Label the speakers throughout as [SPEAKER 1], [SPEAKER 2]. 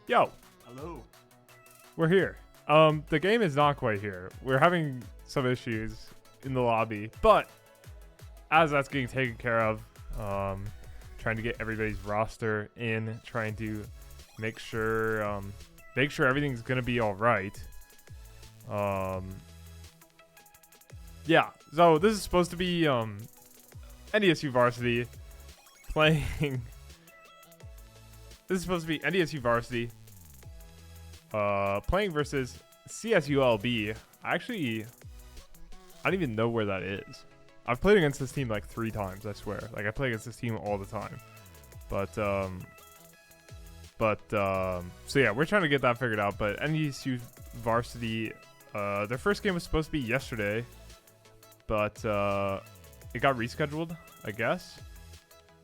[SPEAKER 1] Yo,
[SPEAKER 2] Hello.
[SPEAKER 1] we're here. The game is not quite here. We're having some issues in the lobby, but as that's getting taken care of, trying to get everybody's roster in, trying to make sure everything's gonna be all right. Yeah. So this is supposed to be NDSU Varsity playing. This is supposed to be NDSU Varsity playing versus CSULB. I don't even know where that is. I've played against this team like 3 times, I swear. Like, I play against this team all the time. So yeah, we're trying to get that figured out. But NDSU Varsity, their first game was supposed to be yesterday, but it got rescheduled, I guess.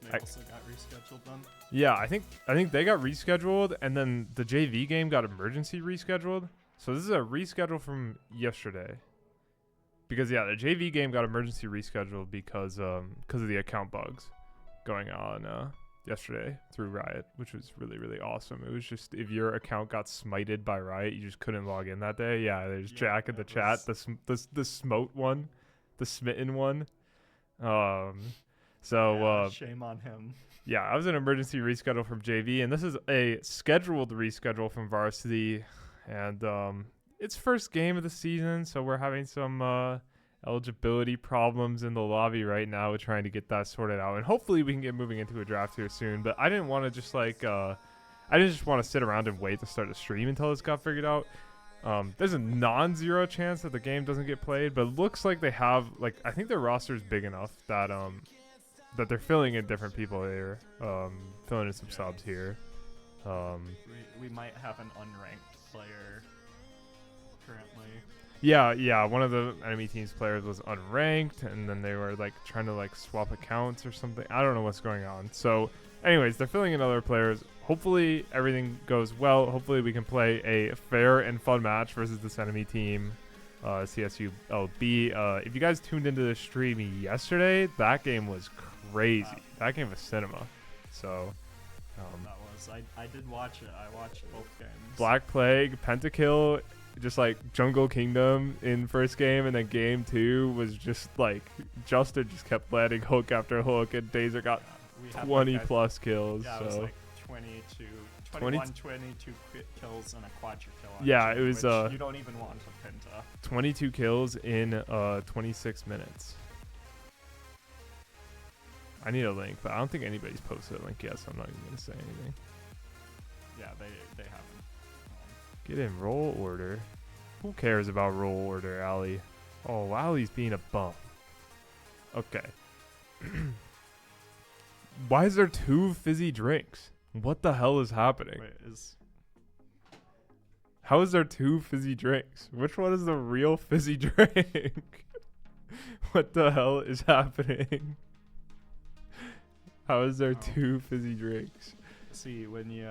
[SPEAKER 2] They also got rescheduled then?
[SPEAKER 1] Yeah, I think they got rescheduled, and then the JV game got emergency rescheduled. So this is a reschedule from yesterday. Because yeah, the JV game got emergency rescheduled because of the account bugs going on yesterday through Riot, which was really, really awesome. It was just, if your account got smited by Riot, you just couldn't log in that day. Yeah, there's Jack in the chat, the smote one, the smitten one.
[SPEAKER 2] Shame on him.
[SPEAKER 1] Yeah, I was an emergency reschedule from JV, and this is a scheduled reschedule from Varsity, and it's first game of the season, so we're having some eligibility problems in the lobby right now. We're trying to get that sorted out, and hopefully we can get moving into a draft here soon. But I didn't want to just I didn't just want to sit around and wait to start the stream until this got figured out. There's a non-zero chance that the game doesn't get played, but it looks like they have, like, I think their roster is big enough that that they're filling in different people here, filling in some subs here.
[SPEAKER 2] We might have an unranked player currently.
[SPEAKER 1] Yeah, one of the enemy team's players was unranked, and then they were like trying to like swap accounts or something. I don't know what's going on. So anyways, they're filling in other players. Hopefully everything goes well. Hopefully we can play a fair and fun match versus this enemy team, CSULB. If you guys tuned into the stream yesterday, that game was crazy. That game was cinema. So
[SPEAKER 2] That was, I did watch it. I watched both games.
[SPEAKER 1] Black Plague, Pentakill, just like Jungle Kingdom in first game, and then game 2 was just like Justin just kept landing hook after hook, and Dazer got 20 plus kills.
[SPEAKER 2] Yeah,
[SPEAKER 1] so
[SPEAKER 2] it was like 22 kills and a quadra kill.
[SPEAKER 1] Yeah, it was
[SPEAKER 2] you don't even want a penta.
[SPEAKER 1] 22 kills in 26 minutes. I need a link, but I don't think anybody's posted a link yet, so I'm not even gonna say anything.
[SPEAKER 2] Yeah, they haven't.
[SPEAKER 1] Get in roll order. Who cares about roll order, Ali? Oh, Ali's being a bum. Okay. Why is there 2 fizzy drinks? What the hell is happening?
[SPEAKER 2] Wait,
[SPEAKER 1] How is there 2 fizzy drinks? Which one is the real fizzy drink? What the hell is happening? How is there 2 fizzy drinks?
[SPEAKER 2] See, when you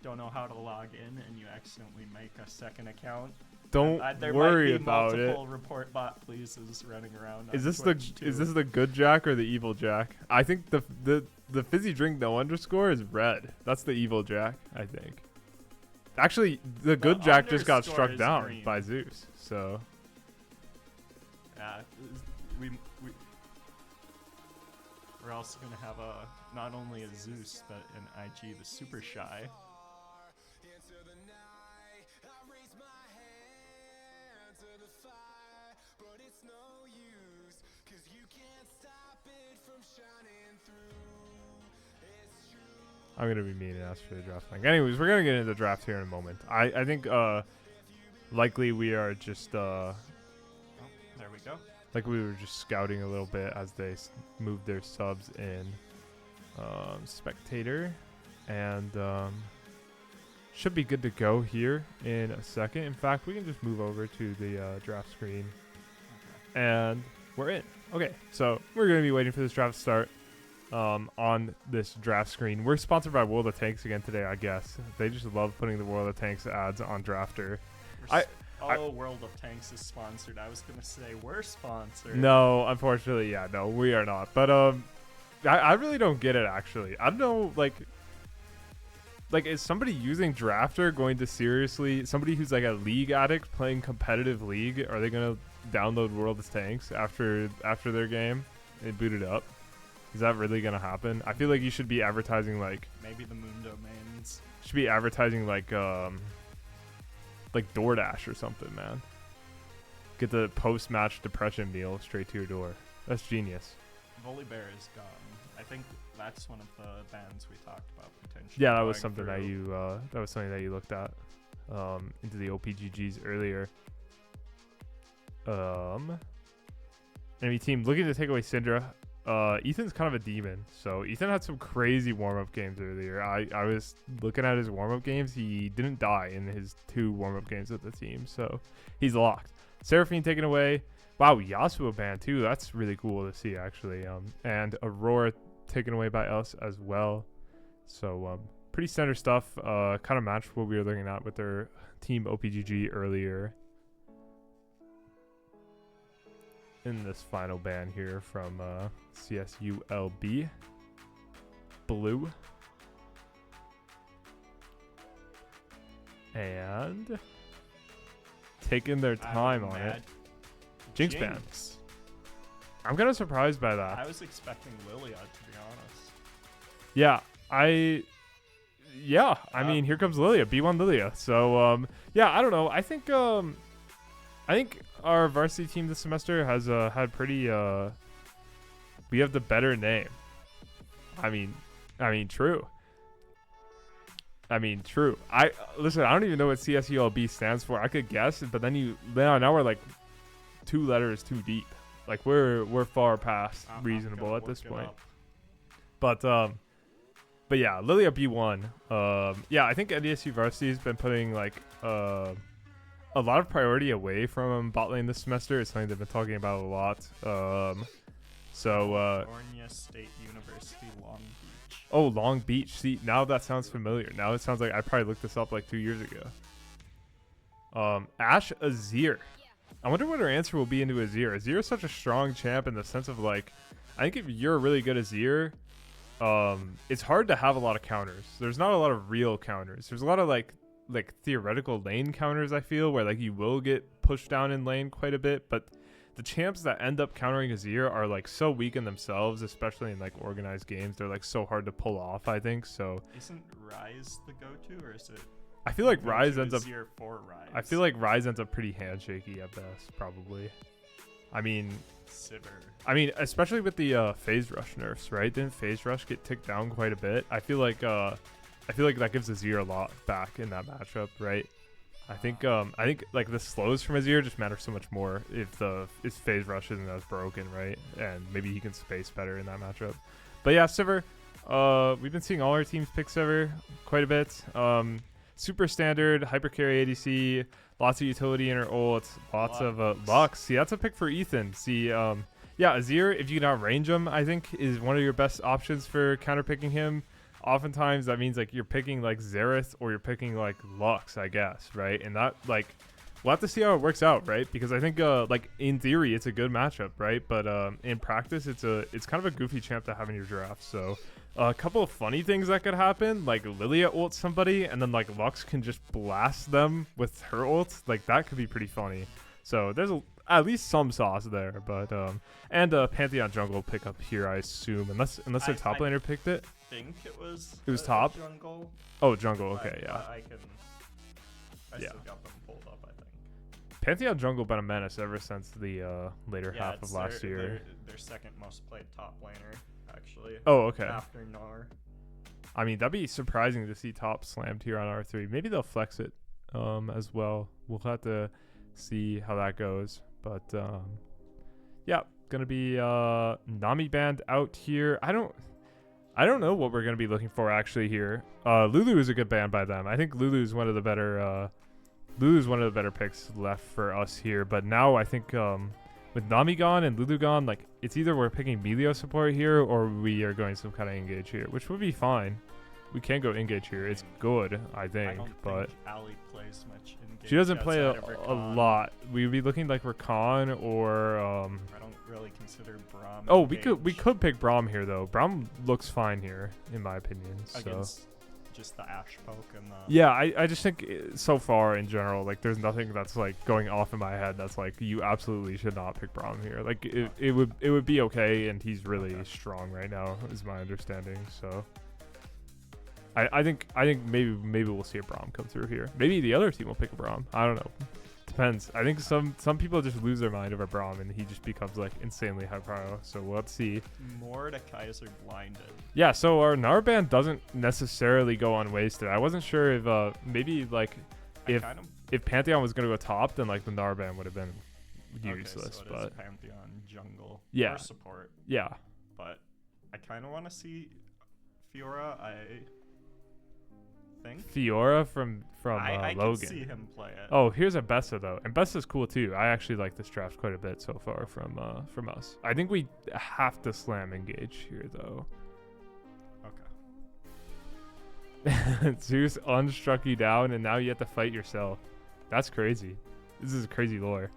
[SPEAKER 2] don't know how to log in and you accidentally make a second account,
[SPEAKER 1] Don't
[SPEAKER 2] there
[SPEAKER 1] worry
[SPEAKER 2] might be
[SPEAKER 1] about
[SPEAKER 2] multiple
[SPEAKER 1] it.
[SPEAKER 2] report bot pleases running around.
[SPEAKER 1] Is
[SPEAKER 2] on
[SPEAKER 1] this
[SPEAKER 2] Twitch
[SPEAKER 1] is
[SPEAKER 2] too.
[SPEAKER 1] this the good Jack or the evil Jack? I think the fizzy drink no underscore is red. That's the evil Jack, I think. Actually, the good Jack just got
[SPEAKER 2] underscore
[SPEAKER 1] struck
[SPEAKER 2] is
[SPEAKER 1] down
[SPEAKER 2] green.
[SPEAKER 1] by Zeus. So
[SPEAKER 2] Yeah, we're also gonna have not only a Zeus but an IG the Super Shy.
[SPEAKER 1] I'm gonna be mean and ask for the draft link. Anyways, we're gonna get into the draft here in a moment. I think likely we are just
[SPEAKER 2] Oh, there we go.
[SPEAKER 1] like we were just scouting a little bit as they moved their subs in. Spectator, and should be good to go here in a second. In fact, we can just move over to the draft screen, and we're in. Okay, so we're gonna be waiting for this draft to start. On this draft screen, we're sponsored by World of Tanks again today. I guess they just love putting the World of Tanks ads on Drafter.
[SPEAKER 2] World of Tanks is sponsored. I was gonna say we're sponsored.
[SPEAKER 1] No, unfortunately, yeah, no, we are not. But I really don't get it, actually. I don't know, like, like, is somebody using Drafter going to seriously, somebody who's like a league addict playing competitive league, are they gonna download World of Tanks after their game and boot it up? Is that really gonna happen? I feel like you should be advertising like
[SPEAKER 2] Maybe the moon domains.
[SPEAKER 1] should be advertising like DoorDash or something, man. Get the post-match depression meal straight to your door. That's genius.
[SPEAKER 2] Volibear is gone. I think that's one of the bands we talked about potentially.
[SPEAKER 1] Yeah, that was
[SPEAKER 2] going
[SPEAKER 1] something that
[SPEAKER 2] through.
[SPEAKER 1] you looked at into the OPGGs earlier. Enemy team looking to take away Syndra. Ethan's kind of a demon, so Ethan had some crazy warm-up games earlier. I was looking at his warm-up games. He didn't die in his 2 warm-up games with the team, so he's locked. Seraphine taken away. Wow, Yasuo banned too. That's really cool to see, actually. And Aurora taken away by us as well. So pretty standard stuff. Kind of matched what we were looking at with their team OPGG earlier. In this final ban here from CSULB. Blue. And taking their time on it. Jinx ban. I'm kind of surprised by that.
[SPEAKER 2] I was expecting Lilia, to be honest.
[SPEAKER 1] Yeah, I mean, here comes Lilia, B1 Lilia. So, yeah, I don't know. I think our varsity team this semester has had pretty we have the better name. I mean, true. Listen, I don't even know what CSULB stands for. I could guess, but then now we're like 2 letters too deep. Like we're far past reasonable at this point. But yeah, Lilia B1. Yeah, I think NDSU Varsity has been putting like a lot of priority away from bot lane this semester. It's something they've been talking about a lot.
[SPEAKER 2] California State University, Long Beach.
[SPEAKER 1] Oh, Long Beach. See, now that sounds familiar. Now it sounds like I probably looked this up like 2 years ago. Ashe Azir. I wonder what her answer will be into Azir. Azir is such a strong champ in the sense of like, I think if you're a really good Azir, it's hard to have a lot of counters. There's not a lot of real counters. There's a lot of like theoretical lane counters, I feel, where like you will get pushed down in lane quite a bit, but the champs that end up countering Azir are like so weak in themselves, especially in like organized games. They're like so hard to pull off, I think. So
[SPEAKER 2] isn't Ryze the go-to, or is it?
[SPEAKER 1] I feel like Ryze ends up.
[SPEAKER 2] Azir for Ryze.
[SPEAKER 1] I feel like Ryze ends up pretty handshaky at best, probably. I mean,
[SPEAKER 2] Sivir.
[SPEAKER 1] I mean, especially with the phase rush nerfs, right? Didn't phase rush get ticked down quite a bit? I feel like that gives Azir a lot back in that matchup, right? I think like the slows from Azir just matter so much more if his phase rush isn't as broken, right? And maybe he can space better in that matchup. But yeah, Sivir. We've been seeing all our teams pick Sivir quite a bit. Super standard, hyper carry ADC, lots of utility in her ult, lots of Lux. See, that's a pick for Ethan. See, yeah, Azir, if you can outrange him, I think is one of your best options for counterpicking him. Oftentimes that means like you're picking like Xerath or you're picking like Lux, I guess, right? And that like we'll have to see how it works out, right? Because I think like in theory it's a good matchup, right? But in practice it's kind of a goofy champ to have in your draft. So a couple of funny things that could happen, like Lilia ults somebody and then like Lux can just blast them with her ult. Like that could be pretty funny. So there's at least some sauce there, but and Pantheon jungle pick up here, I assume, unless their top laner picked it.
[SPEAKER 2] I think it was
[SPEAKER 1] top
[SPEAKER 2] jungle.
[SPEAKER 1] Oh, jungle. Okay, yeah.
[SPEAKER 2] I still got them pulled up, I think.
[SPEAKER 1] Pantheon jungle been a menace ever since the later half of last year.
[SPEAKER 2] Their second most played top laner, actually.
[SPEAKER 1] Oh, okay.
[SPEAKER 2] After Gnar.
[SPEAKER 1] I mean, that'd be surprising to see top slammed here on R3. Maybe they'll flex it as well. We'll have to see how that goes. But yeah, gonna be Nami banned out here. I don't know what we're gonna be looking for actually here. Lulu is a good ban by them. I think Lulu's one of the better picks left for us here. But now I think with Nami gone and Lulu gone, like it's either we're picking Melio support here or we are going some kind of engage here, which would be fine. We can go engage here. It's good, I think. But
[SPEAKER 2] think Ali plays much engage.
[SPEAKER 1] She doesn't play a lot. We'd be looking like Rakan or
[SPEAKER 2] I don't really consider Braum.
[SPEAKER 1] Oh, we could pick Braum here though. Braum looks fine here in my opinion. So
[SPEAKER 2] against just the Ash poke and the.
[SPEAKER 1] Yeah, I just think so far in general, like there's nothing that's like going off in my head that's like you absolutely should not pick Braum here. Like it would be okay, and he's really strong right now, is my understanding. So I think maybe we'll see a Braum come through here. Maybe the other team will pick a Braum. I don't know. Depends. I think some people just lose their mind over Braum, and he just becomes like insanely high prio. So we'll have to see.
[SPEAKER 2] Mordekaiser blinded.
[SPEAKER 1] Yeah, so our Narband doesn't necessarily go unwasted. I wasn't sure if maybe like if Pantheon was gonna go top, then like the Narband would have been useless.
[SPEAKER 2] Okay, so it
[SPEAKER 1] but
[SPEAKER 2] is Pantheon jungle.
[SPEAKER 1] Yeah.
[SPEAKER 2] Or support.
[SPEAKER 1] Yeah.
[SPEAKER 2] But I kind of want to see Fiora. I think
[SPEAKER 1] Fiora from
[SPEAKER 2] I
[SPEAKER 1] Logan.
[SPEAKER 2] can see him play it.
[SPEAKER 1] Oh, here's a Bessa though, and Bessa's cool too. I actually like this draft quite a bit so far from us. I think we have to slam engage here though.
[SPEAKER 2] Okay.
[SPEAKER 1] Zeus unstruck you down, and now you have to fight yourself. That's crazy. This is crazy lore.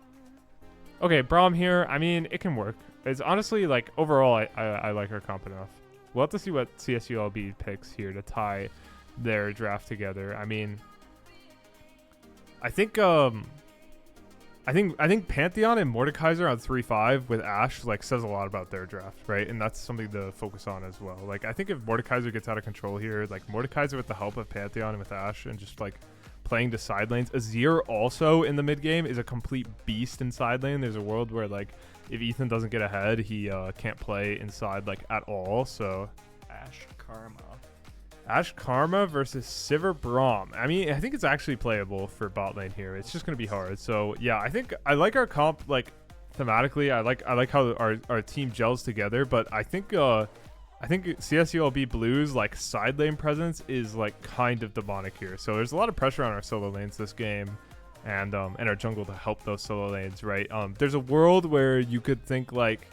[SPEAKER 1] Okay, Braum here. I mean, it can work. It's honestly like overall, I like our comp enough. We'll have to see what CSULB picks here to tie their draft together. I mean, I think Pantheon and Mordekaiser on 3-5 with Ash like says a lot about their draft, right? And that's something to focus on as well. Like I think if Mordekaiser gets out of control here, like Mordekaiser with the help of Pantheon and with Ash and just like playing to side lanes. Azir also in the mid game is a complete beast in side lane. There's a world where like if Ethan doesn't get ahead, he can't play inside like at all. So Ash Karma versus Sivir Braum. I mean, I think it's actually playable for bot lane here. It's just gonna be hard. So yeah, I think I like our comp like thematically. I like how our team gels together. But I think CSULB Blue's like side lane presence is like kind of demonic here. So there's a lot of pressure on our solo lanes this game, and our jungle to help those solo lanes, right? There's a world where you could think like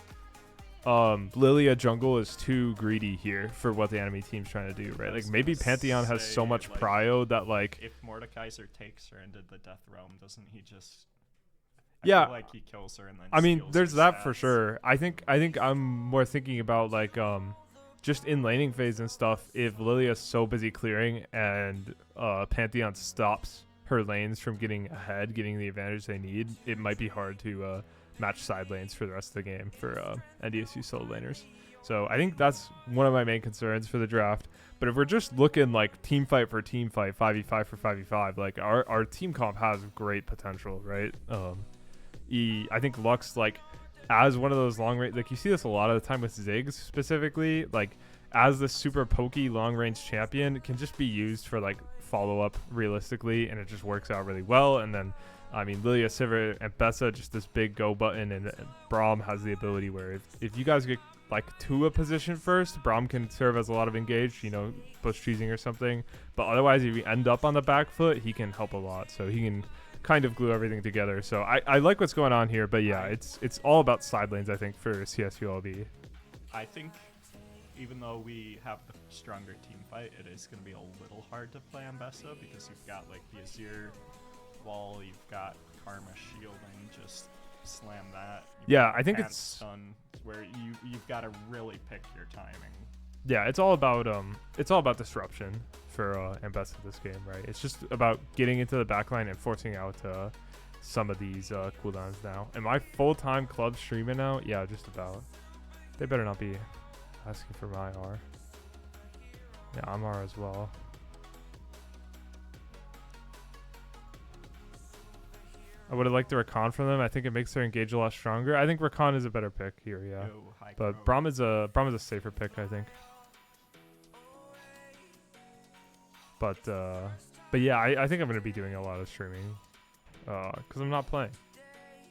[SPEAKER 1] Lilia jungle is too greedy here for what the enemy team's trying to do, right? Like maybe Pantheon has so much
[SPEAKER 2] like,
[SPEAKER 1] prio that like
[SPEAKER 2] if Mordekaiser takes her into the death realm, doesn't he just I
[SPEAKER 1] yeah
[SPEAKER 2] feel like he kills her and then
[SPEAKER 1] I mean
[SPEAKER 2] steals
[SPEAKER 1] there's
[SPEAKER 2] her
[SPEAKER 1] that for
[SPEAKER 2] stats.
[SPEAKER 1] sure. I think I'm more thinking about like just in laning phase and stuff. If Lilia's so busy clearing and Pantheon stops her lanes from getting ahead, getting the advantage they need, it might be hard to match side lanes for the rest of the game for NDSU solo laners. So I think that's one of my main concerns for the draft. But if we're just looking like team fight for team fight, 5v5 for 5v5, like our team comp has great potential, right? I think Lux like as one of those long range, like you see this a lot of the time with Ziggs specifically, like as the super pokey long range champion can just be used for like follow up realistically, and it just works out really well. And then I mean, Lilia, Sivir, and Bessa, just this big go button, and Braum has the ability where if you guys get like to a position first, Braum can serve as a lot of engage, you know, bush cheesing or something. But otherwise, if you end up on the back foot, he can help a lot. So he can kind of glue everything together. So I like what's going on here. But yeah, it's all about side lanes, I think, for CSULB.
[SPEAKER 2] I think even though we have the stronger team fight, it is going to be a little hard to play on Bessa because you've got like the Azir wall, you've got Karma shielding, just slam that.
[SPEAKER 1] Yeah, I think it's
[SPEAKER 2] stun where you've got to really pick your timing.
[SPEAKER 1] Yeah, it's all about disruption for Ambessa this game, right? It's just about getting into the backline and forcing out some of these cooldowns now. Am I full-time club streaming now? Yeah, just about. They better not be asking for my R. Yeah, I'm R as well. I would have liked the Rakan from them. I think it makes their engage a lot stronger. I think Rakan is a better pick here, yeah. But Braum is a safer pick, I think. But yeah, I think I'm gonna be doing a lot of streaming, because I'm not playing,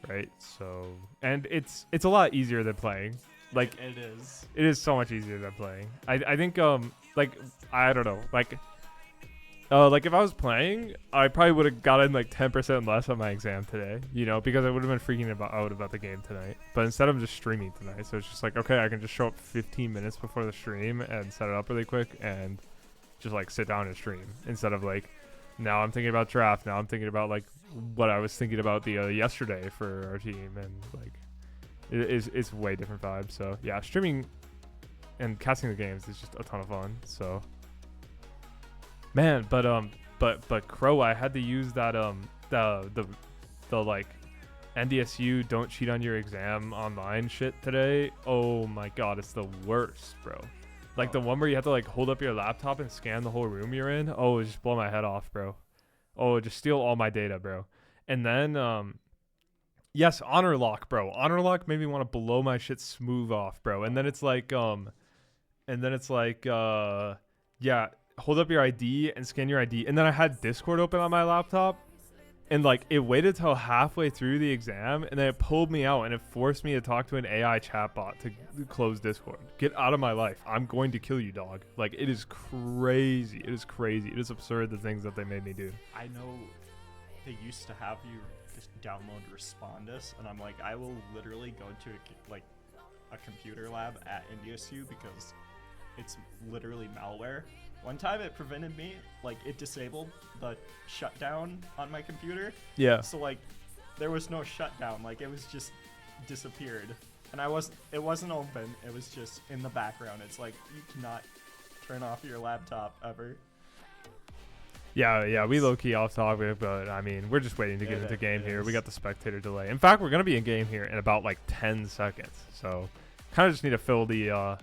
[SPEAKER 1] right? So, and it's a lot easier than playing. Like
[SPEAKER 2] it is.
[SPEAKER 1] It is so much easier than playing. I think like I don't know, like if I was playing, I probably would have gotten like 10% less on my exam today, you know, because I would have been freaking out about the game tonight. But instead I'm just streaming tonight, so it's just like, okay, I can just show up 15 minutes before the stream and set it up really quick and just like sit down and stream, instead of like now I'm thinking about draft, now I'm thinking about like what I was thinking about the yesterday for our team, and like it's way different vibe. So yeah, streaming and casting the games is just a ton of fun. So Man, but Crow, I had to use that the like NDSU don't cheat on your exam online shit today. Oh my god, it's the worst, bro. Like the one where you have to like hold up your laptop and scan the whole room you're in. Oh, it just blow my head off, bro. Oh, it just steal all my data, bro. And then yes, honor lock, bro. Honor lock made me want to blow my shit smooth off, bro. And then it's like yeah, hold up your ID and scan your ID. And then I had Discord open on my laptop. And like it waited till halfway through the exam, and then it pulled me out and it forced me to talk to an AI chatbot to close Discord. Get out of my life! I'm going to kill you, dog. Like it is crazy. It is crazy. It is absurd the things that they made me do.
[SPEAKER 2] I know they used to have you just download Respondus, and I'm like, I will literally go to a computer lab at NDSU because it's literally malware. One time it prevented me, like it disabled the shutdown on my computer.
[SPEAKER 1] Yeah.
[SPEAKER 2] So like there was no shutdown, like it was just disappeared. And it wasn't open, it was just in the background. It's like you cannot turn off your laptop ever.
[SPEAKER 1] Yeah, we low-key off topic, but I mean, we're just waiting to get into game here. We got the spectator delay. In fact, we're going to be in game here in about like 10 seconds. So kind of just need to fill the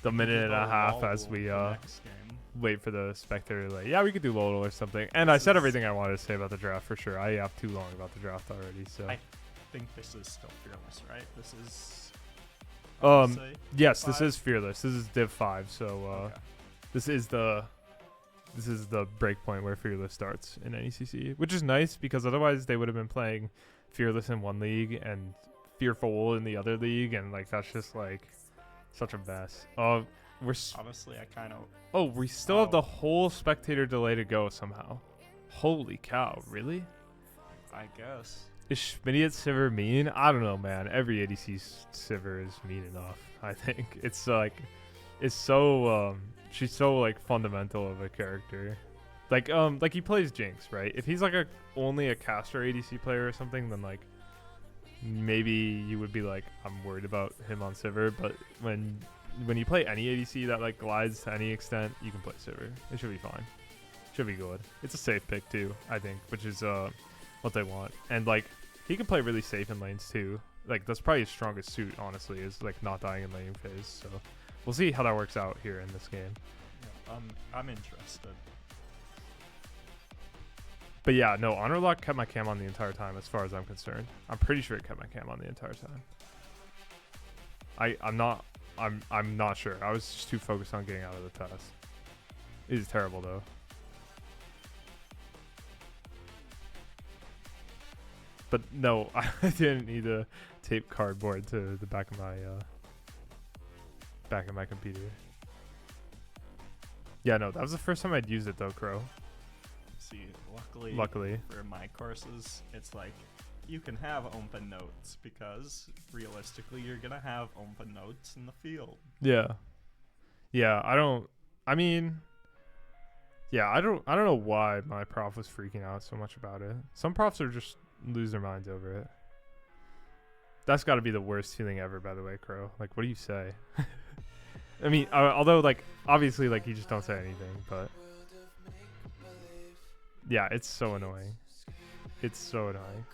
[SPEAKER 1] minute and a half as we wait for the spectator delay. Yeah, we could do Lodal or something. And I said everything I wanted to say about the draft for sure. I have too long about the draft already. So
[SPEAKER 2] I think this is still Fearless, right? This is
[SPEAKER 1] yes,
[SPEAKER 2] 5?
[SPEAKER 1] This is Fearless. This is Div 5. So
[SPEAKER 2] Okay.
[SPEAKER 1] this is the break point where Fearless starts in NECC, which is nice because otherwise they would have been playing Fearless in one league and Fearful in the other league, and like that's just like such a mess.
[SPEAKER 2] Honestly, I kind of.
[SPEAKER 1] Oh, we still have the whole spectator delay to go somehow. Holy cow! Really?
[SPEAKER 2] I guess.
[SPEAKER 1] Is Schmitty at Sivir mean? I don't know, man. Every ADC Sivir is mean enough. I think it's like, it's so she's so like fundamental of a character. Like he plays Jinx, right? If he's like only a caster ADC player or something, then like maybe you would be like, I'm worried about him on Sivir. But when you play any ADC that like glides to any extent, you can play Sivir. It should be fine. Should be good. It's a safe pick too, I think, which is what they want. And like he can play really safe in lanes too. Like that's probably his strongest suit, honestly, is like not dying in lane phase. So we'll see how that works out here in this game.
[SPEAKER 2] Yeah, I'm interested.
[SPEAKER 1] But yeah, no, Honor Lock kept my cam on the entire time as far as I'm concerned. I'm pretty sure it kept my cam on the entire time. I'm not sure. I was just too focused on getting out of the test. It is terrible though. But no, I didn't need to tape cardboard to the back of my computer. Yeah, no, that was the first time I'd used it though, Crow.
[SPEAKER 2] See, luckily for my courses, it's like you can have open notes because realistically you're gonna have open notes in the field.
[SPEAKER 1] Yeah. I don't know why my prof was freaking out so much about it. Some profs are just lose their minds over it. That's got to be the worst feeling ever, by the way, Crow. Like, what do you say? I mean, although like obviously like you just don't say anything, but yeah, it's so annoying. It's so annoying.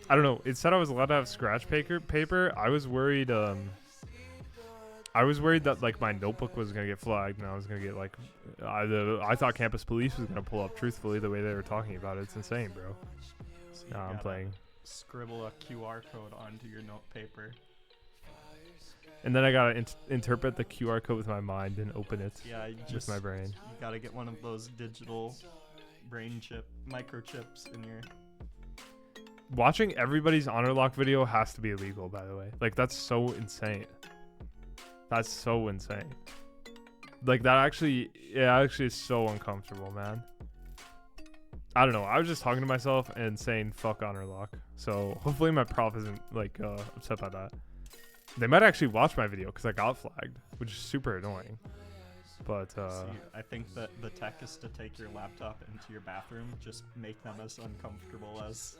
[SPEAKER 1] I don't know. It said I was allowed to have scratch paper. I was worried that like my notebook was gonna get flagged and I was gonna get like I thought campus police was gonna pull up. Truthfully, the way they were talking about it, it's insane, bro.
[SPEAKER 2] So
[SPEAKER 1] Nah, I'm playing.
[SPEAKER 2] Scribble a QR code onto your note paper.
[SPEAKER 1] And then I gotta interpret the QR code with my mind and open it with my brain.
[SPEAKER 2] You gotta get one of those digital brain microchips in your.
[SPEAKER 1] Watching everybody's Honor Lock video has to be illegal, by the way. Like, that's so insane. That's so insane. Like, that actually is so uncomfortable, man. I don't know. I was just talking to myself and saying fuck Honor Lock. So hopefully my prof isn't like upset by that. They might actually watch my video because I got flagged, which is super annoying. But
[SPEAKER 2] See, I think that the tech is to take your laptop into your bathroom, just make them as uncomfortable as.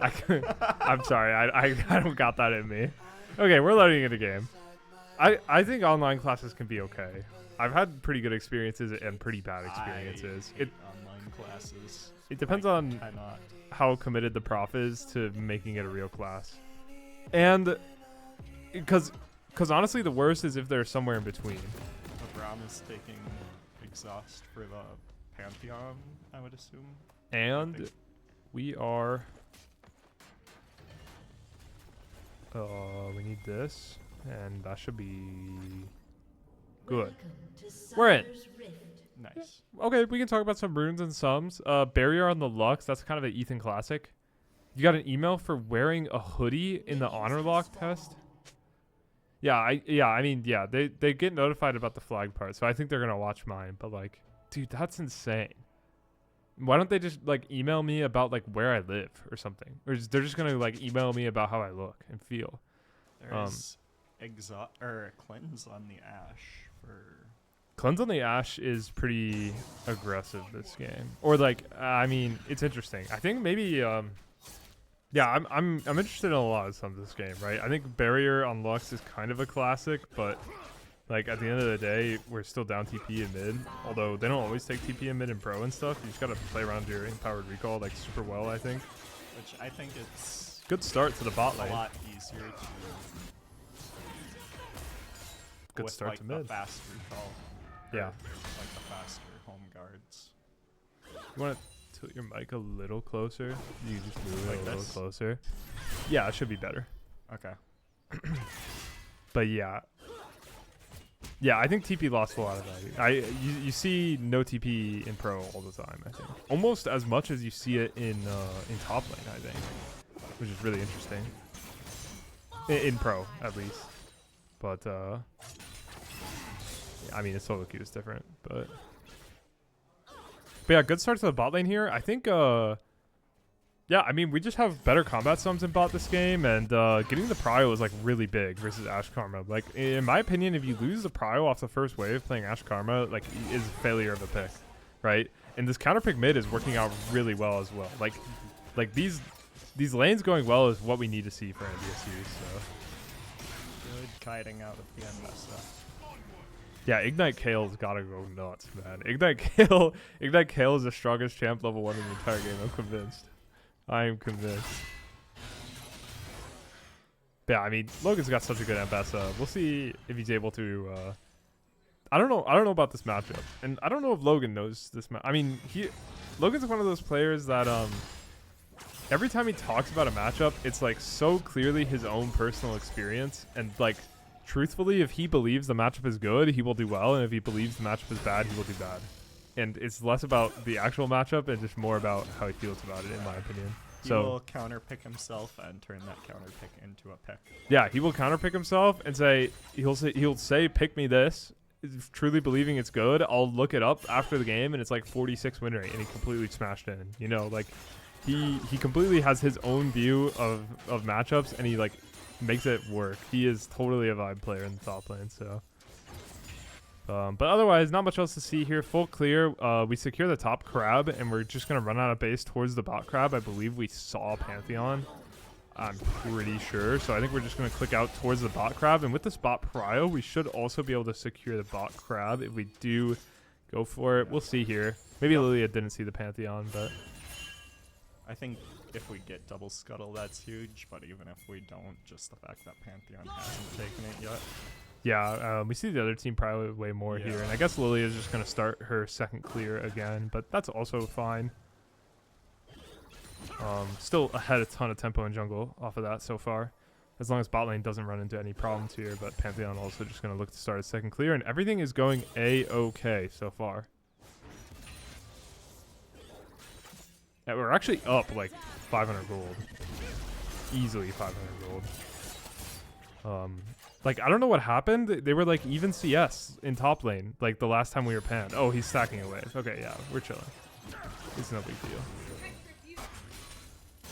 [SPEAKER 1] I'm sorry, I don't got that in me. Okay, we're loading into game. I think online classes can be okay. I've had pretty good experiences and pretty bad experiences.
[SPEAKER 2] I hate online classes.
[SPEAKER 1] It depends
[SPEAKER 2] I
[SPEAKER 1] on
[SPEAKER 2] cannot.
[SPEAKER 1] how committed the prof is to making it a real class. And because honestly, the worst is if they're somewhere in between.
[SPEAKER 2] LeBron is taking exhaust for the Pantheon, I would assume.
[SPEAKER 1] And we are... we need this. And that should be... good. We're in.
[SPEAKER 2] Nice.
[SPEAKER 1] Okay, we can talk about some runes and sums. Barrier on the Lux, that's kind of an Ethan classic. You got an email for wearing a hoodie in the honor lock test? I mean, they get notified about the flag part, so I think they're gonna watch mine, but like, dude, that's insane. Why don't they just like email me about like where I live or something? Or they're just gonna like email me about how I look and feel.
[SPEAKER 2] There's cleanse on the ash for...
[SPEAKER 1] Cleanse on the Ash is pretty aggressive this game. Or like, I mean, it's interesting. I think maybe, I'm interested in a lot of some of this game, right? I think Barrier on Lux is kind of a classic, but like at the end of the day, we're still down TP in mid. Although they don't always take TP in mid and pro and stuff. You just gotta play around your empowered recall like super well, I think.
[SPEAKER 2] Which I think it's
[SPEAKER 1] good start to the bot lane.
[SPEAKER 2] A lot easier to...
[SPEAKER 1] Good start
[SPEAKER 2] like
[SPEAKER 1] to mid.
[SPEAKER 2] The fast recall.
[SPEAKER 1] Yeah.
[SPEAKER 2] Like the faster home guards.
[SPEAKER 1] You want to tilt your mic a little closer? You just move it
[SPEAKER 2] Like
[SPEAKER 1] a little
[SPEAKER 2] this?
[SPEAKER 1] closer. Yeah, it should be better.
[SPEAKER 2] Okay.
[SPEAKER 1] But yeah, I think TP lost a lot of value. You see no TP in pro all the time. I think almost as much as you see it in top lane. I think, which is really interesting. In pro, at least. But I mean, solo queue is different, but yeah, good start to the bot lane here. I think, I mean, we just have better combat sums in bot this game, and getting the prio is like really big versus Ashe Karma. Like, in my opinion, if you lose the prio off the first wave playing Ashe Karma, like, is a failure of a pick, right? And this counter pick mid is working out really well as well. Like these lanes going well is what we need to see for NDSU. So
[SPEAKER 2] good kiting out of the Nessa.
[SPEAKER 1] Yeah, Ignite Kale's gotta go nuts, man. Ignite Kale is the strongest champ level 1 in the entire game. I'm convinced. I am convinced. But yeah, I mean, Logan's got such a good Ambessa. We'll see if he's able to. I don't know about this matchup, and I don't know if Logan knows this. I mean, Logan's one of those players that every time he talks about a matchup, it's like so clearly his own personal experience, and like. Truthfully, if he believes the matchup is good, he will do well, and if he believes the matchup is bad, he will do bad. And it's less about the actual matchup and just more about how he feels about it, in my opinion.
[SPEAKER 2] He will counter pick himself and turn that counter pick into a pick.
[SPEAKER 1] Yeah, he will counter pick himself and he'll say pick me this, truly believing it's good. I'll look it up after the game and it's like 46 win rate, and he completely smashed in. You know, like he completely has his own view of matchups, and he like makes it work. He is totally a vibe player in the top lane, so but otherwise not much else to see here. Full clear. We secure the top crab, and we're just gonna run out of base towards the bot crab. I believe we saw Pantheon, I'm pretty sure, so I think we're just gonna click out towards the bot crab, and with this bot prio we should also be able to secure the bot crab. If we do go for it, we'll see here. Maybe Lilia didn't see the Pantheon, but
[SPEAKER 2] I think if we get double scuttle, that's huge, but even if we don't, just the fact that Pantheon hasn't taken it yet.
[SPEAKER 1] Yeah, we see the other team probably way more here, and I guess Lilia is just going to start her second clear again, but that's also fine. Still ahead a ton of tempo in jungle off of that so far, as long as bot lane doesn't run into any problems here, but Pantheon also just going to look to start a second clear, and everything is going A-okay so far. Yeah, we're actually up like 500 gold. Easily 500 gold. Like, I don't know what happened. They were like even CS in top lane, like the last time we were panned. Oh, he's stacking a wave. Okay, yeah, we're chilling. It's no big deal.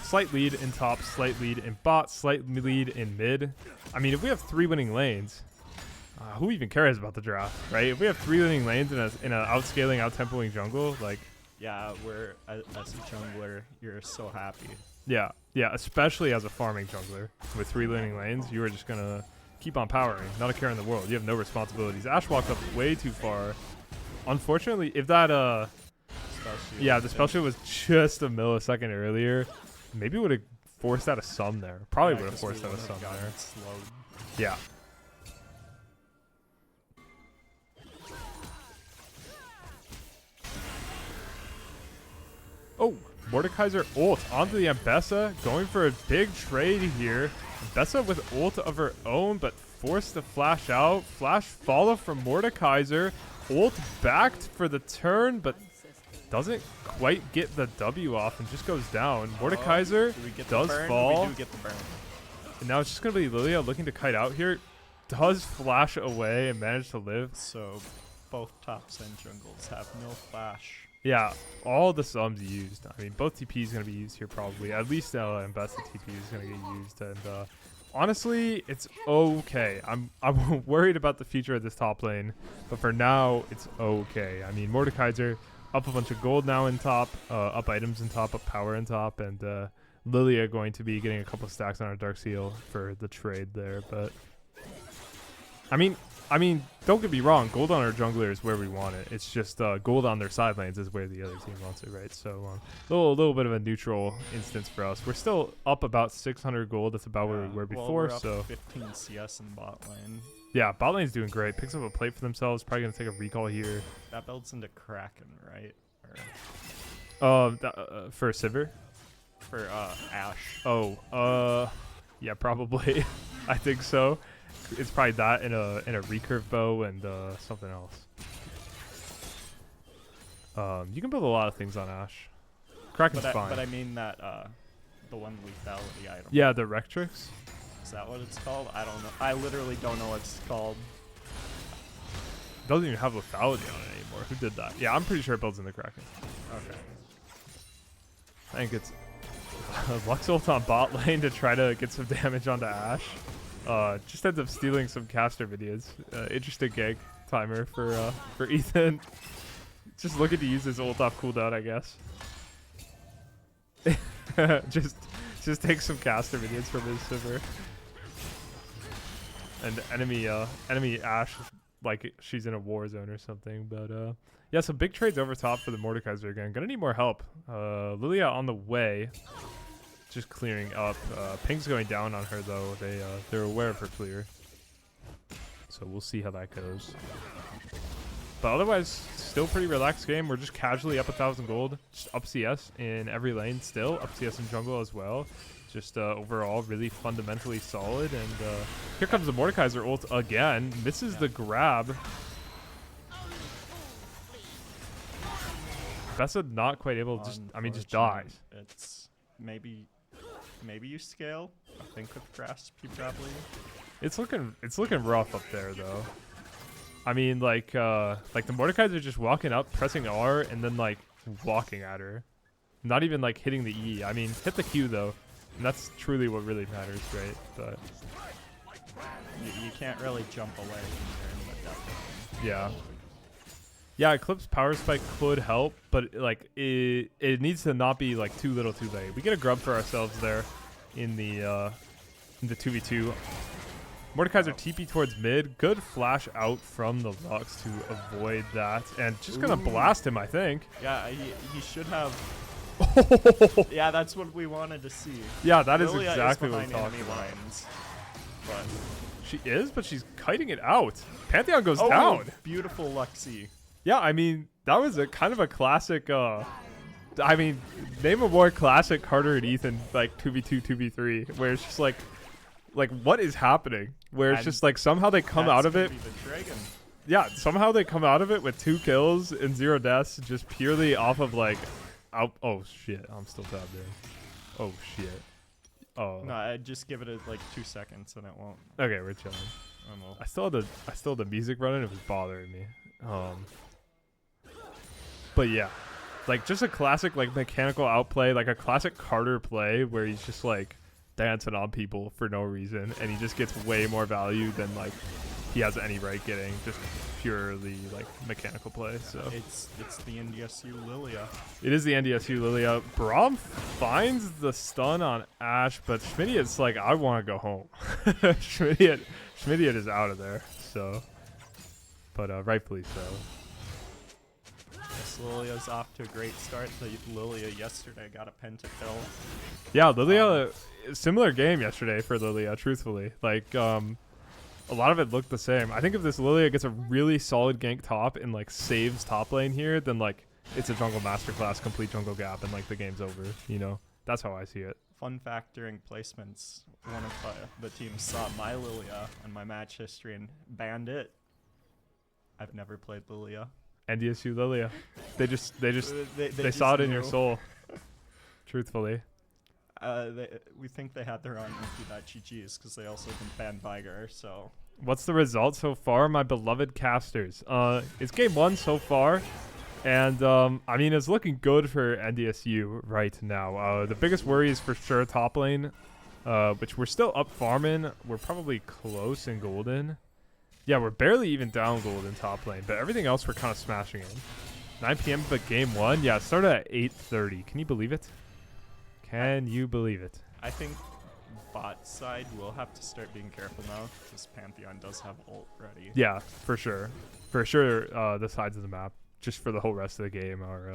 [SPEAKER 1] Slight lead in top, slight lead in bot, slight lead in mid. I mean, if we have 3 winning lanes, who even cares about the draft, right? If we have 3 winning lanes in a outscaling, out-tempoing jungle, like...
[SPEAKER 2] Yeah, as a jungler, you're so happy.
[SPEAKER 1] Yeah, especially as a farming jungler. With 3 winning lanes, you are just going to keep on powering. Not a care in the world. You have no responsibilities. Ash walked up way too far. Unfortunately, if that yeah, the spell shield was just a millisecond earlier, maybe would have forced out a sum there. Probably would have forced out a sum there. Yeah. Oh, Mordekaiser ult onto the Ambessa, going for a big trade here. Ambessa with ult of her own, but forced to flash out. Flash follow from Mordekaiser. Ult backed for the turn, but doesn't quite get the W off and just goes down. Mordekaiser does fall.
[SPEAKER 2] We do get the burn.
[SPEAKER 1] And now it's just going to be Lilia looking to kite out here. Does flash away and manage to live.
[SPEAKER 2] So both tops and jungles have no flash.
[SPEAKER 1] Yeah, all the sums used. I mean, both TP is going to be used here probably. At least Ambessa TP is going to get used. And honestly, it's okay. I'm worried about the future of this top lane. But for now, it's okay. I mean, Mordekaiser up a bunch of gold now in top, up items in top, up power in top, and Lilia going to be getting a couple stacks on our Dark Seal for the trade there. But I mean, don't get me wrong. Gold on our jungler is where we want it. It's just gold on their side lanes is where the other team wants it, right? So a little bit of a neutral instance for us. We're still up about 600 gold. That's about where we were before.
[SPEAKER 2] We're up
[SPEAKER 1] so
[SPEAKER 2] 15 CS in bot lane.
[SPEAKER 1] Yeah, bot lane's doing great. Picks up a plate for themselves. Probably gonna take a recall here.
[SPEAKER 2] That builds into Kraken, right?
[SPEAKER 1] For Sivir.
[SPEAKER 2] For Ashe.
[SPEAKER 1] Oh, yeah, probably. I think so. It's probably that in a recurve bow and something else. You can build a lot of things on Ashe. Kraken's fine.
[SPEAKER 2] But I mean that the one lethality item.
[SPEAKER 1] Yeah, the Rectrix.
[SPEAKER 2] Is that what it's called? I don't know. I literally don't know what it's called.
[SPEAKER 1] Doesn't even have lethality on it anymore. Who did that? Yeah, I'm pretty sure it builds in the Kraken.
[SPEAKER 2] Okay.
[SPEAKER 1] I think it's Lux ult on bot lane to try to get some damage onto Ashe. Just ends up stealing some caster videos. Interesting gag timer for Ethan. Just looking to use his ult off cooldown, I guess. just take some caster videos from his Sivir. And enemy Ashe like she's in a war zone or something. But yeah, some big trades over top for the Mordekaiser again. Gonna need more help. Lilia on the way. Just clearing up. Ping's going down on her though. They're aware of her clear, so we'll see how that goes. But otherwise, still pretty relaxed game. We're just casually up 1,000 gold, just up CS in every lane. Still up CS in jungle as well. Just overall really fundamentally solid. And here comes the Mordekaiser ult again. Misses the grab. Bessa not quite able to just dies.
[SPEAKER 2] It's maybe you scale. I think with grasp you probably.
[SPEAKER 1] It's looking rough up there though. I mean like the Mordekaiser just walking up, pressing R, and then like walking at her. Not even like hitting the E. I mean hit the Q though. And that's truly what really matters, right? But
[SPEAKER 2] you can't really jump away from there, but definitely.
[SPEAKER 1] Yeah. Yeah, Eclipse Power Spike could help, but like it needs to not be like too little too late. We get a grub for ourselves there in the 2v2. Mordekaiser TP towards mid. Good flash out from the Lux to avoid that. And just gonna blast him, I think.
[SPEAKER 2] Yeah, he should have. Yeah, that's what we wanted to see.
[SPEAKER 1] Yeah, that is
[SPEAKER 2] Lilia
[SPEAKER 1] exactly
[SPEAKER 2] is
[SPEAKER 1] what we
[SPEAKER 2] behind
[SPEAKER 1] talked
[SPEAKER 2] enemy
[SPEAKER 1] about.
[SPEAKER 2] lines, but
[SPEAKER 1] She is, but she's kiting it out. Pantheon goes down.
[SPEAKER 2] Beautiful Luxie.
[SPEAKER 1] Yeah, I mean, that was a kind of a classic, I mean, name a more classic Carter and Ethan, like, 2v2, 2v3, where it's just like, what is happening? Where it's just like, somehow they come out of it. Yeah, somehow they come out of it with 2 kills and 0 deaths, just purely off of, like, oh, shit, I'm still tabbed in. Oh, shit. Oh.
[SPEAKER 2] No, I'd just give it, like, 2 seconds and it won't.
[SPEAKER 1] Okay, we're chilling. I still had the music running, it was bothering me. But yeah, like just a classic like mechanical outplay, like a classic Carter play where he's just like dancing on people for no reason and he just gets way more value than like he has any right getting, just purely like mechanical play. So
[SPEAKER 2] It's the NDSU Lilia.
[SPEAKER 1] it is the NDSU Lilia. Braum finds the stun on Ash, but Schmidiot's like, I want to go home. Schmidiot is out of there. So, but rightfully so.
[SPEAKER 2] Yes, Lilia's off to a great start. The Lilia yesterday got a pentakill.
[SPEAKER 1] Yeah, Lilia, similar game yesterday for Lilia, truthfully. Like, a lot of it looked the same. I think if this Lilia gets a really solid gank top and, like, saves top lane here, then, like, it's a jungle masterclass, complete jungle gap, and, like, the game's over, you know? That's how I see it.
[SPEAKER 2] Fun fact, during placements, one of the teams saw my Lilia and my match history and banned it. I've never played Lilia.
[SPEAKER 1] NDSU Lilia. They
[SPEAKER 2] They
[SPEAKER 1] saw it
[SPEAKER 2] just
[SPEAKER 1] in your
[SPEAKER 2] knew.
[SPEAKER 1] soul. Truthfully.
[SPEAKER 2] We think they had their own GGs because they also didn't ban Viger, so...
[SPEAKER 1] What's the result so far, my beloved casters? It's game 1 so far, and I mean, it's looking good for NDSU right now. The biggest worry is for sure top lane, which we're still up farming. We're probably close in golden. Yeah, we're barely even down gold in top lane, but everything else we're kind of smashing in. 9 p.m. but game 1? Yeah, it started at 8:30. Can you believe it? Can you believe it?
[SPEAKER 2] I think bot side will have to start being careful now because Pantheon does have ult ready.
[SPEAKER 1] Yeah, for sure. For sure, the sides of the map, just for the whole rest of the game, are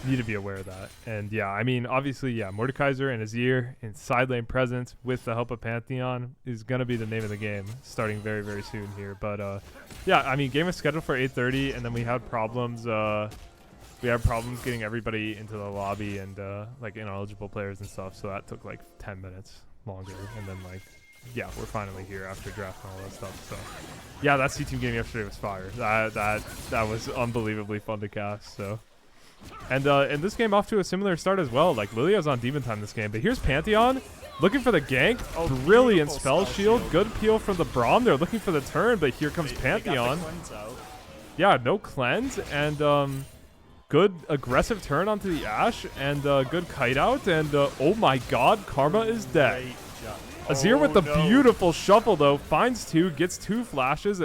[SPEAKER 1] need to be aware of that. And yeah, I mean, obviously, yeah, Mordekaiser and Azir in side lane presence with the help of Pantheon is going to be the name of the game starting very, very soon here. But yeah, I mean, game was scheduled for 8:30, and then we had problems. We had problems getting everybody into the lobby and like ineligible players and stuff. So that took like 10 minutes longer. And then like, yeah, we're finally here after draft and all that stuff. So yeah, that C-Team game yesterday was fire. That was unbelievably fun to cast. So. And this game off to a similar start as well. Like, Lilia's on demon time this game. But here's Pantheon looking for the gank. Oh, brilliant spell shield. Good peel from the Braum. They're looking for the turn, but here comes Pantheon. Yeah, no cleanse. And good aggressive turn onto the Ashe. And good kite out. And oh my god, Karma is dead. Azir with the beautiful shuffle, though. Finds 2, gets 2 flashes.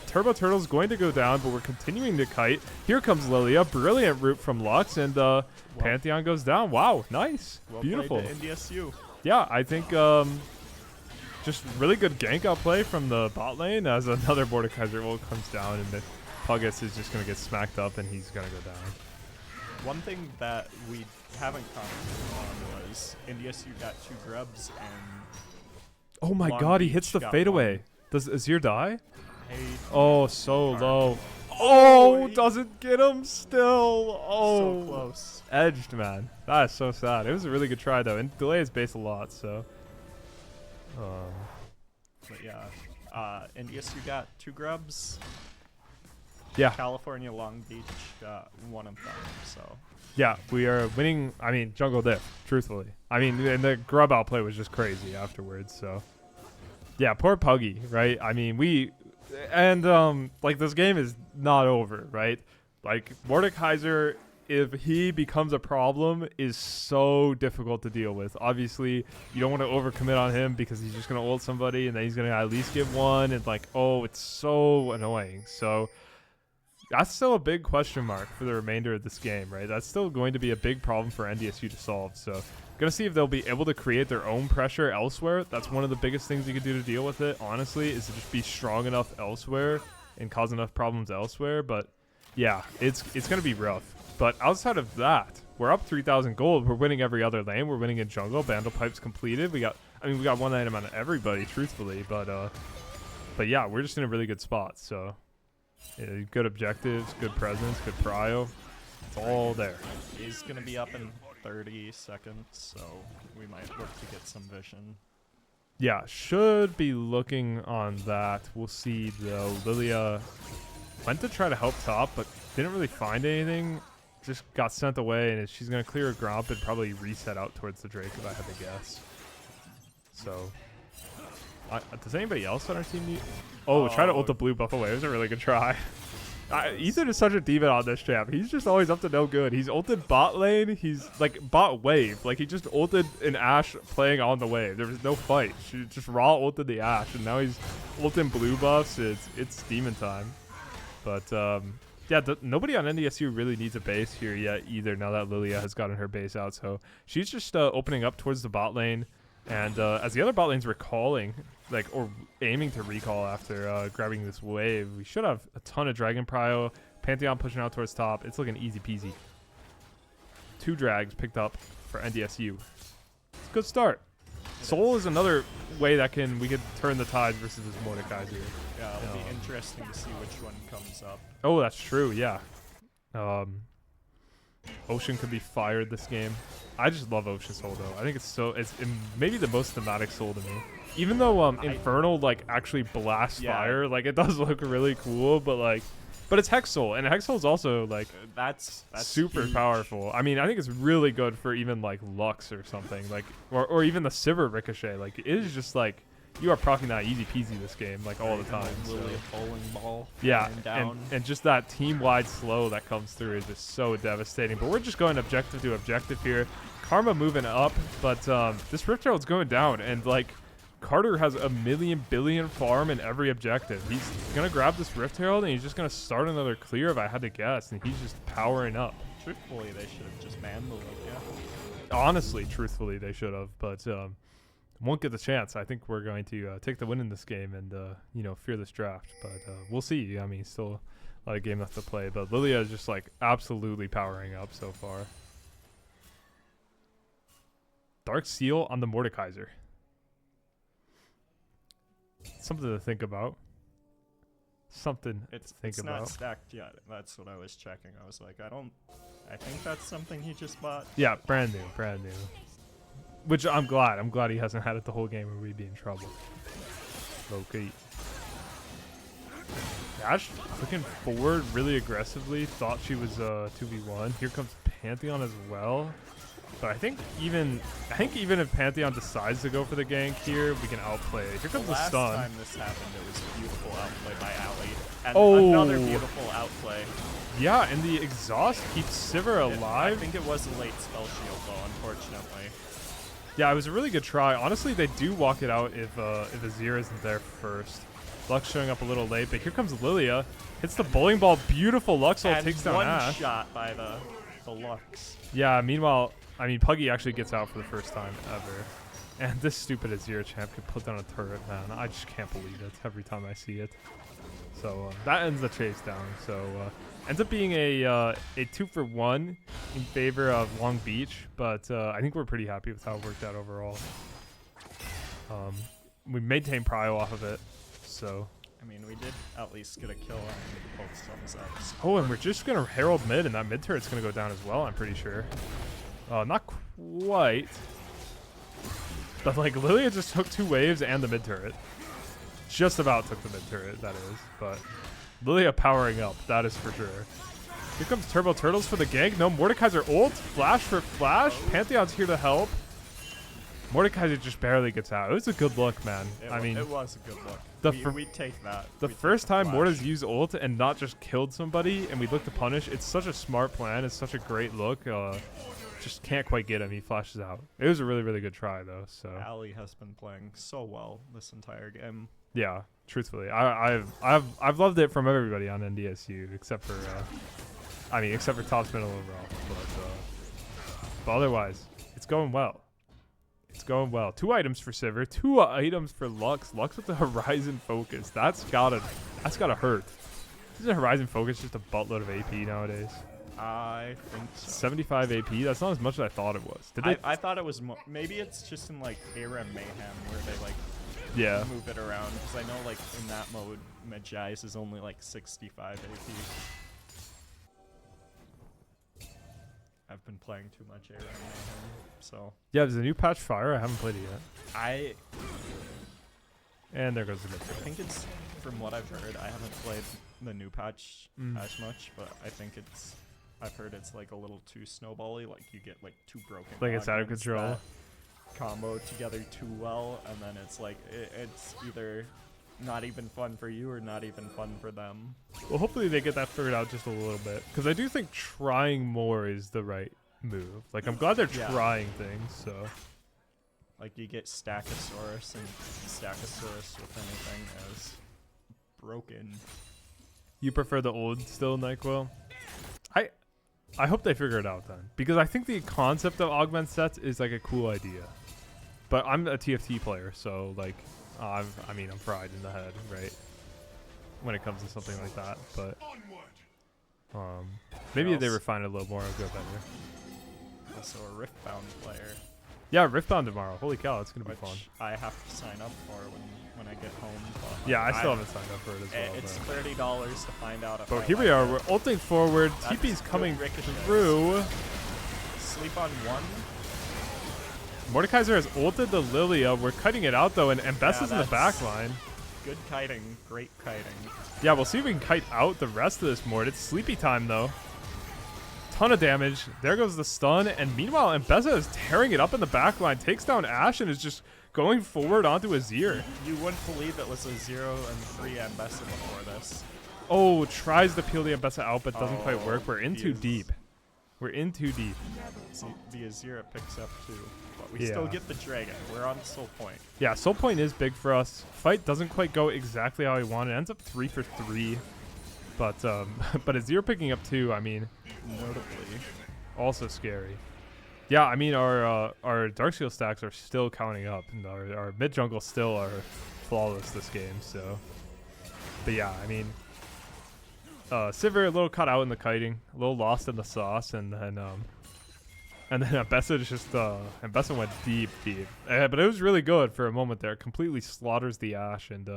[SPEAKER 1] Turbo Turtle's going to go down, but we're continuing to kite. Here comes Lilia. Brilliant root from Lux, and Pantheon goes down. Wow, nice.
[SPEAKER 2] Well
[SPEAKER 1] beautiful.
[SPEAKER 2] played to NDSU.
[SPEAKER 1] Yeah, I think just really good gank outplay from the bot lane as another Mordekaiser ult comes down, and the Puggus is just going to get smacked up, and he's going to go down.
[SPEAKER 2] One thing that we haven't commented on was NDSU got 2 grubs, and
[SPEAKER 1] oh my
[SPEAKER 2] Long
[SPEAKER 1] god, he
[SPEAKER 2] Beach
[SPEAKER 1] hits the
[SPEAKER 2] got
[SPEAKER 1] fadeaway.
[SPEAKER 2] 1.
[SPEAKER 1] Does Azir die?
[SPEAKER 2] Hey,
[SPEAKER 1] Oh, so low.
[SPEAKER 2] Oh,
[SPEAKER 1] Oh,
[SPEAKER 2] he-
[SPEAKER 1] doesn't get him still. Oh,
[SPEAKER 2] so close.
[SPEAKER 1] edged, man. That is so sad. It was a really good try, though. And delay is base a lot, so.
[SPEAKER 2] But yeah, NDSU got 2 grubs.
[SPEAKER 1] Yeah.
[SPEAKER 2] California Long Beach got 1 of them, so.
[SPEAKER 1] Yeah, we are winning. I mean, jungle diff, truthfully. I mean, and the grub outplay was just crazy afterwards, so. Yeah, poor Puggy, right? I mean, like, this game is not over, right? Like, Mordekaiser, if he becomes a problem, is so difficult to deal with. Obviously, you don't want to overcommit on him because he's just going to ult somebody and then he's going to at least give 1. And, like, oh, it's so annoying. So, that's still a big question mark for the remainder of this game, right? That's still going to be a big problem for NDSU to solve. So, going to see if they'll be able to create their own pressure elsewhere. That's one of the biggest things you could do to deal with it, honestly, is to just be strong enough elsewhere and cause enough problems elsewhere. But yeah, it's going to be rough. But outside of that, we're up 3,000 gold. We're winning every other lane. We're winning in jungle. Bandle pipe's completed. We got 1 item on everybody, truthfully. But yeah, we're just in a really good spot. So yeah, good objectives, good presence, good prio. It's all there.
[SPEAKER 2] He's going to be up in 30 seconds, so we might look to get some vision.
[SPEAKER 1] Yeah, should be looking on that. We'll see, though. Lilia went to try to help top, but didn't really find anything. Just got sent away, and she's going to clear a gromp and probably reset out towards the Drake, if I had to guess. So, does anybody else on our team need... Oh, try to ult the blue buff away. It was a really good try. Ethan is such a demon on this champ. He's just always up to no good. He's ulted bot lane. He's like bot wave. Like he just ulted an Ashe playing on the wave. There was no fight. She just raw ulted the Ashe, and now he's ulting blue buffs. It's demon time. But yeah, nobody on NDSU really needs a base here yet either. Now that Lilia has gotten her base out, so she's just opening up towards the bot lane. And as the other bot lanes were calling, like, or aiming to recall after grabbing this wave, we should have a ton of Dragon Prio. Pantheon pushing out towards top. It's looking easy peasy. 2 drags picked up for NDSU. It's a good start. Soul is another way that we could turn the tide versus this Mordekaiser.
[SPEAKER 2] Yeah, it'll be interesting to see which one comes up.
[SPEAKER 1] Oh, that's true. Yeah. Ocean could be fired this game. I just love Ocean Soul though. I think it's maybe the most thematic soul to me. Even though Infernal like actually blasts fire, like it does look really cool, but it's Hex Soul, and Hex Soul is also like
[SPEAKER 2] that's
[SPEAKER 1] super
[SPEAKER 2] huge.
[SPEAKER 1] powerful. I mean, I think it's really good for even like Lux or something, like or even the Sivir Ricochet. Like it is just like you are proccing that easy peasy this game, like all the time.
[SPEAKER 2] Literally a bowling ball.
[SPEAKER 1] Yeah,
[SPEAKER 2] down.
[SPEAKER 1] and just that team-wide slow that comes through is just so devastating. But we're just going objective to objective here. Karma moving up, but this Rift Herald's going down, and like Carter has a million billion farm in every objective. He's gonna grab this Rift Herald and he's just gonna start another clear if I had to guess, and he's just powering up.
[SPEAKER 2] Truthfully, they should have just banned the Lilia.
[SPEAKER 1] Honestly, truthfully, they should have, but won't get the chance. I think we're going to take the win in this game and fear this draft, but we'll see. I mean, still a lot of game left to play, but Lilia is just like absolutely powering up so far. Dark Seal on the Mordekaiser. Something to think about. Something to think about.
[SPEAKER 2] It's not stacked yet. That's what I was checking. I was like, I think that's something he just bought.
[SPEAKER 1] Yeah, brand new. Which I'm glad. I'm glad he hasn't had it the whole game or we'd be in trouble. Okay. Ash looking forward really aggressively. Thought she was 2v1. Here comes Pantheon as well. But I think even if Pantheon decides to go for the gank here, we can outplay it. Here comes the stun.
[SPEAKER 2] Last time this happened, it was a beautiful outplay by Ali. And another beautiful outplay.
[SPEAKER 1] Yeah, and the exhaust keeps Sivir alive.
[SPEAKER 2] I think it was a late spell shield though, unfortunately.
[SPEAKER 1] Yeah, it was a really good try. Honestly, they do walk it out if Azir isn't there first. Lux showing up a little late, but here comes Lilia. Hits the bowling ball. Beautiful Lux ult takes down Ash.
[SPEAKER 2] One shot by the Lux.
[SPEAKER 1] Yeah, meanwhile, I mean, Puggy actually gets out for the first time ever. And this stupid Azir champ could put down a turret, man. I just can't believe it every time I see it. So that ends the chase down. So ends up being a 2-for-1 in favor of Long Beach, but I think we're pretty happy with how it worked out overall. We maintained Prio off of it, so.
[SPEAKER 2] I mean, we did at least get a kill on both thumbs up. So.
[SPEAKER 1] Oh, and we're just gonna Herald mid, and that mid turret's gonna go down as well. I'm pretty sure. Not quite. But like Lilia just took 2 waves and the mid turret. Just about took the mid turret, that is. But Lilia powering up, that is for sure. Here comes Turbo Turtles for the gank. No, Mordekaiser ult. Flash for flash. Pantheon's here to help. Mordekaiser just barely gets out. It was a good look, man. I mean,
[SPEAKER 2] it was a good look. We take that.
[SPEAKER 1] The first time Morta's used ult and not just killed somebody and we look to punish, it's such a smart plan. It's such a great look. Just can't quite get him. He flashes out. It was a really, really good try, though. So
[SPEAKER 2] Ali has been playing so well this entire game.
[SPEAKER 1] Yeah, truthfully, I've loved it from everybody on NDSU except for Tops Middle overall. But otherwise, it's going well. It's going well. 2 items for Sivir, 2 items for Lux. Lux with the Horizon Focus. That's gotta hurt. Isn't Horizon Focus just a buttload of AP nowadays?
[SPEAKER 2] I think so.
[SPEAKER 1] 75 AP? That's not as much as I thought it was.
[SPEAKER 2] I thought it was maybe it's just in like ARAM Mayhem where they like move it around, because I know like in that mode Medjais is only like 65 AP. I've been playing too much ARAM Mayhem, so.
[SPEAKER 1] Yeah, there's a new patch Fire. I haven't played it yet. And there goes the mid.
[SPEAKER 2] I think it's, from what I've heard, I haven't played the new patch as much, but I've heard it's like a little too snowbally. Like you get like 2 broken.
[SPEAKER 1] Like it's out of control.
[SPEAKER 2] Combo together too well, and then it's like it's either not even fun for you or not even fun for them.
[SPEAKER 1] Well, hopefully they get that figured out just a little bit, because I do think trying more is the right move. Like I'm glad they're trying things. So.
[SPEAKER 2] Like you get Stackosaurus, and Stackosaurus with anything as broken.
[SPEAKER 1] You prefer the old still, NyQuil? I hope they figure it out then, because I think the concept of augment sets is like a cool idea. But I'm a TFT player, so like, I mean, I'm fried in the head, right? When it comes to something like that, but maybe if they refine it a little more, it'll go better.
[SPEAKER 2] Also a Riftbound player.
[SPEAKER 1] Yeah, Riftbound tomorrow. Holy cow, it's gonna be fun.
[SPEAKER 2] I have to sign up for when I get home. But
[SPEAKER 1] yeah, I still haven't signed up for it as well.
[SPEAKER 2] It's $30 to find out.
[SPEAKER 1] But here we are. We're ulting forward. TP's coming through.
[SPEAKER 2] Sleep on one.
[SPEAKER 1] Mordekaiser has ulted the Lilia. We're cutting it out though, and Bess is in the back line.
[SPEAKER 2] Good kiting, great kiting.
[SPEAKER 1] Yeah, we'll see if we can kite out the rest of this Mord. It's sleepy time though. Ton of damage. There goes the stun, and meanwhile, Mbeza is tearing it up in the back line. Takes down Ashe and is just going forward onto Azir.
[SPEAKER 2] You wouldn't believe it was a 0 and 3 Mbeza before this.
[SPEAKER 1] Oh, tries to peel the Mbeza out, but doesn't quite work. We're in too deep. We're in too deep.
[SPEAKER 2] See, the Azir picks up too, but we still get the Dragon. We're on Soul Point.
[SPEAKER 1] Yeah, Soul Point is big for us. Fight doesn't quite go exactly how we want. It ends up 3 for 3. But Azir picking up 2, I mean,
[SPEAKER 2] notably,
[SPEAKER 1] also scary. Yeah, I mean our Darksteel stacks are still counting up, and our mid jungle still are flawless this game. So, but yeah, I mean, Sivir a little caught out in the kiting, a little lost in the sauce, and then Mbessa just Mbessa went deep, but it was really good for a moment there. Completely slaughters the Ashe, and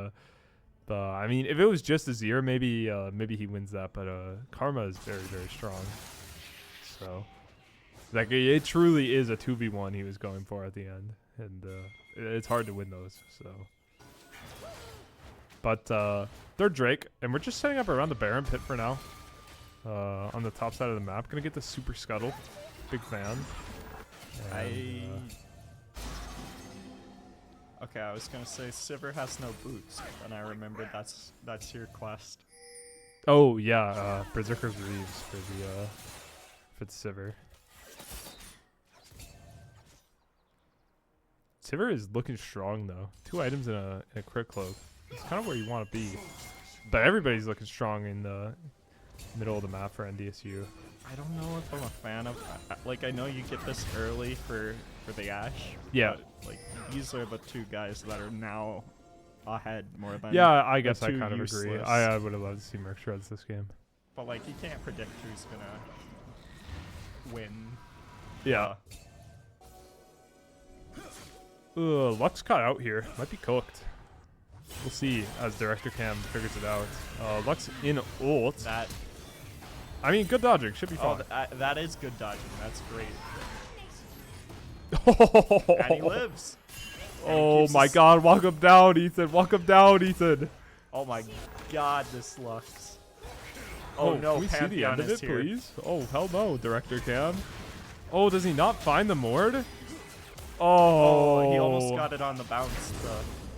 [SPEAKER 1] I mean, if it was just Azir, maybe he wins that, but Karma is very, very strong. So, like, it truly is a 2v1 he was going for at the end, and it's hard to win those. So, but they're Drake, and we're just setting up around the Baron pit for now. On the top side of the map, gonna get the Super Scuttle. Big fan. And,
[SPEAKER 2] okay, I was gonna say Sivir has no boots, and I remembered that's your quest.
[SPEAKER 1] Oh yeah, Berserker's Reeves for the Sivir. Sivir is looking strong though. 2 items in a crit cloak. It's kind of where you want to be. But everybody's looking strong in the middle of the map for NDSU.
[SPEAKER 2] I don't know if I'm a fan of, like, I know you get this early for the Ashe.
[SPEAKER 1] Yeah.
[SPEAKER 2] But, like, these are the 2 guys that are now ahead more than.
[SPEAKER 1] Yeah, I guess I kind of
[SPEAKER 2] useless.
[SPEAKER 1] agree. I would have loved to see Merc Shreds this game.
[SPEAKER 2] But like, you can't predict who's gonna win.
[SPEAKER 1] Yeah. Lux caught out here. Might be cooked. We'll see as Director Cam figures it out. Lux in ult.
[SPEAKER 2] That.
[SPEAKER 1] I mean, good dodging. Should be fine.
[SPEAKER 2] That is good dodging. That's great.
[SPEAKER 1] Oh,
[SPEAKER 2] and he lives.
[SPEAKER 1] Oh my god, walk him down, Ethan. Walk him down, Ethan.
[SPEAKER 2] Oh my god, this Lux. Oh no,
[SPEAKER 1] can we see the end of it,
[SPEAKER 2] here.
[SPEAKER 1] please? Oh, hell no, Director Cam. Oh, does he not find the Mord? Oh,
[SPEAKER 2] he almost got it on the bounce.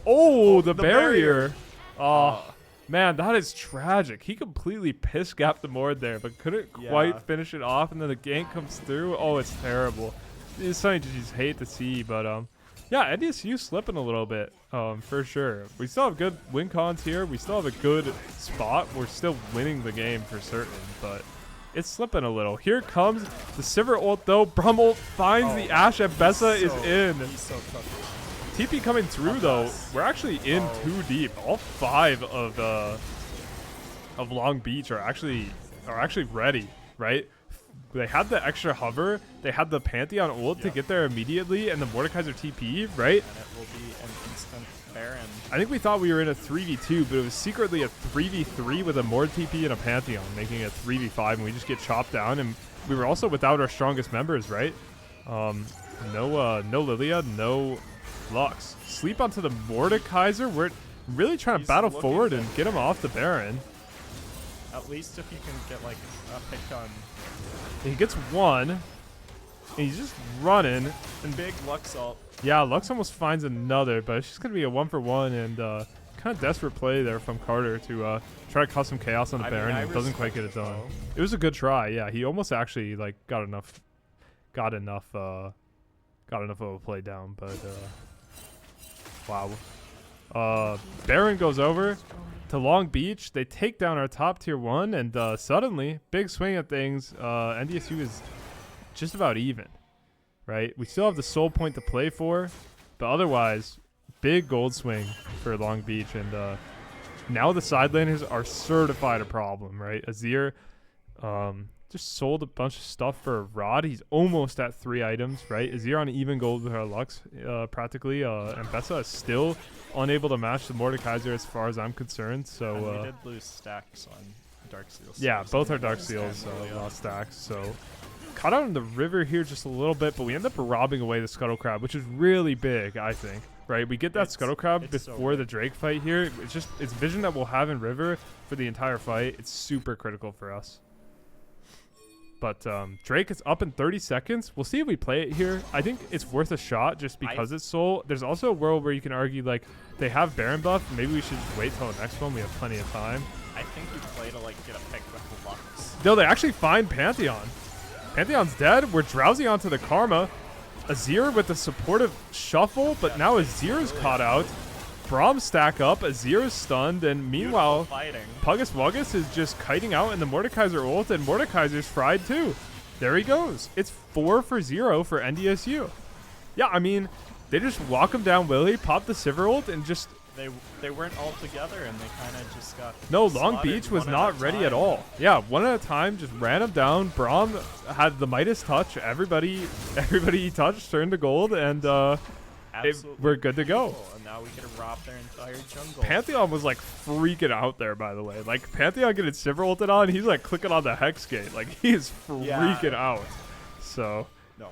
[SPEAKER 1] The barrier. Oh, man, that is tragic. He completely piss gapped the Mord there, but couldn't quite finish it off, and then the gank comes through. Oh, it's terrible. It's something you just hate to see, but yeah, NDSU slipping a little bit, for sure. We still have good win cons here. We still have a good spot. We're still winning the game for certain, but it's slipping a little. Here comes the Sivir ult, though. Brum ult finds the Ashe, and Bessa is in.
[SPEAKER 2] He's so tough.
[SPEAKER 1] TP coming through, though. We're actually in too deep. All 5 of Long Beach are actually ready, right? They had the extra hover, they had the Pantheon ult to get there immediately, and the Mordekaiser TP, right?
[SPEAKER 2] And it will be an instant Baron.
[SPEAKER 1] I think we thought we were in a 3v2, but it was secretly a 3v3 with a Mord TP and a Pantheon, making it a 3v5, and we just get chopped down, and we were also without our strongest members, right? No Lilia, no Lux. Sleep onto the Mordekaiser. We're really trying to battle forward and get him off the Baron.
[SPEAKER 2] At least if you can get like a pick on.
[SPEAKER 1] He gets 1, and he's just running.
[SPEAKER 2] And big Lux ult.
[SPEAKER 1] Yeah, Lux almost finds another, but it's just going to be a 1-for-1, and kind of desperate play there from Carter to try to cause some chaos on the Baron, and doesn't quite get it done. It was a good try, yeah. He almost actually like got enough of a play down, but wow. Baron goes over. to Long Beach. They take down our top tier 1, and suddenly, big swing at things. NDSU is just about even, right? We still have the soul point to play for, but otherwise, big gold swing for Long Beach. And now the side laners are certified a problem, right? Azir just sold a bunch of stuff for Rod. He's almost at 3 items, right? Azir on even gold with our Lux, practically. And Bessa is still unable to match the Mordekaiser as far as I'm concerned. So
[SPEAKER 2] and we did lose stacks on Dark Seals.
[SPEAKER 1] yeah, both our Dark Seals lost stacks. So caught out in the river here just a little bit, but we end up robbing away the Scuttle Crab, which is really big, I think. Right, we get that Scuttle Crab before the Drake fight here. It's vision that we'll have in river for the entire fight. It's super critical for us. But Drake is up in 30 seconds. We'll see if we play it here. I think it's worth a shot just because it's soul. There's also a world where you can argue, like, they have Baron buff. Maybe we should just wait till the next one. We have plenty of time.
[SPEAKER 2] I think you play to, like, get a pick with the Lux.
[SPEAKER 1] No, they actually find Pantheon. Pantheon's dead. We're drowsy onto the Karma. Azir with the supportive shuffle, but now Azir is caught out. Braum stack up, Azir is stunned, and meanwhile, Puggus Wuggus is just kiting out in the Mordekaiser ult, and Mordekaiser's fried too. There he goes. It's 4-0 for NDSU. Yeah, I mean, they just walk him down Willy, pop the Sivir ult, and just...
[SPEAKER 2] They weren't all together, and they kind of just got...
[SPEAKER 1] No, Long Beach was not ready at all. Yeah, one at a time, just ran him down. Braum had the Midas touch. Everybody he touched turned to gold, and we're good to go.
[SPEAKER 2] Cool. And now we get to rob their entire jungle.
[SPEAKER 1] Pantheon was like freaking out there, by the way. Like Pantheon getting Sivir ulted on, he's like clicking on the Hex gate. Like he is freaking out. So
[SPEAKER 2] no,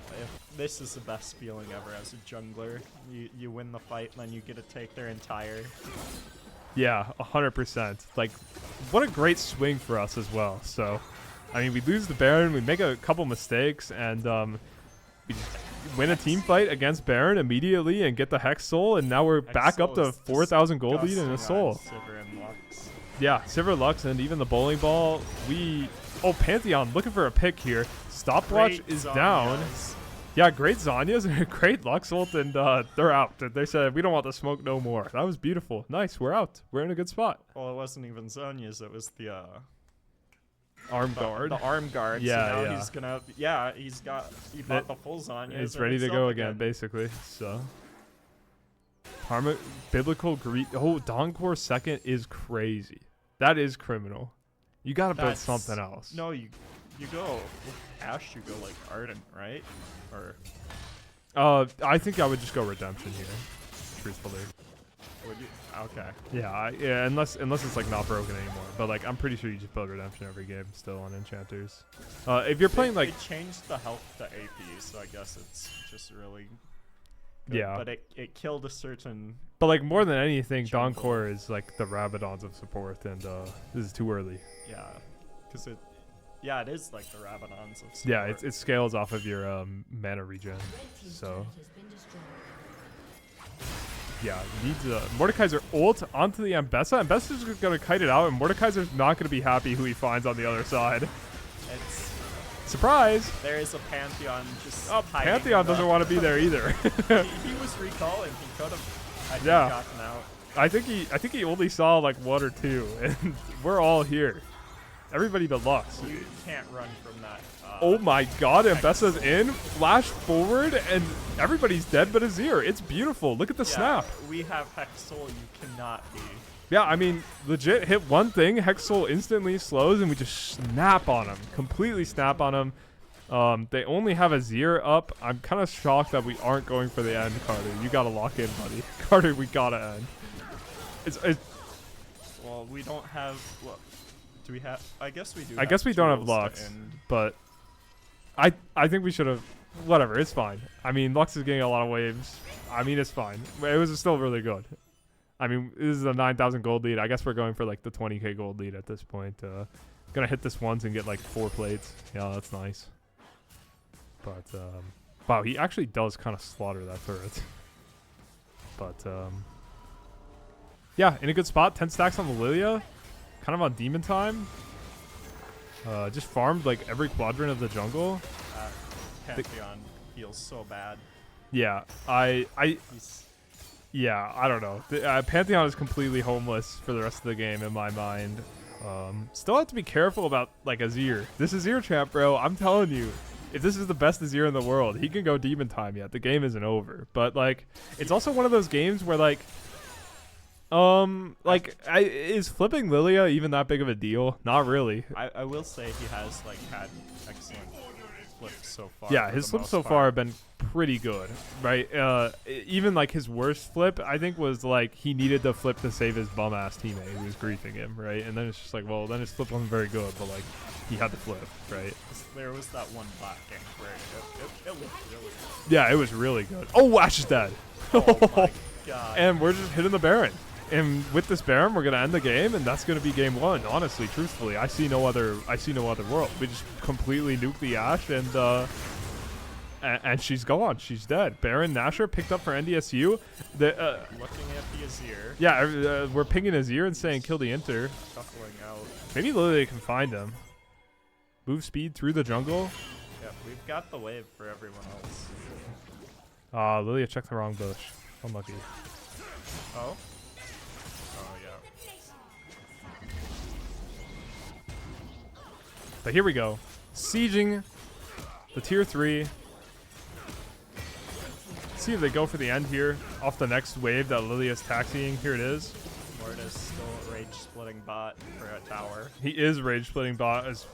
[SPEAKER 2] this is the best feeling ever as a jungler. You win the fight, and then you get to take their entire...
[SPEAKER 1] Yeah, 100%. Like, what a great swing for us as well. So, I mean, we lose the Baron, we make a couple mistakes, and we win a team fight against Baron immediately and get the Hex Soul, and now we're back up to 4,000 gold lead and a Soul.
[SPEAKER 2] Sivir and Lux.
[SPEAKER 1] Yeah, Sivir, Lux, and even the bowling ball. Oh, Pantheon looking for a pick here. Stopwatch is down. Yeah, great Zhonya's and a great Lux ult, and they're out. They said, we don't want the smoke no more. That was beautiful. Nice, we're out. We're in a good spot.
[SPEAKER 2] Well, it wasn't even Zhonya's, it was the...
[SPEAKER 1] arm guard.
[SPEAKER 2] The arm guard.
[SPEAKER 1] Yeah,
[SPEAKER 2] so now he's gonna... Yeah, he bought the full Zhonya's.
[SPEAKER 1] He's ready to go again, basically. So... Biblical Greek... Oh, Donkor second is crazy. That is criminal. You gotta build something else.
[SPEAKER 2] No, you go with Ashe, you go like Ardent, right? Or
[SPEAKER 1] I think I would just go Redemption here, truthfully.
[SPEAKER 2] Would you? Okay.
[SPEAKER 1] Yeah, unless it's like not broken anymore. But like I'm pretty sure you just build Redemption every game still on Enchanters. If you're playing like...
[SPEAKER 2] They changed the health to AP, so I guess it's just really good.
[SPEAKER 1] Yeah.
[SPEAKER 2] But it killed a certain...
[SPEAKER 1] But like more than anything, Donkor is like the Rabadons of support, and this is too early.
[SPEAKER 2] Yeah, because it is like the Rabadons of support.
[SPEAKER 1] Yeah, it scales off of your mana regen. So yeah, needs Mordekaiser ult onto the Ambessa. Ambessa's just gonna kite it out, and Mordekaiser's not gonna be happy who he finds on the other side.
[SPEAKER 2] It's
[SPEAKER 1] surprise.
[SPEAKER 2] There is a Pantheon just.
[SPEAKER 1] Pantheon doesn't want to be there either.
[SPEAKER 2] he was recalling. He could have. Gotten out.
[SPEAKER 1] I think he only saw like 1 or 2, and we're all here. Everybody but Lux.
[SPEAKER 2] You can't run from that.
[SPEAKER 1] Oh my god, Ambessa's in. Flash forward, and everybody's dead but Azir. It's beautiful. Look at the snap.
[SPEAKER 2] We have Hex Soul. You cannot be.
[SPEAKER 1] Yeah, I mean, legit hit one thing. Hex Soul instantly slows, and we just snap on him. Completely snap on him. They only have Azir up. I'm kind of shocked that we aren't going for the end, Carter. You gotta lock in, buddy. Carter, we gotta end. It's
[SPEAKER 2] well, we don't have... Well, do we have... I guess we do.
[SPEAKER 1] I guess we don't have Lux, but I think we should have... Whatever, it's fine. I mean, Lux is getting a lot of waves. I mean, it's fine. It was still really good. I mean, this is a 9,000 gold lead. I guess we're going for like the 20k gold lead at this point. Gonna hit this once and get like 4 plates. Yeah, that's nice. But, wow, he actually does kind of slaughter that turret. But, yeah, in a good spot. 10 stacks on the Lilia. Kind of on demon time. Just farmed, like, every quadrant of the jungle.
[SPEAKER 2] Pantheon feels so bad.
[SPEAKER 1] Yeah, Yeah, I don't know. Pantheon is completely homeless for the rest of the game in my mind. Still have to be careful about like Azir. This Azir champ, bro, I'm telling you, if this is the best Azir in the world, he can go demon time yet. The game isn't over. But like, it's also one of those games where like, is flipping Lilia even that big of a deal? Not really.
[SPEAKER 2] I will say he has like had excellent flips so far.
[SPEAKER 1] Yeah, his flips so far have been pretty good, right? Even like his worst flip, I think, was like he needed the flip to save his bum ass teammate who was griefing him, right? And then it's just like, well, then his flip wasn't very good, but like he had the flip, right?
[SPEAKER 2] There was that one bot game where it looked really good.
[SPEAKER 1] Yeah, it was really good. Oh, Ash is dead.
[SPEAKER 2] Oh my god.
[SPEAKER 1] And we're just hitting the Baron. And with this Baron, we're gonna end the game, and that's gonna be game one. Honestly, truthfully, I see no other world. We just completely nuke the Ashe, and she's gone. She's dead. Baron Nashor picked up for NDSU.
[SPEAKER 2] Looking at the Azir.
[SPEAKER 1] Yeah, we're pinging Azir and saying kill the Inter.
[SPEAKER 2] Shuffling out.
[SPEAKER 1] Maybe Lilia can find him. Move speed through the jungle.
[SPEAKER 2] Yeah, we've got the wave for everyone else.
[SPEAKER 1] Lilia checked the wrong bush. Unlucky.
[SPEAKER 2] Oh. Oh yeah.
[SPEAKER 1] But here we go. Sieging the tier 3. See if they go for the end here off the next wave that Lilia's taxiing. Here it is.
[SPEAKER 2] Mortis still rage splitting bot for a tower.
[SPEAKER 1] He is rage splitting bot. As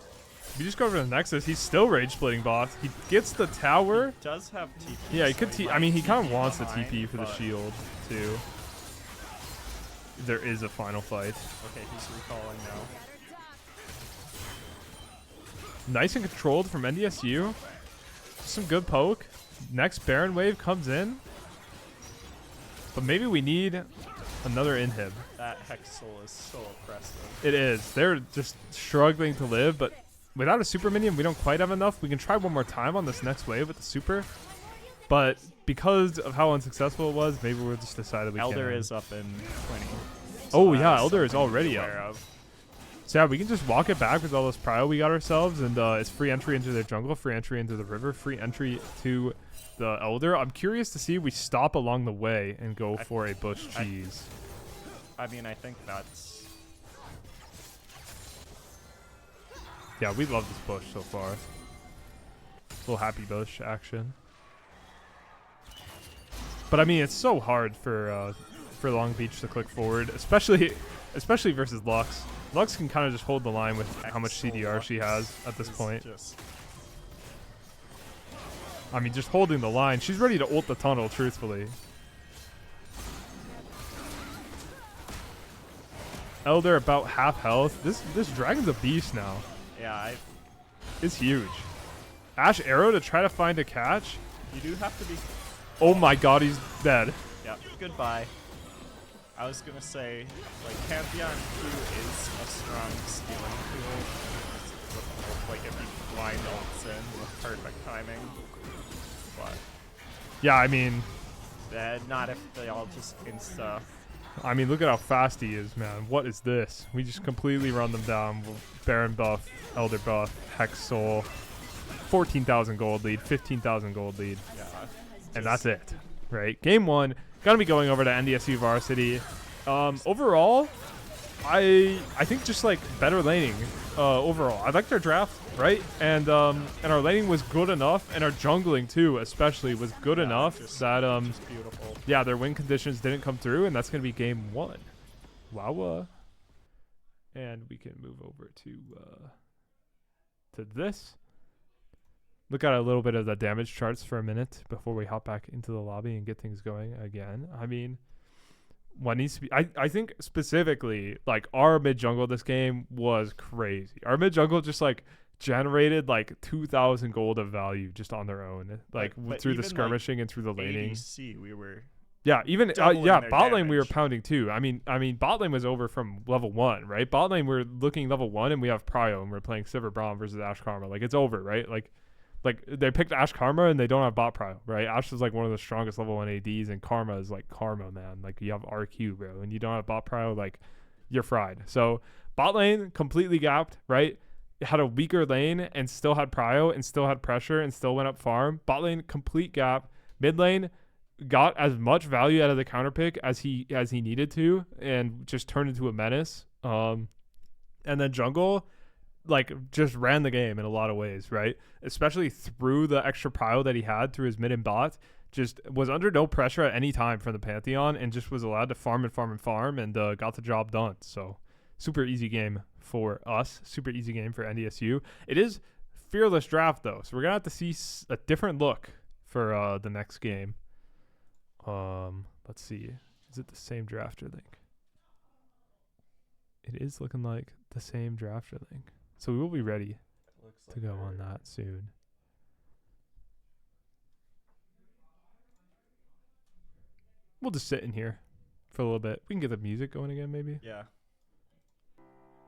[SPEAKER 1] we just go over to the Nexus, he's still rage splitting bot. He gets the tower.
[SPEAKER 2] He does have TP.
[SPEAKER 1] Yeah, he
[SPEAKER 2] so
[SPEAKER 1] could. I mean, he kind of wants the TP for the
[SPEAKER 2] but-
[SPEAKER 1] shield too. There is a final fight.
[SPEAKER 2] Okay, he's recalling now.
[SPEAKER 1] Nice and controlled from NDSU. Some good poke. Next Baron wave comes in. But maybe we need another inhib.
[SPEAKER 2] That Hexel is so oppressive.
[SPEAKER 1] It is. They're just struggling to live, but without a super minion, we don't quite have enough. We can try one more time on this next wave with the super. But because of how unsuccessful it was, maybe we'll just decide we
[SPEAKER 2] Elder
[SPEAKER 1] can.
[SPEAKER 2] is up in 20.
[SPEAKER 1] Oh,
[SPEAKER 2] So
[SPEAKER 1] yeah,
[SPEAKER 2] that's
[SPEAKER 1] Elder is
[SPEAKER 2] something to be
[SPEAKER 1] already
[SPEAKER 2] aware
[SPEAKER 1] up.
[SPEAKER 2] of.
[SPEAKER 1] So yeah, we can just walk it back with all this prio we got ourselves, and it's free entry into their jungle, free entry into the river, free entry to the Elder. I'm curious to see if we stop along the way and go for a bush cheese.
[SPEAKER 2] I mean, I think that's...
[SPEAKER 1] Yeah, we love this bush so far. Little happy bush action. But I mean, it's so hard for Long Beach to click forward, especially versus Lux. Lux can kind of just hold the line with how much CDR she has at this point. I mean, just holding the line. She's ready to ult the tunnel, truthfully. Elder about half health. This dragon's a beast now.
[SPEAKER 2] Yeah,
[SPEAKER 1] It's huge. Ashe arrow to try to find a catch.
[SPEAKER 2] you do have to be...
[SPEAKER 1] Oh my god, he's dead.
[SPEAKER 2] Yep, goodbye. I was gonna say, like, Pantheon Q is a strong stealing tool. Like, if you blind ults in with perfect timing. But
[SPEAKER 1] Yeah, I mean,
[SPEAKER 2] not if they all just insta.
[SPEAKER 1] look at how fast he is, man. What is this? We just completely run them down. Baron buff, Elder buff, Hex Soul. 14,000 gold lead, 15,000 gold lead.
[SPEAKER 2] Yeah.
[SPEAKER 1] And that's it, right? Game 1. Gonna be going over to NDSU Varsity. Overall, I think just like better laning. Overall, I like their draft, right? And our laning was good enough, and our jungling too, especially, was good enough that
[SPEAKER 2] Just beautiful.
[SPEAKER 1] yeah, their win conditions didn't come through, and that's gonna be game 1. Wow. And we can move over to this. Look at a little bit of the damage charts for a minute before we hop back into the lobby and get things going again. I mean, what needs to be... I think specifically, like, our mid-jungle this game was crazy. Our mid-jungle just, like, generated, like, 2,000 gold of value just on their own. Like,
[SPEAKER 2] But
[SPEAKER 1] through the
[SPEAKER 2] even,
[SPEAKER 1] skirmishing and through the laning.
[SPEAKER 2] ADC, we were...
[SPEAKER 1] Yeah, even
[SPEAKER 2] doubling
[SPEAKER 1] yeah,
[SPEAKER 2] their
[SPEAKER 1] bot lane we were
[SPEAKER 2] damage.
[SPEAKER 1] pounding too. I mean, bot lane was over from level 1, right? Bot lane we're looking level 1 and we have prio and we're playing Sivir Braum versus Ashe Karma. Like, it's over, right? Like they picked Ashe Karma and they don't have bot prio, right? Ashe is like one of the strongest level 1 ADs, and Karma is like Karma, man. Like, you have RQ, bro, and you don't have bot prio, like, you're fried. So bot lane completely gapped, right? It had a weaker lane and still had prio and still had pressure and still went up farm. Bot lane complete gap. Mid lane got as much value out of the counter pick as he needed to, and just turned into a menace. And then Jungle, like, just ran the game in a lot of ways, right? Especially through the extra pile that he had through his mid and bot. Just was under no pressure at any time from the Pantheon, and just was allowed to farm and got the job done. So super easy game for us. Super easy game for NDSU. It is fearless draft though, so we're gonna have to see a different look for the next game. Let's see. Is it the same drafter link? It is looking like the same drafter link. So we will be ready to go on that soon. We'll just sit in here for a little bit. We can get the music going again, maybe.
[SPEAKER 2] Yeah.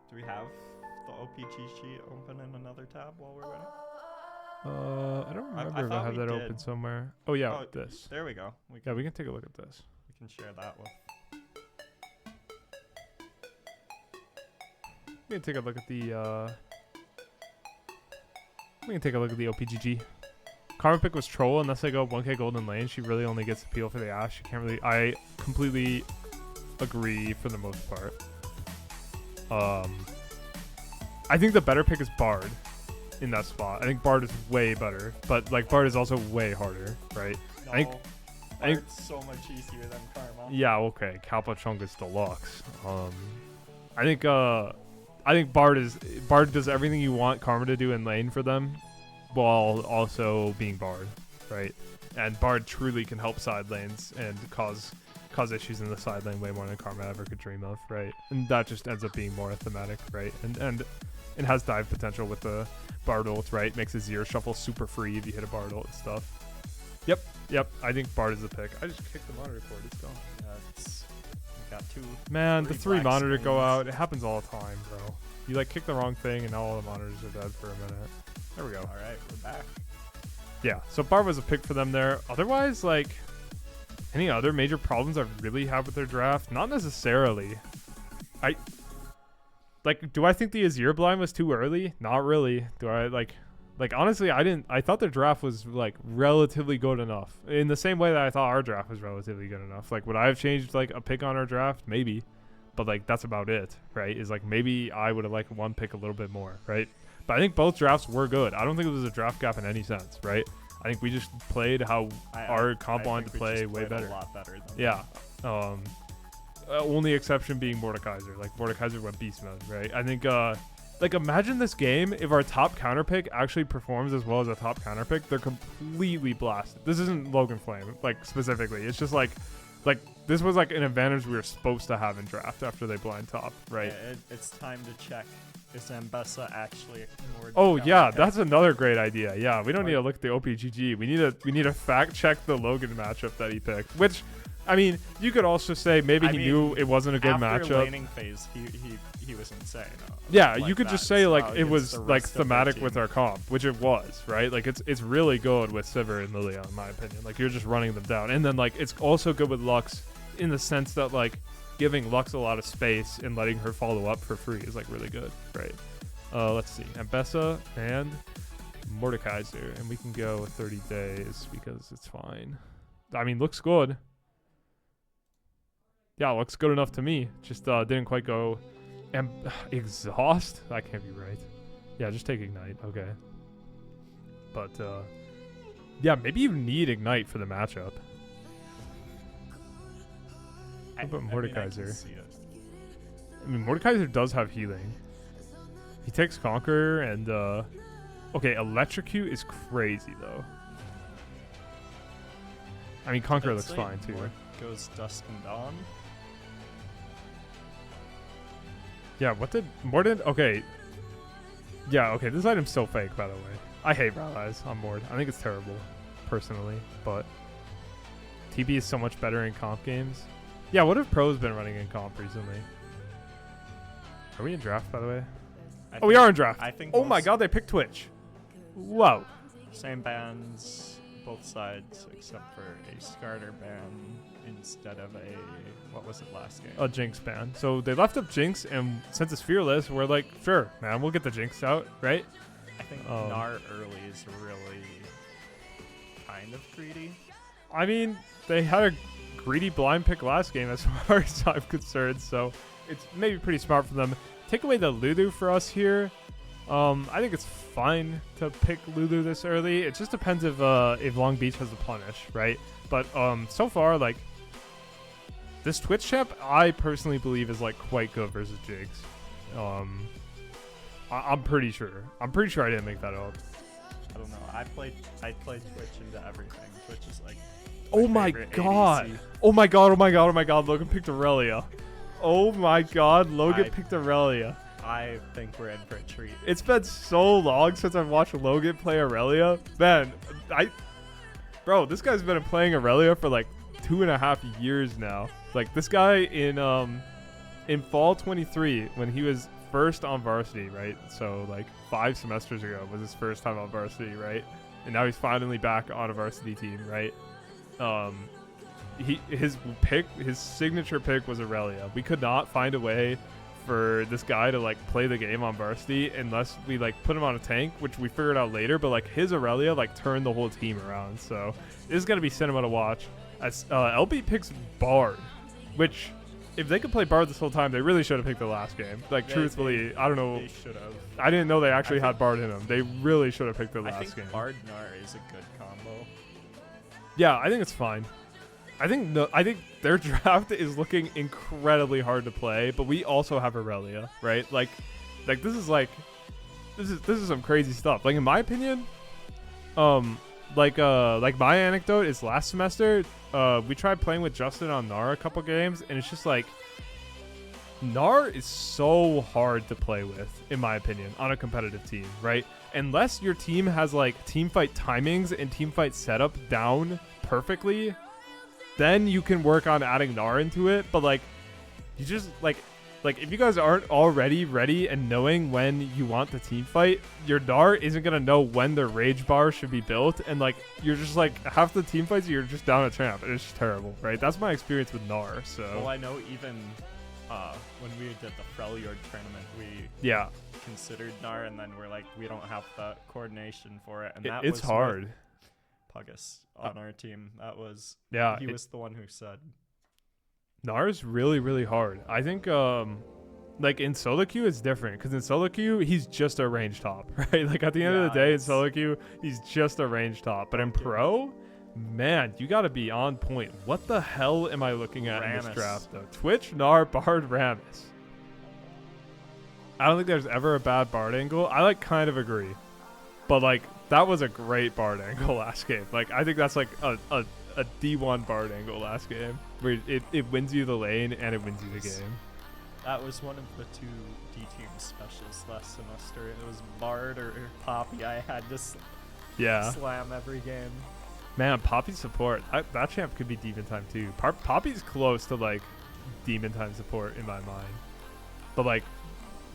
[SPEAKER 2] Do we have the OPGG open in another tab while we're waiting?
[SPEAKER 1] I don't remember if I
[SPEAKER 2] thought
[SPEAKER 1] have
[SPEAKER 2] we
[SPEAKER 1] that
[SPEAKER 2] did.
[SPEAKER 1] open somewhere. Oh yeah,
[SPEAKER 2] Oh,
[SPEAKER 1] this.
[SPEAKER 2] There we go.
[SPEAKER 1] Yeah, we can take a look at this.
[SPEAKER 2] We can share that with.
[SPEAKER 1] We can take a look at the. We can take a look at the OPGG. Karma pick was troll unless they go 1k golden lane. She really only gets appeal for the Ashe. She can't really. I completely agree for the most part. I think the better pick is Bard in that spot. I think Bard is way better, but like Bard is also way harder, right?
[SPEAKER 2] No,
[SPEAKER 1] I think
[SPEAKER 2] Bard's so much easier than Karma.
[SPEAKER 1] Yeah, okay. Kalpa Chungus Deluxe. I think Bard does everything you want Karma to do in lane for them, while also being Bard, right? And Bard truly can help side lanes and cause issues in the side lane way more than Karma ever could dream of, right? And that just ends up being more thematic, right? And it has dive potential with the Bard ult, right? Makes his Zero Shuffle super free if you hit a Bard ult and stuff. Yep. I think Bard is the pick. I just kicked the monitor cord. It's gone.
[SPEAKER 2] Yeah, we got two.
[SPEAKER 1] Man, the three
[SPEAKER 2] black
[SPEAKER 1] monitor go
[SPEAKER 2] screens.
[SPEAKER 1] out. It happens all the time, bro. You like kick the wrong thing and now all the monitors are dead for a minute. There we go.
[SPEAKER 2] All right, we're back.
[SPEAKER 1] Yeah, so Bard was a pick for them there. Otherwise, like, any other major problems I really have with their draft? Not necessarily. Do I think the Azir blind was too early? Not really. Do I like honestly, I thought their draft was like relatively good enough. In the same way that I thought our draft was relatively good enough. Like, would I have changed like a pick on our draft? Maybe. But like that's about it, right? Is like maybe I would have liked one pick a little bit more, right? But I think both drafts were good. I don't think it was a draft gap in any sense, right? I think we just played how our comp wanted to play way better.
[SPEAKER 2] A lot better than
[SPEAKER 1] yeah. Only exception being Mordekaiser. Like Mordekaiser went beast mode, right? I think like imagine this game if our top counter pick actually performs as well as a top counter pick. They're completely blasted. This isn't Logan Flame, like specifically. It's just like this was like an advantage we were supposed to have in draft after they blind top, right?
[SPEAKER 2] Yeah, it's time to check. Is Ambessa actually ignored?
[SPEAKER 1] Oh yeah, that's another great idea. Yeah, we don't need to look at the OPGG. We need to fact check the Logan matchup that he picked. Which, I mean, you could also say maybe he knew it wasn't a good
[SPEAKER 2] after
[SPEAKER 1] matchup.
[SPEAKER 2] Laning phase, he was insane.
[SPEAKER 1] Yeah,
[SPEAKER 2] like
[SPEAKER 1] you could
[SPEAKER 2] that.
[SPEAKER 1] just say like
[SPEAKER 2] So
[SPEAKER 1] it was
[SPEAKER 2] the
[SPEAKER 1] like
[SPEAKER 2] rest of their
[SPEAKER 1] thematic
[SPEAKER 2] team.
[SPEAKER 1] with our comp, which it was, right? Like it's really good with Sivir and Lilia, in my opinion. Like you're just running them down, and then like it's also good with Lux in the sense that like giving Lux a lot of space and letting her follow up for free is like really good, right? Let's see, Ambessa and Mordekaiser, and we can go 30 days because it's fine. I mean, looks good. Yeah, looks good enough to me. Just didn't quite go. And exhaust? That can't be right. Yeah, just take ignite. Okay. But yeah, maybe you need ignite for the matchup. What about Mordekaiser? I mean, Mordekaiser does have healing. He takes Conqueror and okay, Electrocute is crazy though. I mean, Conqueror looks fine too.
[SPEAKER 2] Goes Dusk and Dawn.
[SPEAKER 1] Yeah, what did Mord? Okay. Yeah, okay, this item's still fake, by the way. I hate Brow Eyes on Mord. I think it's terrible, personally, but TB is so much better in comp games. Yeah, what have pros been running in comp recently? Are we in draft, by the way? Oh, we are in draft.
[SPEAKER 2] I think.
[SPEAKER 1] Oh my god, they picked Twitch. Whoa.
[SPEAKER 2] Same bans, both sides, except for a starter ban instead of a, what was it last game?
[SPEAKER 1] A Jinx ban. So they left up Jinx, and since it's fearless, we're like, sure, man, we'll get the Jinx out, right?
[SPEAKER 2] I think Gnar early is really kind of greedy.
[SPEAKER 1] I mean, they had a greedy blind pick last game as far as I'm concerned, so it's maybe pretty smart for them. Take away the Lulu for us here. I think it's fine to pick Lulu this early. It just depends if Long Beach has a punish, right? But so far, like, this Twitch champ, I personally believe is like quite good versus Jigs. I'm pretty sure. I'm pretty sure I didn't make that up.
[SPEAKER 2] I don't know. I played Twitch into everything. Twitch is like.
[SPEAKER 1] Oh my god. ADC. Oh my god. Oh my god. Oh my god. Logan picked Aurelia. Oh my god. Logan picked Aurelia.
[SPEAKER 2] I think we're in for a treat.
[SPEAKER 1] It's been so long since I've watched Logan play Aurelia. Man, bro, this guy's been playing Aurelia for like 2.5 years now. Like, this guy in fall 23, when he was first on Varsity, right? So like 5 semesters ago was his first time on Varsity, right? And now he's finally back on a Varsity team, right? His signature pick was Aurelia. We could not find a way for this guy to like play the game on Varsity unless we like put him on a tank, which we figured out later. But like his Aurelia like turned the whole team around. So this is gonna be cinema to watch. As LB picks Bard, which if they could play Bard this whole time, they really should have picked the last game. Like truthfully, I don't know.
[SPEAKER 2] They should have.
[SPEAKER 1] I didn't know they actually had Bard in them. They really should have picked the last game.
[SPEAKER 2] I think Bard Gnar is a good combo.
[SPEAKER 1] Yeah, I think it's fine. I think their draft is looking incredibly hard to play, but we also have Aurelia, right? Like this is some crazy stuff. Like in my opinion, like my anecdote is last semester, we tried playing with Justin on Gnar a couple games, and it's just like Gnar is so hard to play with, in my opinion, on a competitive team, right? Unless your team has like team fight timings and team fight setup down perfectly, then you can work on adding Gnar into it. But like, you just like if you guys aren't already ready and knowing when you want the team fight, your Gnar isn't gonna know when the rage bar should be built, and like you're just like half the team fights you're just down a champ, and it's just terrible, right? That's my experience with Gnar. So
[SPEAKER 2] well, I know even when we did the Freljord tournament, we considered Gnar, and then we're like, we don't have the coordination for it, and
[SPEAKER 1] it's hard.
[SPEAKER 2] Puggus on our team. That was he was the one who said
[SPEAKER 1] Gnar is really, really hard. I think like in solo queue it's different, because in solo queue he's just a range top, right? Like at the end of the day in solo queue he's just a range top, but in pro, man, you gotta be on point. What the hell am I looking at in this draft though? Twitch, Gnar, Bard, Rammus. I don't think there's ever a bad Bard angle. I like kind of agree, but like that was a great Bard angle last game. Like I think that's like a D1 Bard angle last game, where it wins you the lane and it wins you the game.
[SPEAKER 2] That was one of the 2 D-team specials last semester. It was Bard or Poppy. I had to slam every game.
[SPEAKER 1] Man, Poppy support. That champ could be Demon Time too. Poppy's close to like Demon Time support in my mind. But like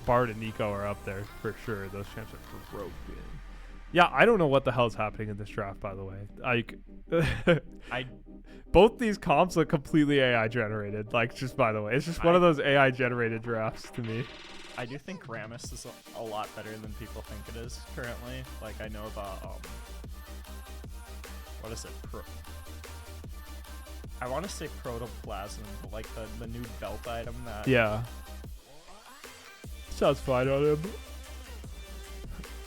[SPEAKER 1] Bard and Nico are up there for sure. Those champs are broken. Yeah, I don't know what the hell is happening in this draft, by the way. Like, both these comps look completely AI generated. Like, just by the way, it's just one of those AI generated drafts to me.
[SPEAKER 2] I do think Rammus is a lot better than people think it is currently. Like, I know about what is it? I want to say Protoplasm, but like the new belt item that.
[SPEAKER 1] Yeah. Sounds fine on him.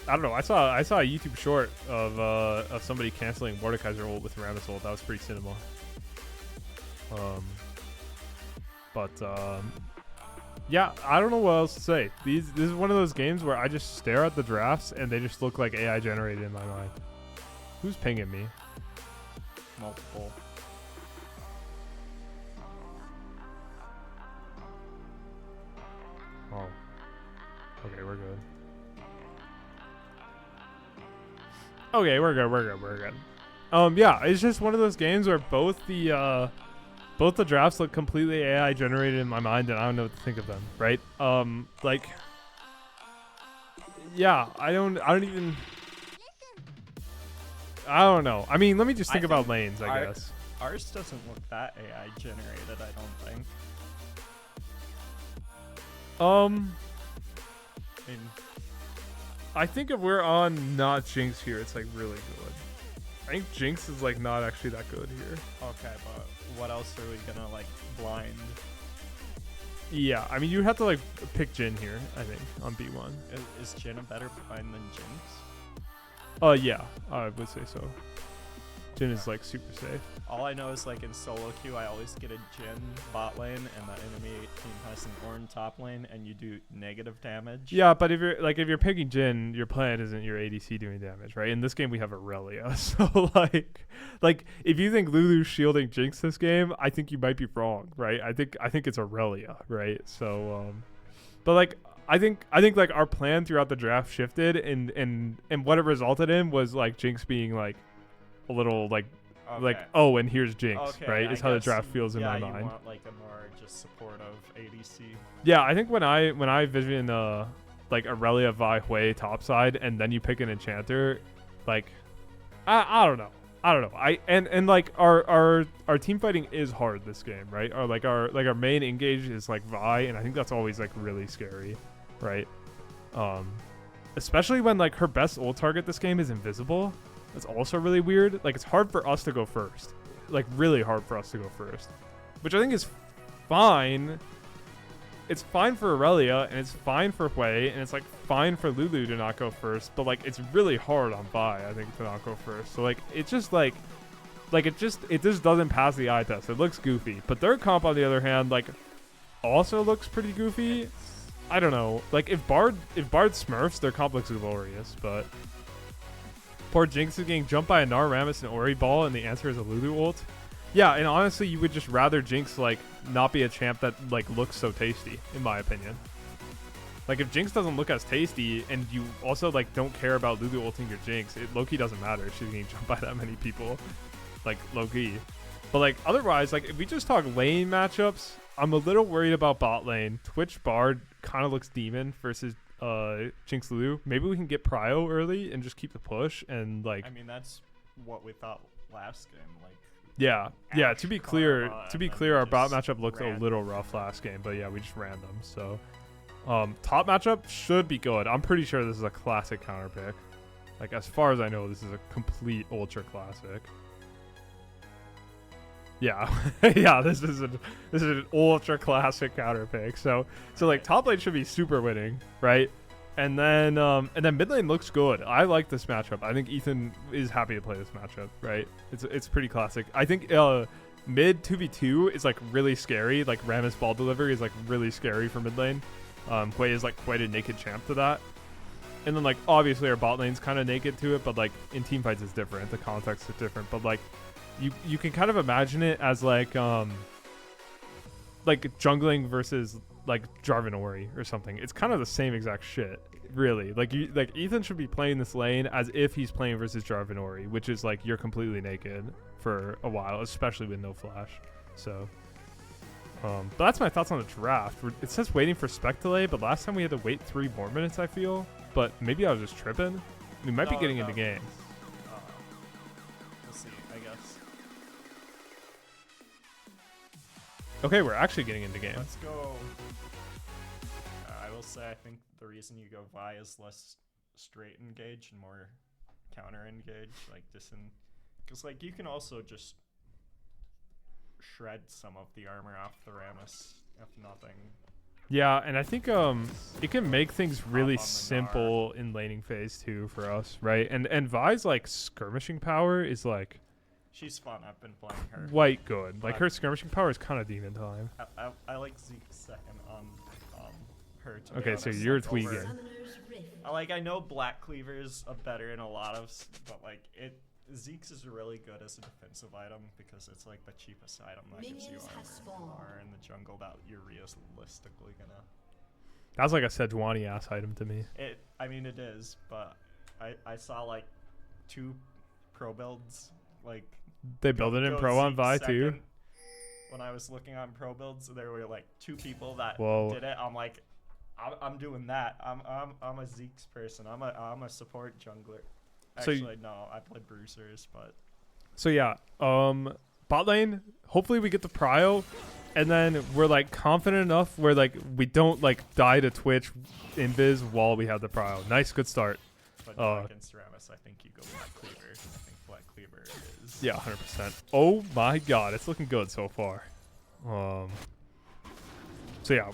[SPEAKER 1] I don't know. I saw a YouTube short of somebody canceling Mordekaiser ult with Rammus ult. That was pretty cinema. Yeah, I don't know what else to say. This is one of those games where I just stare at the drafts and they just look like AI generated in my mind. Who's pinging me?
[SPEAKER 2] Multiple.
[SPEAKER 1] Oh. Okay, we're good. Okay, we're good. Yeah, it's just one of those games where both the drafts look completely AI generated in my mind, and I don't know what to think of them, right? Like, yeah, I don't know. I mean, let me just think about lanes, I guess.
[SPEAKER 2] Ours doesn't look that AI generated, I don't think.
[SPEAKER 1] I think if we're on not Jinx here, it's like really good. I think Jinx is like not actually that good here.
[SPEAKER 2] Okay, but what else are we gonna like blind?
[SPEAKER 1] Yeah, I mean you'd have to like pick Jhin here, I think, on B1.
[SPEAKER 2] Is Jhin a better blind than Jinx?
[SPEAKER 1] Yeah, I would say so. Jhin is like super safe.
[SPEAKER 2] All I know is like in solo queue, I always get a Jhin bot lane, and the enemy team has an Ornn top lane, and you do negative damage.
[SPEAKER 1] Yeah, but if you're picking Jhin, your plan isn't your ADC doing damage, right? In this game we have Aurelia, so like if you think Lulu's shielding Jinx this game, I think you might be wrong, right? I think it's Aurelia, right? So, but like I think like our plan throughout the draft shifted, and what it resulted in was like Jinx being like a little like.
[SPEAKER 2] Okay.
[SPEAKER 1] Like, oh, and here's Jinx,
[SPEAKER 2] Okay,
[SPEAKER 1] right?
[SPEAKER 2] I
[SPEAKER 1] Is how the
[SPEAKER 2] guess,
[SPEAKER 1] draft feels in my
[SPEAKER 2] you
[SPEAKER 1] mind.
[SPEAKER 2] want like a more just supportive ADC.
[SPEAKER 1] Yeah, I think when I vision like Aurelia, Vi, Hui topside, and then you pick an enchanter, like I don't know. And like our team fighting is hard this game, right? Or like our main engage is like Vi, and I think that's always like really scary, right? Especially when like her best ult target this game is invisible. That's also really weird. Like it's hard for us to go first. Like really hard for us to go first. Which I think is fine. It's fine for Aurelia, and it's fine for Hui, and it's like fine for Lulu to not go first, but like it's really hard on Vi, I think, to not go first. So like it's just like it just doesn't pass the eye test. It looks goofy. But their comp on the other hand, like also looks pretty goofy. I don't know. Like if Bard smurfs, their comp looks glorious, but poor Jinx is getting jumped by a Gnar, Rammus, and Ori ball, and the answer is a Lulu ult. Yeah, and honestly, you would just rather Jinx like not be a champ that like looks so tasty, in my opinion. Like if Jinx doesn't look as tasty, and you also like don't care about Lulu ulting your Jinx, it low-key doesn't matter if she's getting jumped by that many people, like low-key. But like otherwise, like if we just talk lane matchups, I'm a little worried about bot lane. Twitch Bard kind of looks demon versus Jinx Lulu. Maybe we can get Prio early and just keep the push, and like
[SPEAKER 2] I mean that's what we thought last game. Like
[SPEAKER 1] yeah. To be clear, our bot matchup looked a little rough
[SPEAKER 2] them.
[SPEAKER 1] last game, but yeah, we just ran them. So top matchup should be good. I'm pretty sure this is a classic counter pick. Like as far as I know, this is a complete ultra classic. Yeah, yeah, this is an ultra classic counter pick. So like top lane should be super winning, right? And then mid lane looks good. I like this matchup. I think Ethan is happy to play this matchup, right? It's pretty classic. I think mid 2v2 is like really scary. Like Rammus ball delivery is like really scary for mid lane. Hui is like quite a naked champ to that. And then like obviously our bot lane's kind of naked to it, but like in team fights it's different. The context is different, but like you can kind of imagine it as like jungling versus like Jarvan Ori or something. It's kind of the same exact shit, really. Like Ethan should be playing this lane as if he's playing versus Jarvan Ori, which is like you're completely naked for a while, especially with no flash. So but that's my thoughts on the draft. It says waiting for spec delay, but last time we had to wait 3 more minutes, I feel. But maybe I was just tripping. We might be getting into game.
[SPEAKER 2] We'll see, I guess.
[SPEAKER 1] Okay, we're actually getting into game.
[SPEAKER 2] Let's go. I will say I think the reason you go Vi is less straight engage and more counter engage, like because like you can also just shred some of the armor off the Rammus if nothing.
[SPEAKER 1] Yeah, and I think it can make things really
[SPEAKER 2] on the
[SPEAKER 1] simple in laning phase too for us, right? And Vi's like skirmishing power is like
[SPEAKER 2] She's fun. I've been playing her.
[SPEAKER 1] quite good. Like her skirmishing power is kind of demon time.
[SPEAKER 2] I like Zeke second on her. To
[SPEAKER 1] Okay,
[SPEAKER 2] be
[SPEAKER 1] so
[SPEAKER 2] honest,
[SPEAKER 1] you're
[SPEAKER 2] like,
[SPEAKER 1] tweaking.
[SPEAKER 2] over- I know Black Cleaver's better in a lot of, but like Zeke's is really good as a defensive item because it's like the cheapest item that gives you armor in the jungle that you're realistically gonna.
[SPEAKER 1] That's like a Sejuani ass item to me.
[SPEAKER 2] I mean it is, but I saw like 2 pro builds like.
[SPEAKER 1] They build it in pro on Vi too.
[SPEAKER 2] Second. When I was looking on pro builds, there were like 2 people that
[SPEAKER 1] Whoa.
[SPEAKER 2] did it. I'm like, I'm doing that. I'm a Zeke's person. I'm a support jungler. Actually, no, I played Bruisers, but.
[SPEAKER 1] So yeah, bot lane. Hopefully we get the prio, and then we're like confident enough where like we don't like die to Twitch invis while we have the prio. Nice, good start.
[SPEAKER 2] But against Rammus, I think you go Black Cleaver. I think Black Cleaver
[SPEAKER 1] Yeah, 100%. Oh my god, it's looking good so far. So yeah,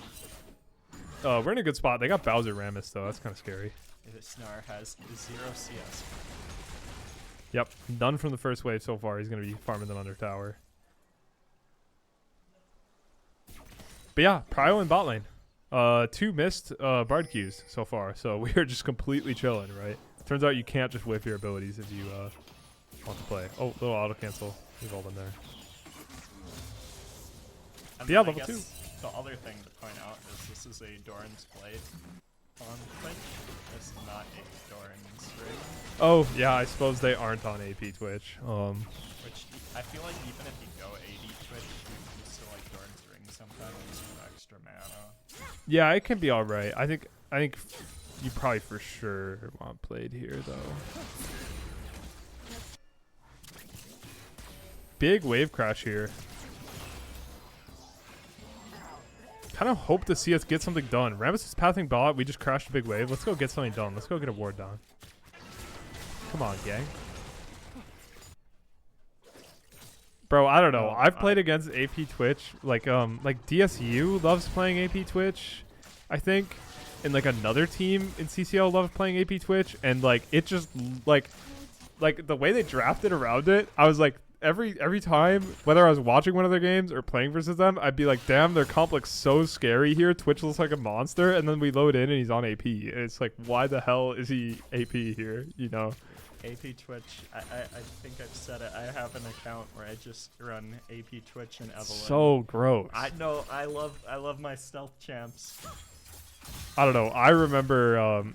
[SPEAKER 1] we're in a good spot. They got Bowser Rammus though. That's kind of scary.
[SPEAKER 2] Snar has 0 CS.
[SPEAKER 1] Yep, none from the first wave so far. He's gonna be farming them under tower. But yeah, Prio and bot lane. 2 missed Bard Qs so far, so we are just completely chilling, right? Turns out you can't just whiff your abilities if you want to play. Oh, little auto cancel. We've all been there.
[SPEAKER 2] And
[SPEAKER 1] Yeah,
[SPEAKER 2] then I
[SPEAKER 1] level 2.
[SPEAKER 2] guess the other thing to point out is this is a Doran's Blade on Twitch. This is not a Doran's Ring.
[SPEAKER 1] Oh, yeah, I suppose they aren't on AP Twitch.
[SPEAKER 2] Which I feel like even if you go AD Twitch, you still like Doran's Ring sometimes with extra mana.
[SPEAKER 1] Yeah, it can be alright. I think you probably for sure want played here though. Big wave crash here. Kind of hope to see us get something done. Rammus is pathing bot. We just crashed a big wave. Let's go get something done. Let's go get a ward down. Come on, gang. Bro, I don't know. I've played against AP Twitch. Like DSU loves playing AP Twitch, I think. And like another team in CCL loves playing AP Twitch. And like it just like the way they drafted around it, I was like, every time, whether I was watching one of their games or playing versus them, I'd be like, damn, their comp looks so scary here. Twitch looks like a monster. And then we load in and he's on AP. It's like, why the hell is he AP here? You know?
[SPEAKER 2] AP Twitch, I think I've said it. I have an account where I just run AP Twitch and Evelyn.
[SPEAKER 1] So gross.
[SPEAKER 2] I know. I love my stealth champs.
[SPEAKER 1] I don't know. I remember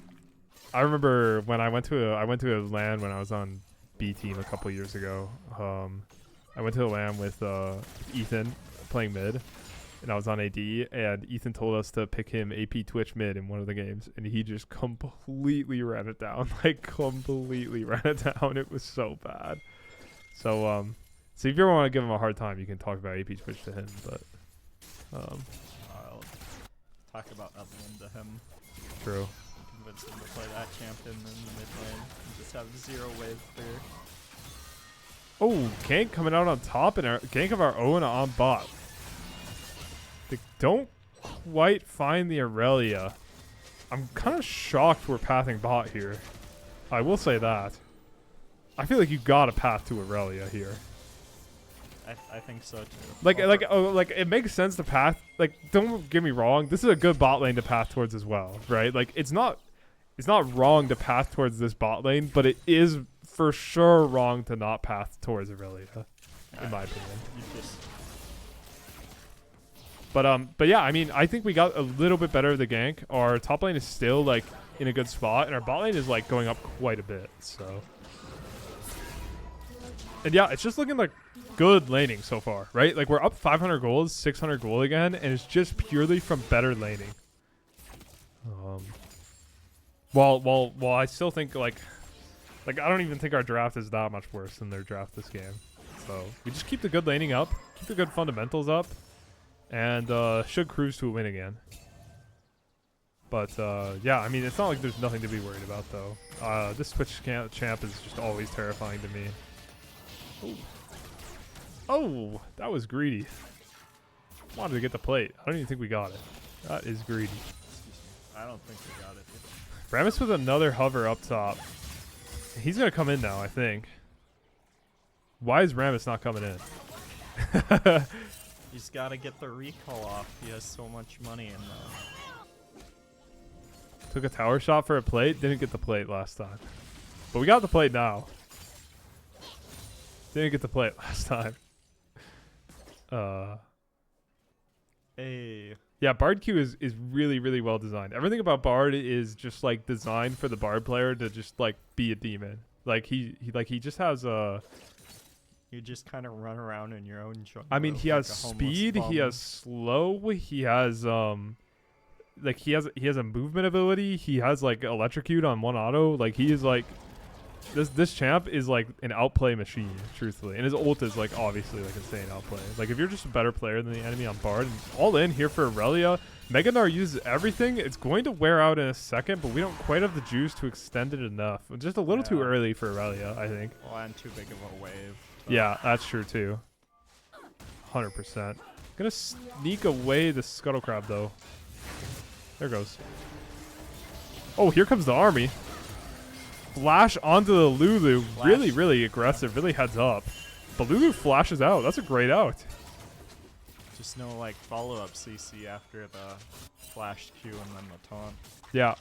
[SPEAKER 1] when I went to a LAN when I was on B team a couple years ago. I went to a LAN with Ethan playing mid, and I was on AD, and Ethan told us to pick him AP Twitch mid in one of the games, and he just completely ran it down. Like completely ran it down. It was so bad. So so if you ever want to give him a hard time, you can talk about AP Twitch to him, but
[SPEAKER 2] I'll talk about Evelyn to him.
[SPEAKER 1] True.
[SPEAKER 2] Convince him to play that champion in the mid lane and just have 0 wave clear.
[SPEAKER 1] Oh, gank coming out on top, and our gank of our own on bot. They don't quite find the Aurelia. I'm kind of shocked we're pathing bot here. I will say that. I feel like you got a path to Aurelia here.
[SPEAKER 2] I think so too.
[SPEAKER 1] Like it makes sense to path. Like, don't get me wrong. This is a good bot lane to path towards as well, right? Like, it's not wrong to path towards this bot lane, but it is for sure wrong to not path towards Aurelia, in my opinion. But yeah, I mean, I think we got a little bit better of the gank. Our top lane is still like in a good spot, and our bot lane is like going up quite a bit. So, and yeah, it's just looking like good laning so far, right? Like we're up 500 gold, 600 gold again, and it's just purely from better laning. While I still think like I don't even think our draft is that much worse than their draft this game. So we just keep the good laning up, keep the good fundamentals up, and should cruise to a win again. But yeah, I mean, it's not like there's nothing to be worried about though. This Twitch champ is just always terrifying to me. Ooh. Oh, that was greedy. Wanted to get the plate. I don't even think we got it. That is greedy.
[SPEAKER 2] I don't think we got it either.
[SPEAKER 1] Rammus with another hover up top. He's going to come in now, I think. Why is Rammus not coming in?
[SPEAKER 2] He's got to get the recall off. He has so much money in there.
[SPEAKER 1] Took a tower shot for a plate. Didn't get the plate last time. But we got the plate now. Didn't get the plate last time.
[SPEAKER 2] Hey.
[SPEAKER 1] Yeah, Bard Q is really, really well designed. Everything about Bard is just like designed for the Bard player to just like be a demon. Like he just has a.
[SPEAKER 2] You just kind of run around in your own jungle.
[SPEAKER 1] I mean, he has speed. He has slow. He has like he has a movement ability. He has like electrocute on one auto. Like he is like. This champ is like an outplay machine, truthfully, and his ult is like obviously like insane outplay. Like if you're just a better player than the enemy on Bard, and all in here for Aurelia, Mega Gnar uses everything. It's going to wear out in a second, but we don't quite have the juice to extend it enough. Just a little too early for Aurelia, I think.
[SPEAKER 2] Well, and too big of a wave.
[SPEAKER 1] Yeah, that's true too. 100%. Gonna sneak away the Scuttle Crab though. There goes. Oh, here comes the army. Flash onto the Lulu.
[SPEAKER 2] Flash.
[SPEAKER 1] Really, really aggressive. Really heads up. But Lulu flashes out. That's a great out.
[SPEAKER 2] Just no like follow-up CC after the flash Q and then the taunt.
[SPEAKER 1] Yeah.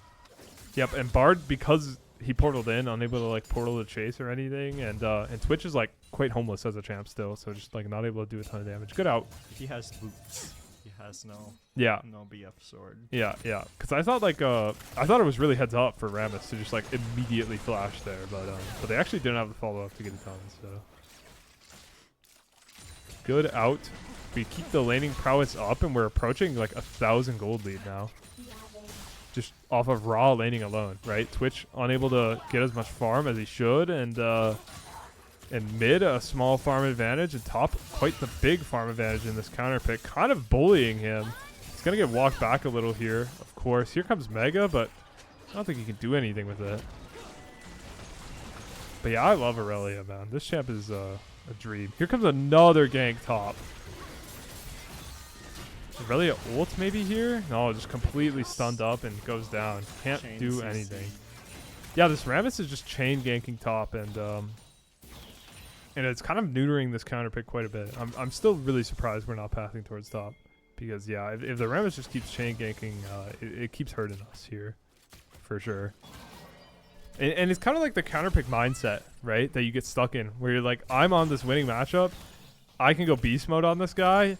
[SPEAKER 1] Yep. And Bard, because he portaled in, unable to like portal the chase or anything, and Twitch is like quite homeless as a champ still, so just like not able to do a ton of damage. Good out.
[SPEAKER 2] He has boots. He has no BF sword.
[SPEAKER 1] Yeah. Because I thought it was really heads up for Rammus to just like immediately flash there, but they actually didn't have the follow up to get it done. So good out. We keep the laning prowess up, and we're approaching like 1,000 gold lead now. Just off of raw laning alone, right? Twitch unable to get as much farm as he should, and mid a small farm advantage, and top quite the big farm advantage in this counter pick, kind of bullying him. He's gonna get walked back a little here, of course. Here comes Mega, but I don't think he can do anything with it. But yeah, I love Aurelia, man. This champ is a dream. Here comes another gank top. Aurelia ult maybe here? No, just completely stunned up and goes down. Can't
[SPEAKER 2] Chain
[SPEAKER 1] do
[SPEAKER 2] CC.
[SPEAKER 1] anything. Yeah, this Rammus is just chain ganking top, and it's kind of neutering this counter pick quite a bit. I'm still really surprised we're not passing towards top, because yeah, if the Rammus just keeps chain ganking, it keeps hurting us here, for sure. And it's kind of like the counter pick mindset, right? That you get stuck in, where you're like, I'm on this winning matchup, I can go beast mode on this guy.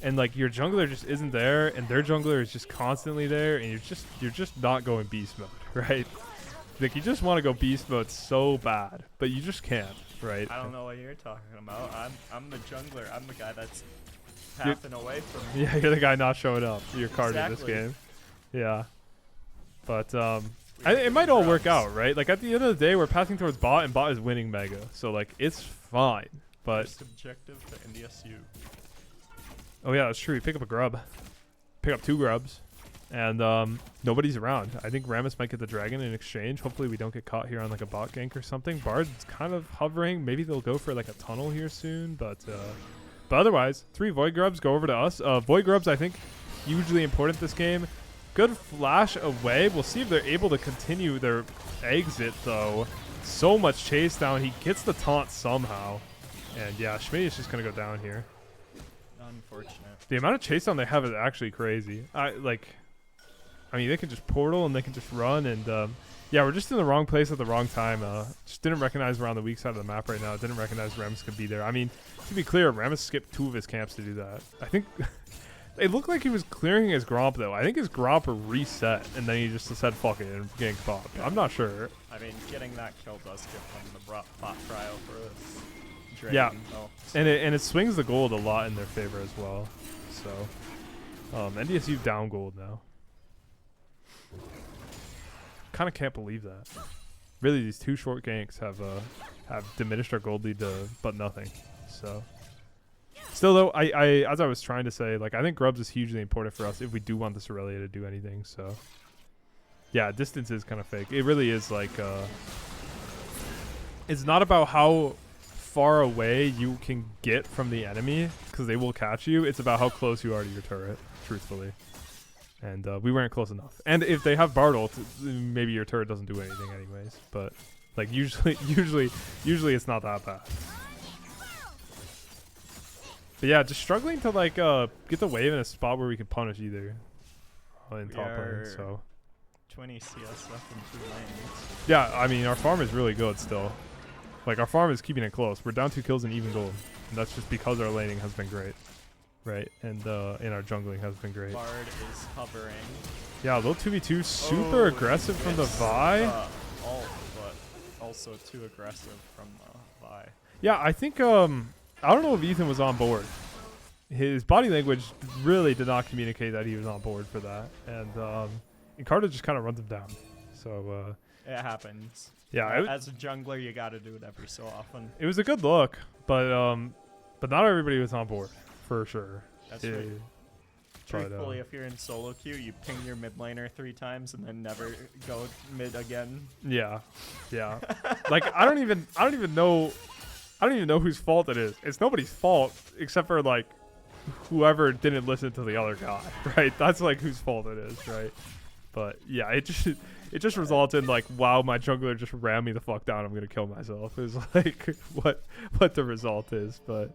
[SPEAKER 1] And like your jungler just isn't there, and their jungler is just constantly there, and you're just not going beast mode, right? Like you just want to go beast mode so bad, but you just can't, right?
[SPEAKER 2] I don't know what you're talking about. I'm the jungler. I'm the guy that's pathing away from me.
[SPEAKER 1] Yeah, you're the guy not showing up. Your card in
[SPEAKER 2] Exactly.
[SPEAKER 1] this game. Yeah, but it might all work out, right? Like at the end of the day, we're passing towards bot, and bot is winning mega, so like it's fine. But
[SPEAKER 2] First objective to NDSU.
[SPEAKER 1] oh yeah, that's true. You pick up a grub. Pick up 2 grubs. And nobody's around. I think Rammus might get the dragon in exchange. Hopefully we don't get caught here on like a bot gank or something. Bard's kind of hovering. Maybe they'll go for like a tunnel here soon. But otherwise, 3 void grubs go over to us. Void grubs, I think, hugely important this game. Good flash away. We'll see if they're able to continue their exit though. So much chase down. He gets the taunt somehow. And yeah, Schmidt is just going to go down here.
[SPEAKER 2] Unfortunate.
[SPEAKER 1] The amount of chase down they have is actually crazy. I mean, they can just portal and they can just run, and yeah, we're just in the wrong place at the wrong time. Just didn't recognize we're on the weak side of the map right now. Didn't recognize Rammus could be there. I mean, to be clear, Rammus skipped 2 of his camps to do that. I think it looked like he was clearing his Gromp though. I think his Gromp reset, and then he just said fuck it and ganked bot. I'm not sure.
[SPEAKER 2] I mean, getting that kill does give him the bot trial for this. Dragon,
[SPEAKER 1] Yeah.
[SPEAKER 2] though, so.
[SPEAKER 1] And it swings the gold a lot in their favor as well. So NDSU down gold now. Kind of can't believe that. Really, these 2 short ganks have diminished our gold lead to but nothing. So still though, I as I was trying to say, like I think grubs is hugely important for us if we do want this Aurelia to do anything. So yeah, distance is kind of fake. It really is like it's not about how far away you can get from the enemy, because they will catch you. It's about how close you are to your turret, truthfully. And we weren't close enough. And if they have Bard ult, maybe your turret doesn't do anything anyways. But like usually it's not that bad. But yeah, just struggling to like get the wave in a spot where we can punish either in top lane. So
[SPEAKER 2] 20 CS left in 2 lanes.
[SPEAKER 1] yeah, I mean our farm is really good still. Like our farm is keeping it close. We're down 2 kills in even gold, and that's just because our laning has been great, right? And our jungling has been great.
[SPEAKER 2] Bard is hovering.
[SPEAKER 1] Yeah, little 2v2, super aggressive from the Vi.
[SPEAKER 2] Ult, but also too aggressive from Vi.
[SPEAKER 1] Yeah, I think I don't know if Ethan was on board. His body language really did not communicate that he was on board for that, and Incarta just kind of runs him down. So
[SPEAKER 2] It happens.
[SPEAKER 1] yeah,
[SPEAKER 2] As a jungler, you got to do it every so often.
[SPEAKER 1] it was a good look, but not everybody was on board for sure.
[SPEAKER 2] That's right. Truthfully, if you're in solo queue, you ping your mid laner 3 times and then never go mid again.
[SPEAKER 1] Yeah. Like I don't even know whose fault it is. It's nobody's fault except for like whoever didn't listen to the other guy, right? That's like whose fault it is, right? But yeah, it just results in like, wow, my jungler just ran me the fuck down. I'm gonna kill myself. Is like what the result is. But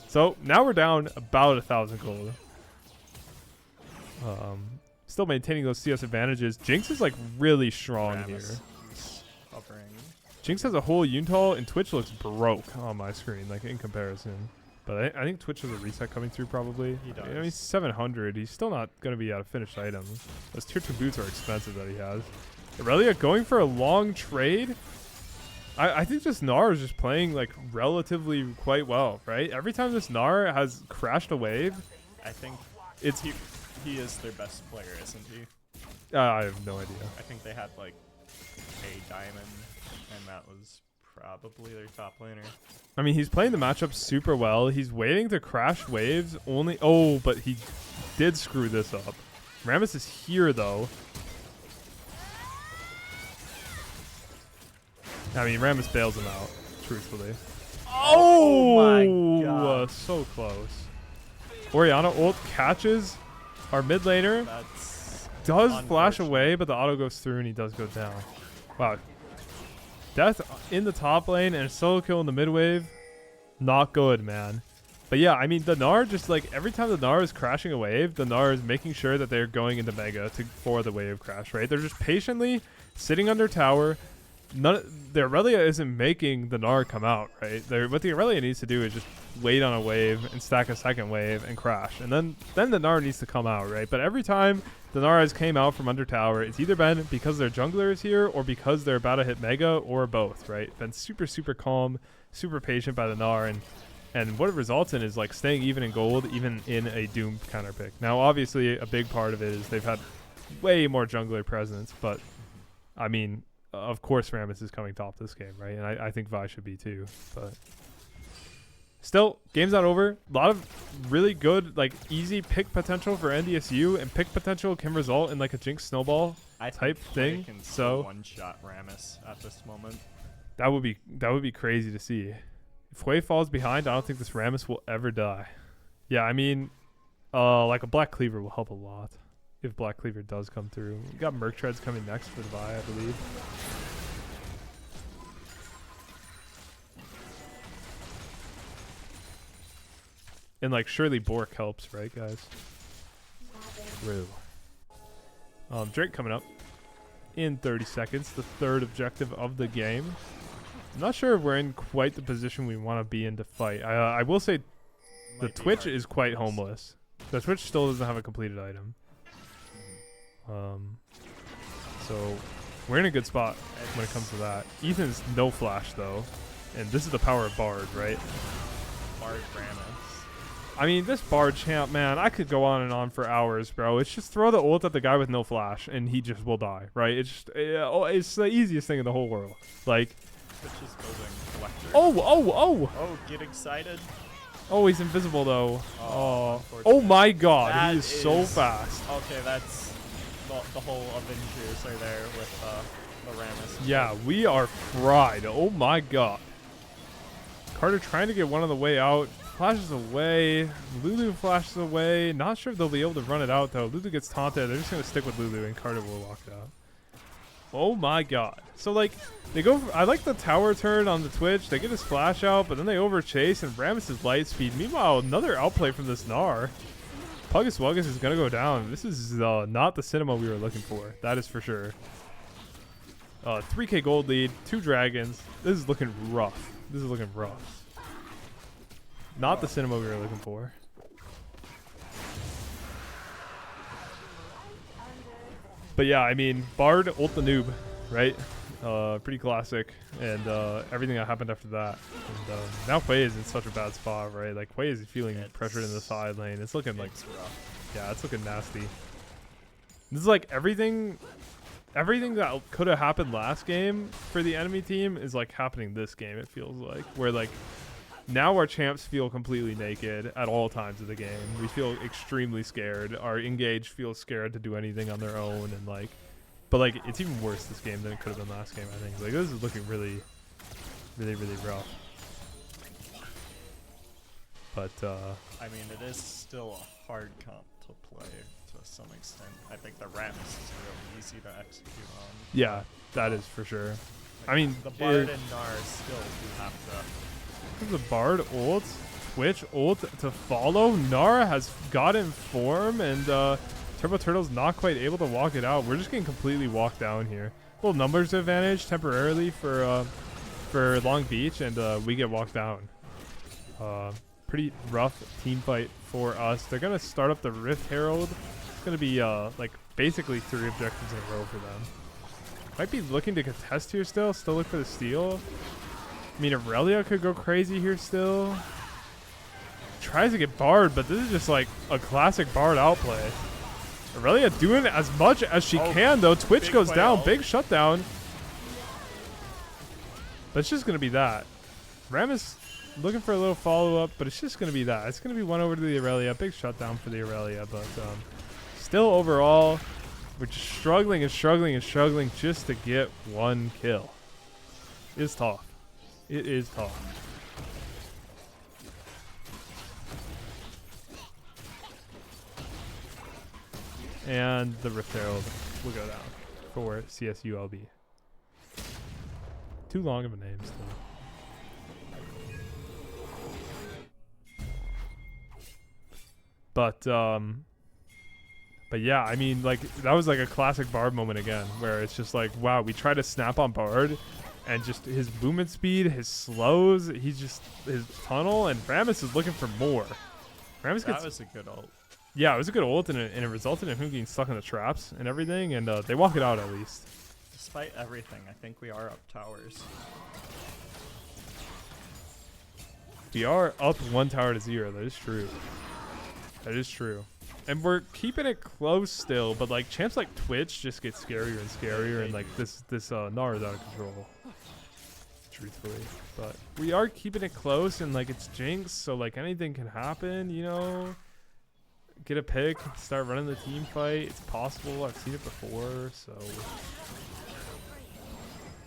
[SPEAKER 1] so now we're down about 1,000 gold. Still maintaining those CS advantages. Jinx is like really strong here. Jinx has a whole Yuntal, and Twitch looks broke on my screen, like in comparison. But I think Twitch has a reset coming through probably.
[SPEAKER 2] He does.
[SPEAKER 1] I mean, he's 700. He's still not going to be out of finished items. Those tier 2 boots are expensive that he has. Irelia going for a long trade. I think this Gnar is just playing like relatively quite well, right? Every time this Gnar has crashed a wave,
[SPEAKER 2] I think
[SPEAKER 1] it's
[SPEAKER 2] he is their best player, isn't he?
[SPEAKER 1] I have no idea.
[SPEAKER 2] I think they had like a diamond, and that was probably their top laner.
[SPEAKER 1] I mean, he's playing the matchup super well. He's waiting to crash waves only. Oh, but he did screw this up. Rammus is here, though. I mean, Rammus bails him out, truthfully. Oh
[SPEAKER 2] my God.
[SPEAKER 1] So close. Orianna ult catches our mid laner. Does flash away, but the auto goes through and he does go down. Wow. Death in the top lane and a solo kill in the mid wave. Not good, man. But yeah, I mean, the Gnar just like every time the Gnar is crashing a wave, the Gnar is making sure that they're going into Mega for the wave crash, right? They're just patiently sitting under tower. The Irelia isn't making the Gnar come out, right? What the Irelia needs to do is just wait on a wave and stack a second wave and crash. And then the Gnar needs to come out, right? But every time the Gnar has came out from under tower, it's either been because their jungler is here or because they're about to hit Mega or both, right? Been super, super calm, super patient by the Gnar. And what it results in is like staying even in gold, even in a Doom counter pick. Now, obviously, a big part of it is they've had way more jungler presence. But, I mean, of course, Rammus is coming top this game, right? And I think Vi should be too. But still, game's not over. A lot of really good, like, easy pick potential for NDSU, and pick potential can result in like a Jinx snowball type thing. So
[SPEAKER 2] one-shot Rammus at this moment.
[SPEAKER 1] That would be crazy to see. If Hui falls behind, I don't think this Rammus will ever die. Yeah, I mean, like a Black Cleaver will help a lot if Black Cleaver does come through. We got Merc Treads coming next for the Vi, I believe. And like surely Bork helps, right, guys? True. Drake coming up in 30 seconds, the third objective of the game. I'm not sure if we're in quite the position we want to be in to fight. I will say the Twitch is quite homeless. The Twitch still doesn't have a completed item. So we're in a good spot when it comes to that. Ethan's no flash though, and this is the power of Bard, right?
[SPEAKER 2] Bard Rammus.
[SPEAKER 1] I mean, this Bard champ, man, I could go on and on for hours, bro. It's just throw the ult at the guy with no flash, and he just will die, right? It's just, it's the easiest thing in the whole world. Like,
[SPEAKER 2] Just building collector.
[SPEAKER 1] Oh,
[SPEAKER 2] Oh, get excited.
[SPEAKER 1] oh, he's invisible though. Oh my God,
[SPEAKER 2] That
[SPEAKER 1] he is so fast.
[SPEAKER 2] Okay, that's the whole Avengers are there with the Rammus.
[SPEAKER 1] Yeah, we are fried. Oh my God. Carter trying to get one on the way out. Flashes away. Lulu flashes away. Not sure if they'll be able to run it out though. Lulu gets taunted. They're just going to stick with Lulu and Carter will walk it out. Oh my God. So like they go for, I like the tower turn on the Twitch. They get his flash out, but then they overchase and Rammus is light speed. Meanwhile, another outplay from this Gnar. Puggus Wuggus is going to go down. This is not the cinema we were looking for. That is for sure. 3k gold lead, 2 dragons. This is looking rough. This is looking rough. Not the cinema we were looking for. But yeah, I mean, Bard ult the noob, right? Pretty classic, and everything that happened after that. And now Hui is in such a bad spot, right? Like Hui is feeling pressured in the side lane. It's looking like, yeah, it's looking nasty. This is like everything that could have happened last game for the enemy team is like happening this game. It feels like where like Now our champs feel completely naked at all times of the game. We feel extremely scared. Our engaged feels scared to do anything on their own, and like, but like it's even worse this game than it could have been last game. I think like this is looking really rough. But
[SPEAKER 2] I mean, it is still a hard comp to play to some extent. I think the Rammus is really easy to execute on.
[SPEAKER 1] yeah, that is for sure.
[SPEAKER 2] Like,
[SPEAKER 1] I mean,
[SPEAKER 2] the Bard and Gnar still do have to.
[SPEAKER 1] The Bard ult, Twitch ult to follow. Gnar has got in form, and Turbo Turtle's not quite able to walk it out. We're just getting completely walked down here. Little numbers advantage temporarily for Long Beach, and we get walked down. Pretty rough team fight for us. They're gonna start up the Rift Herald. It's gonna be like basically 3 objectives in a row for them. Might be looking to contest here still look for the steal. I mean, Aurelia could go crazy here still. Tries to get Bard, but this is just like a classic Bard outplay. Aurelia doing as much as she can, though. Twitch goes down. Big shutdown. But it's just going to be that. Rammus looking for a little follow-up, but it's just going to be that. It's going to be 1 over to the Aurelia. Big shutdown for the Aurelia, but still overall, we're just struggling and struggling and struggling just to get 1 kill. It's tough. It is tough. And the Rift Herald will go down for CSULB. Too long of a name still. But yeah, I mean, like, that was like a classic Bard moment again, where it's just like, wow, we try to snap on Bard, and just his movement speed, his slows, he's just his tunnel, and Rammus is looking for more. Rammus
[SPEAKER 2] That was a good ult.
[SPEAKER 1] Yeah, it was a good ult, and it resulted in him getting stuck in the traps and everything, and they walk it out at least.
[SPEAKER 2] Despite everything, I think we are up towers.
[SPEAKER 1] We are up 1 tower to 0. That is true. That is true. And we're keeping it close still, but like champs like Twitch just get scarier and scarier, and like this Gnar is out of control. Truthfully. But we are keeping it close, and like it's Jinx, so like anything can happen, you know? Get a pick, start running the team fight. It's possible. I've seen it before, so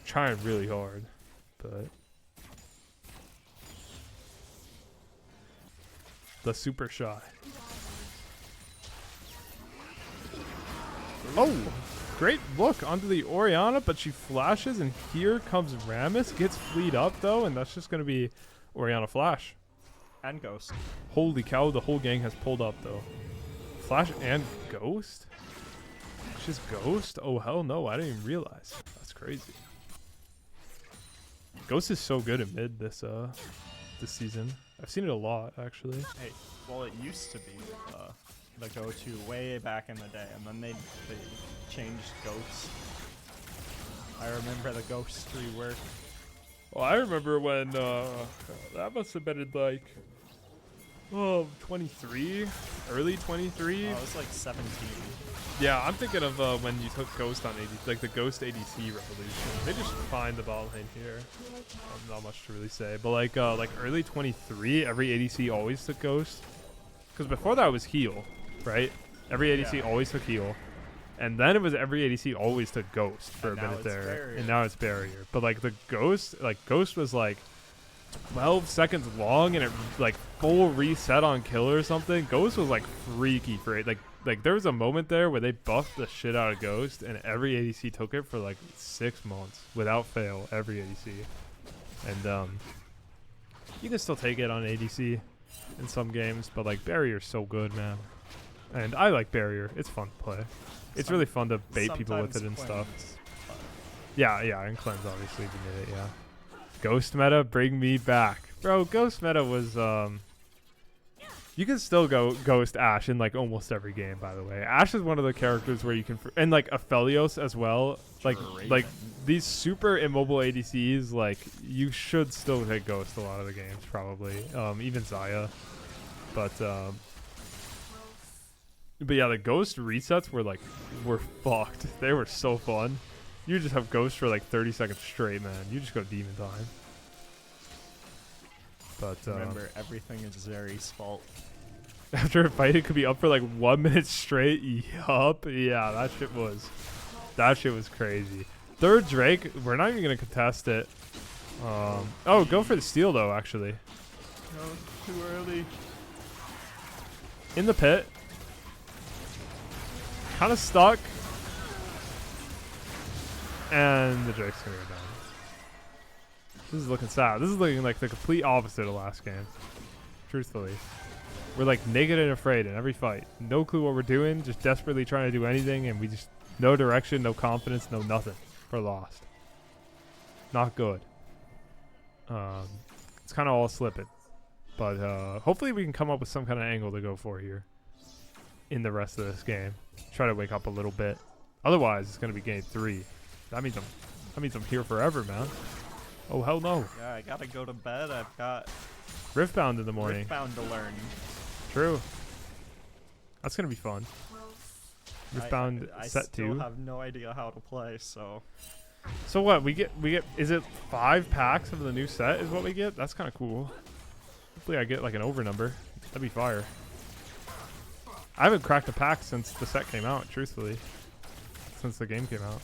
[SPEAKER 1] trying really hard, but the super shot. Oh, great look onto the Orianna, but she flashes, and here comes Rammus. Gets fleed up, though, and that's just going to be Orianna flash.
[SPEAKER 2] And Ghost.
[SPEAKER 1] Holy cow, the whole gang has pulled up, though. Flash and Ghost? It's just Ghost? Oh, hell no, I didn't even realize. That's crazy. Ghost is so good at mid this season. I've seen it a lot, actually.
[SPEAKER 2] Hey, well, it used to be the go-to way back in the day, and then they changed Ghosts. I remember the Ghost rework.
[SPEAKER 1] Well, I remember when that must have been in like 23, early 23.
[SPEAKER 2] Oh, it was like 17.
[SPEAKER 1] Yeah, I'm thinking of when you took Ghost on ADC, like the Ghost ADC revolution. They just find the ball lane here. Not much to really say, but like early 23, every ADC always took Ghost. Because before that was heal, right? Every ADC always took heal. And then it was every ADC always took Ghost for a minute there.
[SPEAKER 2] Barrier.
[SPEAKER 1] And now it's Barrier. But like the Ghost was like 12 seconds long, and it like full reset on kill or something. Ghost was like freaky for it. Like there was a moment there where they buffed the shit out of Ghost, and every ADC took it for like 6 months without fail. Every ADC. And you can still take it on ADC in some games, but like Barrier's so good, man. And I like Barrier. It's fun to play. It's really fun to bait people with it and stuff. Yeah, and Cleanse obviously if you did it, yeah. Ghost meta, bring me back. Bro, Ghost meta was, you can still go Ghost Ashe in like almost every game, by the way. Ashe is one of the characters where you can, and like Aphelios as well. Like these super immobile ADCs, like you should still take Ghost a lot of the games, probably. Even Xayah. But yeah, the Ghost resets were fucked. They were so fun. You just have Ghost for like 30 seconds straight, man. You just go demon time. But
[SPEAKER 2] Remember, everything is Zeri's fault.
[SPEAKER 1] after a fight, it could be up for like 1 minute straight. Yup. Yeah, that shit was crazy. Third Drake, we're not even gonna contest it. Oh, go for the steal though. Actually,
[SPEAKER 2] No, too early.
[SPEAKER 1] in the pit, kind of stuck, and the Drake's gonna go down. This is looking sad. This is looking like the complete opposite of last game. Truthfully, we're like naked and afraid in every fight. No clue what we're doing. Just desperately trying to do anything, and we just no direction, no confidence, no nothing. We're lost. Not good. It's kind of all slipping, but hopefully we can come up with some kind of angle to go for here in the rest of this game. Try to wake up a little bit. Otherwise, it's gonna be game 3. That means I'm here forever, man. Oh hell no!
[SPEAKER 2] Yeah, I gotta go to bed. I've got
[SPEAKER 1] Riftbound in the morning.
[SPEAKER 2] Riftbound to learn.
[SPEAKER 1] True. That's gonna be fun. Riftbound
[SPEAKER 2] I
[SPEAKER 1] set
[SPEAKER 2] still
[SPEAKER 1] 2.
[SPEAKER 2] have no idea how to play, so
[SPEAKER 1] So what we get? Is it 5 packs of the new set? Is what we get? That's kind of cool. Hopefully I get like an over number. That'd be fire. I haven't cracked a pack since the set came out. Truthfully, since the game came out.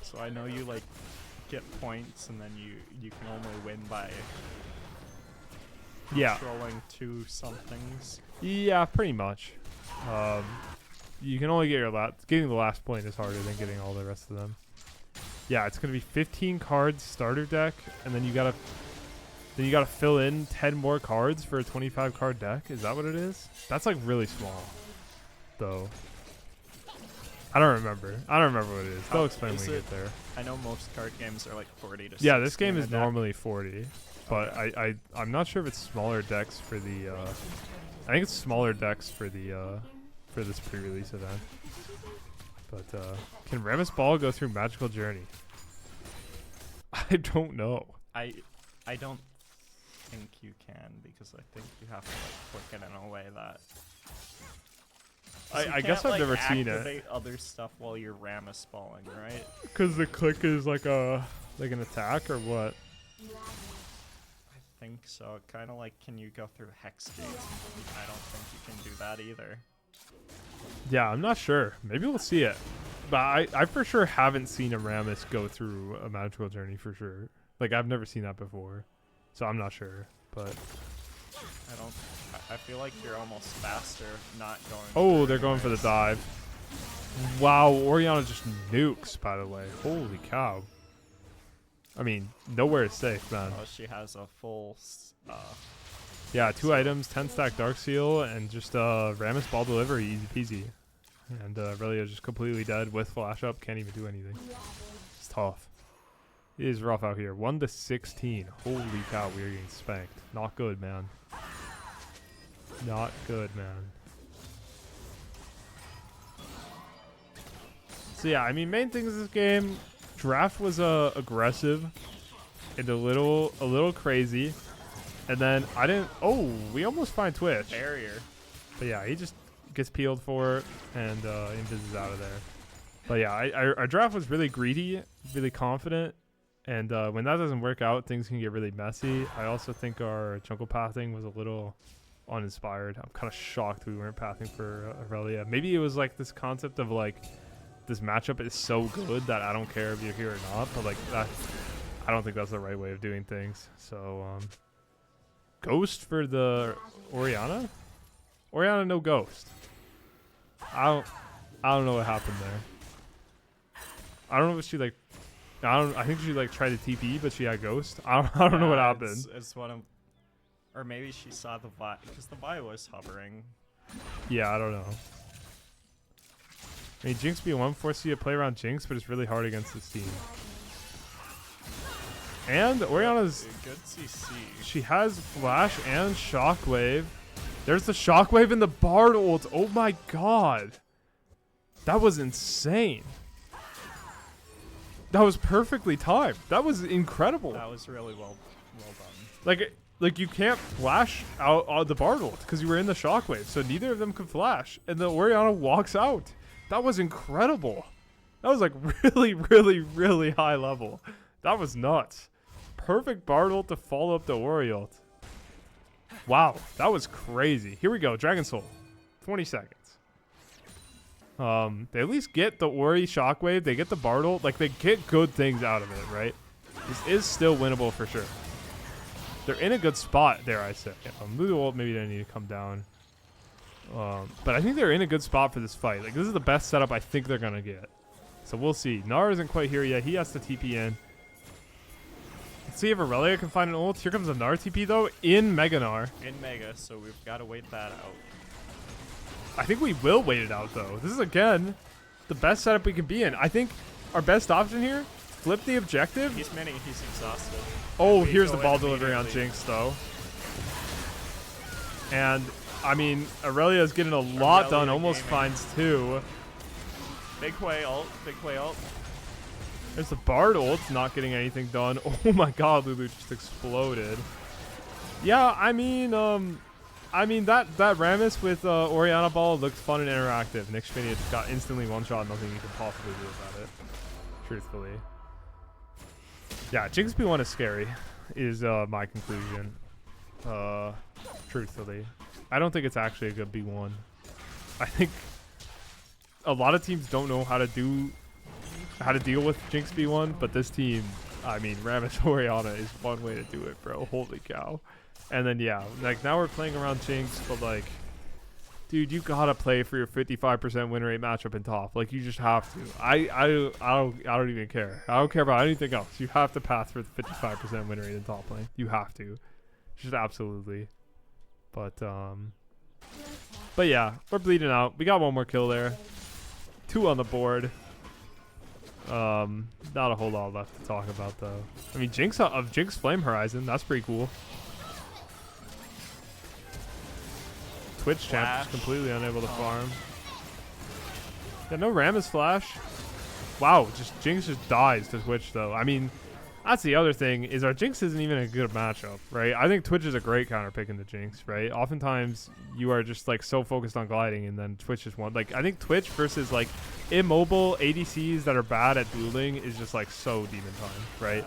[SPEAKER 2] so I know you like get points, and then you can only win by
[SPEAKER 1] Yeah.
[SPEAKER 2] controlling 2 somethings.
[SPEAKER 1] Yeah, pretty much. You can only get your getting the last point is harder than getting all the rest of them. Yeah, it's gonna be 15 cards starter deck, and then you gotta fill in 10 more cards for a 25 card deck. Is that what it is? That's like really small, though. I don't remember what it is. They'll explain when we get there.
[SPEAKER 2] I know most card games are like 40 to 60.
[SPEAKER 1] Yeah, this game
[SPEAKER 2] a
[SPEAKER 1] is
[SPEAKER 2] deck.
[SPEAKER 1] normally 40, but I'm not sure if it's smaller decks for the. I think it's smaller decks for the for this pre-release event. But can Ramus Ball go through Magical Journey? I don't know.
[SPEAKER 2] I don't think you can, because I think you have to like click it in a way that.
[SPEAKER 1] I guess I've never seen it.
[SPEAKER 2] Activate other stuff while you're Ramus balling, right?
[SPEAKER 1] Because the click is like an attack or what?
[SPEAKER 2] I think so. Kind of like, can you go through hex gates? I don't think you can do that either.
[SPEAKER 1] Yeah, I'm not sure. Maybe we'll see it. But I for sure haven't seen a Ramus go through a Magical Journey for sure. Like, I've never seen that before. So I'm not sure. But
[SPEAKER 2] I feel like you're almost faster not going.
[SPEAKER 1] oh, they're going for the dive. Wow, Oriana just nukes, by the way. Holy cow. I mean, nowhere is safe, man.
[SPEAKER 2] Oh, she has a full.
[SPEAKER 1] Yeah, 2 items, 10 stack Dark Seal, and just Ramus Ball Delivery, easy peasy. And Aurelia just completely dead with flash up, can't even do anything. It's tough. It is rough out here. 1 to 16. Holy cow, we are getting spanked. Not good, man. Not good, man. So yeah, I mean, main things of this game, draft was aggressive and a little crazy. And then I didn't. Oh, we almost find Twitch.
[SPEAKER 2] Barrier.
[SPEAKER 1] But yeah, he just gets peeled for it and Invis is out of there. But yeah, our draft was really greedy, really confident. And when that doesn't work out, things can get really messy. I also think our jungle pathing was a little uninspired. I'm kind of shocked we weren't pathing for Aurelia. Maybe it was like this concept of like, this matchup is so good that I don't care if you're here or not. But like that, I don't think that's the right way of doing things. So, Ghost for the Oriana? Oriana, no Ghost. I don't know what happened there. I don't know if she like, I think she like tried to TP, but she had Ghost. I don't know what happened.
[SPEAKER 2] It's one of, or maybe she saw the Vi, because the Vi was hovering.
[SPEAKER 1] Yeah, I don't know. I mean, Jinx B1 forces you to play around Jinx, but it's really hard against this team. And Oriana's
[SPEAKER 2] good CC.
[SPEAKER 1] She has Flash and Shockwave. There's the Shockwave and the Bard ult. Oh my god. That was insane. That was perfectly timed. That was incredible.
[SPEAKER 2] That was really well done.
[SPEAKER 1] Like you can't flash out the Bard ult because you were in the Shockwave, so neither of them could flash. And the Oriana walks out. That was incredible. That was like really, really, really high level. That was nuts. perfect Bard ult to follow up the Ori ult. Wow, that was crazy. Here we go, Dragon Soul. 20 seconds. They at least get the Ori Shockwave. They get the Bard ult. Like, they get good things out of it, right? This is still winnable for sure. They're in a good spot there, I say. Lulu ult, maybe they need to come down. But I think they're in a good spot for this fight. Like, this is the best setup I think they're going to get. So we'll see. Gnar isn't quite here yet. He has to TP in. Let's see if Aurelia can find an ult. Here comes a Gnar TP, though, in Mega Gnar.
[SPEAKER 2] In Mega, so we've got to wait that out.
[SPEAKER 1] I think we will wait it out, though. This is, again, the best setup we can be in. I think our best option here, flip the objective.
[SPEAKER 2] He's mini. He's exhausted.
[SPEAKER 1] Oh, here's the ball delivery on Jinx, though. And, I mean, Aurelia is getting a lot done. Almost finds 2.
[SPEAKER 2] Big Quay ult. Big Quay ult.
[SPEAKER 1] There's the Bard ult. Not getting anything done. Oh, my God. Lulu just exploded. Yeah, I mean, that Rammus with Orianna Ball looked fun and interactive. Nick Schmidt just got instantly one-shot. Nothing you could possibly do about it, truthfully. Yeah, Jinx B1 is scary, is my conclusion. Truthfully. I don't think it's actually a good B1. I think a lot of teams don't know how to deal with Jinx B1, but this team, I mean, Rammus Orianna is one way to do it, bro. Holy cow. And then, yeah, like, now we're playing around Jinx, but, like, dude, you gotta play for your 55% win rate matchup in top. Like, you just have to. I don't even care. I don't care about anything else. You have to pass for the 55% win rate in top lane. You have to. Just absolutely. But yeah, we're bleeding out. We got one more kill there. 2 on the board. Not a whole lot left to talk about, though. I mean, Jinx Flame Horizon. That's pretty cool. Twitch champ is completely unable to farm. Yeah, no Rammus flash. Wow, Jinx just dies to Twitch, though. I mean, that's the other thing, is our Jinx isn't even a good matchup, right? I think Twitch is a great counter pick in the Jinx, right? Oftentimes, you are just, like, so focused on gliding, and then Twitch is one. Like, I think Twitch versus, like, immobile ADCs that are bad at dueling is just, like, so demon time, right?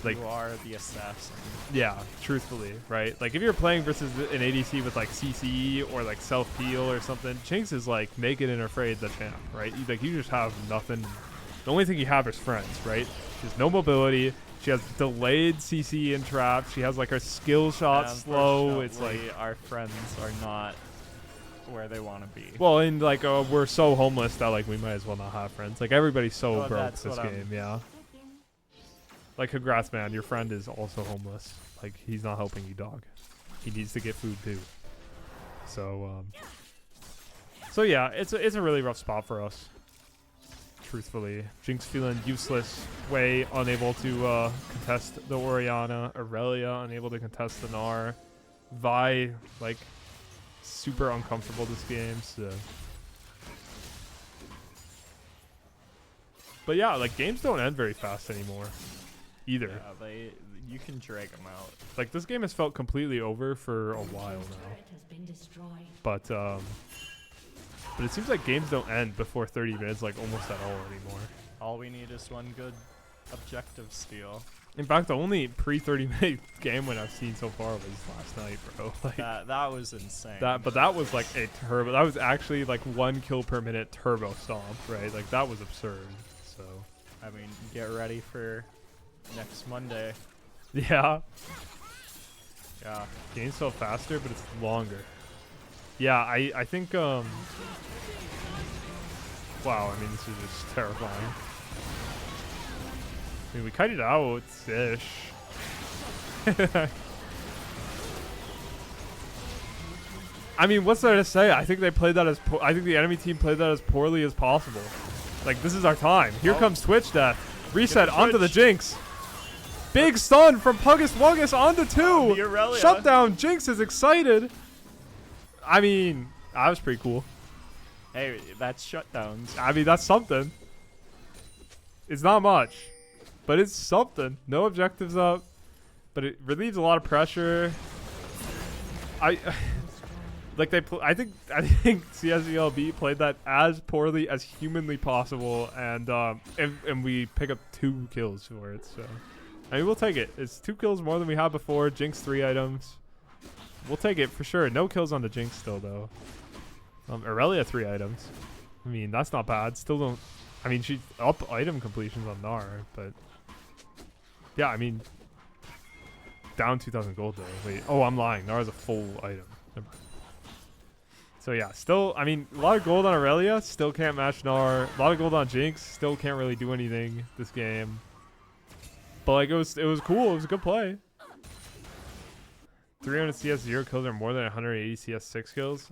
[SPEAKER 1] Like,
[SPEAKER 2] you are the assassin.
[SPEAKER 1] Yeah, truthfully, right? Like, if you're playing versus an ADC with, like, CC or, like, self-peel or something, Jinx is, like, naked and afraid the champ, right? Like, you just have nothing. The only thing you have is friends, right? She has no mobility. She has delayed CC and trap. She has, like, her skill shot slow. It's like,
[SPEAKER 2] our friends are not where they want to be.
[SPEAKER 1] Well, and, like, we're so homeless that, like, we might as well not have friends. Like, everybody's so broke this game, yeah. Like, congrats, man. Your friend is also homeless. Like, he's not helping you, dog. He needs to get food, too. So yeah, it's a really rough spot for us. Truthfully. Jinx feeling useless. Way unable to contest the Orianna. Aurelia unable to contest the Gnar. Vi, like, super uncomfortable this game, so. But yeah, like, games don't end very fast anymore. Either.
[SPEAKER 2] Yeah, you can drag them out.
[SPEAKER 1] Like, this game has felt completely over for a while now. But it seems like games don't end before 30 minutes, like, almost at all anymore.
[SPEAKER 2] All we need is one good objective steal.
[SPEAKER 1] In fact, the only pre-30 minute game win I've seen so far was last night, bro. Like,
[SPEAKER 2] that was insane.
[SPEAKER 1] But that was like a turbo. That was actually like 1 kill per minute turbo stomp, right? Like, that was absurd. So,
[SPEAKER 2] I mean, get ready for next Monday.
[SPEAKER 1] Yeah.
[SPEAKER 2] Yeah.
[SPEAKER 1] Games felt faster, but it's longer. Yeah, I think, wow, I mean, this is just terrifying. I mean, we cut it out-ish. I mean, what's there to say? I think they played that as I think the enemy team played that as poorly as possible. Like, this is our time. Here comes Twitch death. Reset onto the Jinx. Big stun from Puggus Wuggus onto 2. Shutdown. Jinx is excited. I mean, that was pretty cool.
[SPEAKER 2] Hey, that's shutdowns.
[SPEAKER 1] I mean, that's something. It's not much, but it's something. No objectives up, but it relieves a lot of pressure. I think CSULB played that as poorly as humanly possible, and we pick up 2 kills for it. So I mean, we'll take it. It's 2 kills more than we had before. Jinx 3 items. We'll take it for sure. No kills on the Jinx still, though. Aurelia 3 items. I mean, that's not bad. Still don't... I mean, she's up item completions on Gnar, but... Yeah, I mean... Down 2,000 gold, though. Wait. Oh, I'm lying. Gnar is a full item. Never mind. So, yeah. Still, I mean, a lot of gold on Aurelia. Still can't match Gnar. A lot of gold on Jinx. Still can't really do anything this game. But, like, it was cool. It was a good play. 300 CS 0 kills are more than 180 CS 6 kills.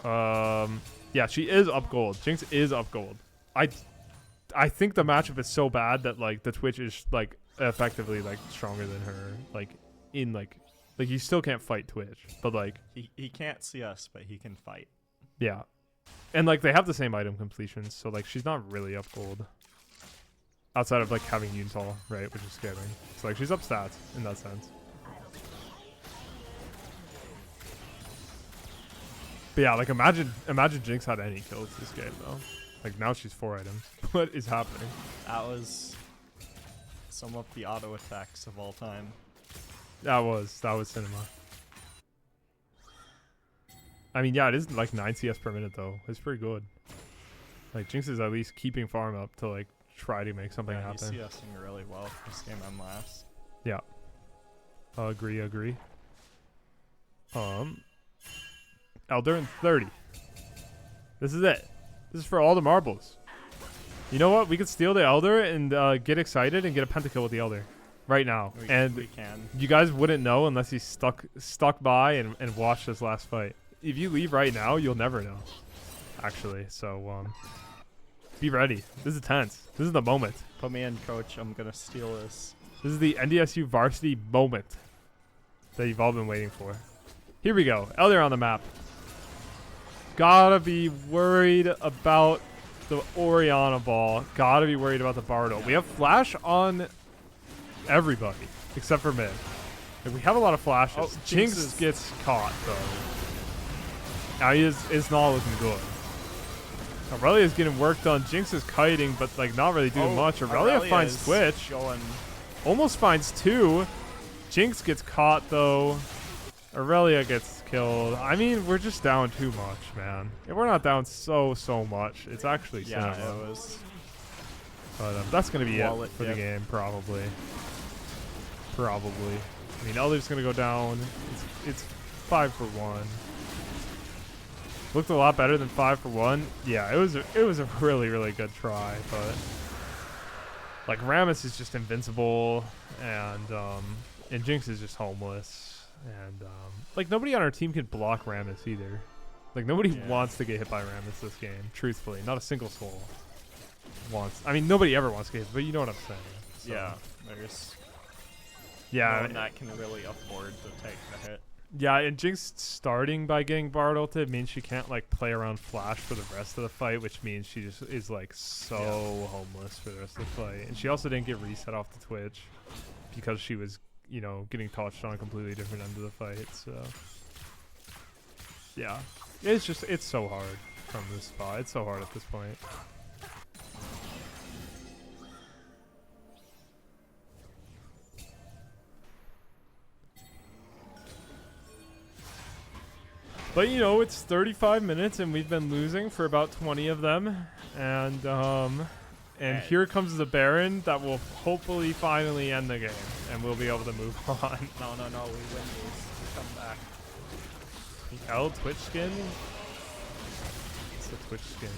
[SPEAKER 1] Yeah, she is up gold. Jinx is up gold. I think the matchup is so bad that like the Twitch is like effectively like stronger than her. Like in like you still can't fight Twitch, but like
[SPEAKER 2] he can't see us, but he can fight.
[SPEAKER 1] Yeah, and like they have the same item completions, so like she's not really up gold. Outside of like having Unital, right, which is scary. So like she's up stats in that sense. But yeah, like imagine Jinx had any kills this game though. Like now she's 4 items. What is happening?
[SPEAKER 2] That was some of the auto attacks of all time.
[SPEAKER 1] That was cinema. I mean, yeah, it is like 9 CS per minute though. It's pretty good. Like Jinx is at least keeping farm up to like try to make something happen.
[SPEAKER 2] He's CSing really well this game and last.
[SPEAKER 1] Yeah. Agree. Elder in 30. This is it. This is for all the marbles. You know what? We could steal the Elder and get excited and get a pentakill with the Elder right now.
[SPEAKER 2] We can.
[SPEAKER 1] You guys wouldn't know unless you stuck by and watched this last fight. If you leave right now, you'll never know. Actually, so be ready. This is tense. This is the moment.
[SPEAKER 2] Put me in, coach. I'm gonna steal this.
[SPEAKER 1] This is the NDSU Varsity moment that you've all been waiting for. Here we go. Elder on the map. Gotta be worried about the Orianna ball. Gotta be worried about the Bardo. We have flash on everybody except for mid. Like, we have a lot of flashes.
[SPEAKER 2] Oh,
[SPEAKER 1] Jinx gets caught though. Now is not looking good. Aurelia is getting work done. Jinx is kiting, but like not really doing much. Aurelia finds Twitch. Almost finds 2. Jinx gets caught though. Aurelia gets killed. I mean, we're just down too much, man. If we're not down so much. It's actually cinema.
[SPEAKER 2] Yeah, it was.
[SPEAKER 1] But that's gonna be it for the game, probably. I mean, Elder's gonna go down. It's 5 for 1. Looked a lot better than 5 for 1. Yeah, it was a really good try, but like Rammus is just invincible, and Jinx is just homeless. And like nobody on our team can block Rammus either. Like nobody wants to get hit by Rammus this game. Truthfully, not a single soul wants. I mean, nobody ever wants to get hit, but you know what I'm saying. So,
[SPEAKER 2] yeah, there's
[SPEAKER 1] no
[SPEAKER 2] one that can really afford to take the hit.
[SPEAKER 1] Yeah, and Jinx starting by getting Bard ulted means she can't like play around flash for the rest of the fight, which means she just is like so homeless for the rest of the fight. And she also didn't get reset off the Twitch because she was, you know, getting touched on a completely different end of the fight. So yeah, it's so hard from this spot. It's so hard at this point. But you know, it's 35 minutes and we've been losing for about 20 of them, and here comes the Baron that will hopefully finally end the game, and we'll be able to move on.
[SPEAKER 2] No, we win these. We come back.
[SPEAKER 1] The L Twitch skin? It's a Twitch skin.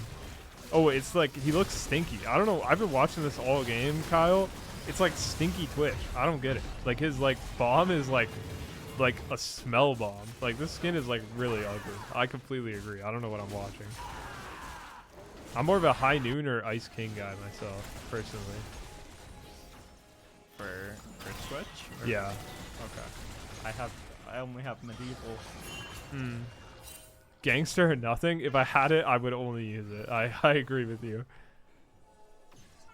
[SPEAKER 1] Oh, it's like, he looks stinky. I don't know, I've been watching this all game, Kyle. It's like stinky Twitch. I don't get it. Like his like bomb is like a smell bomb. Like this skin is like really ugly. I completely agree. I don't know what I'm watching. I'm more of a High Noon or Ice King guy myself, personally.
[SPEAKER 2] For Twitch?
[SPEAKER 1] Yeah.
[SPEAKER 2] Okay. I only have medieval.
[SPEAKER 1] Gangster or nothing. If I had it, I would only use it. I agree with you.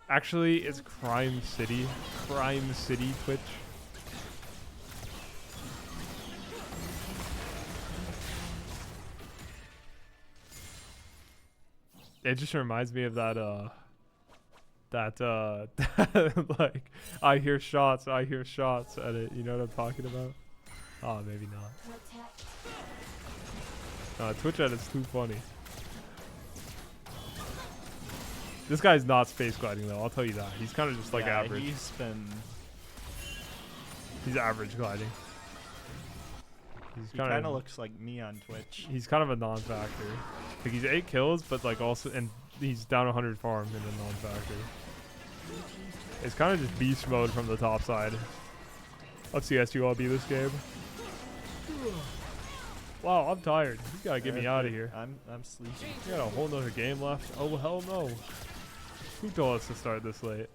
[SPEAKER 1] Actually, it's Crime City. Crime City Twitch. It just reminds me of that that like I hear shots edit. You know what I'm talking about? Oh, maybe not. Twitch edit's too funny. This guy's not space gliding though. I'll tell you that. He's kind of just like average. He's average gliding.
[SPEAKER 2] He kind of looks like me on Twitch.
[SPEAKER 1] He's kind of a non-factor. Like he's 8 kills, but like also, and he's down 100 farm in a non-factor. It's kind of just beast mode from the top side. Let's CSULB this game. Wow, I'm tired. You gotta get me out of here.
[SPEAKER 2] I'm sleepy.
[SPEAKER 1] We got a whole nother game left. Oh hell no! Who told us to start this late?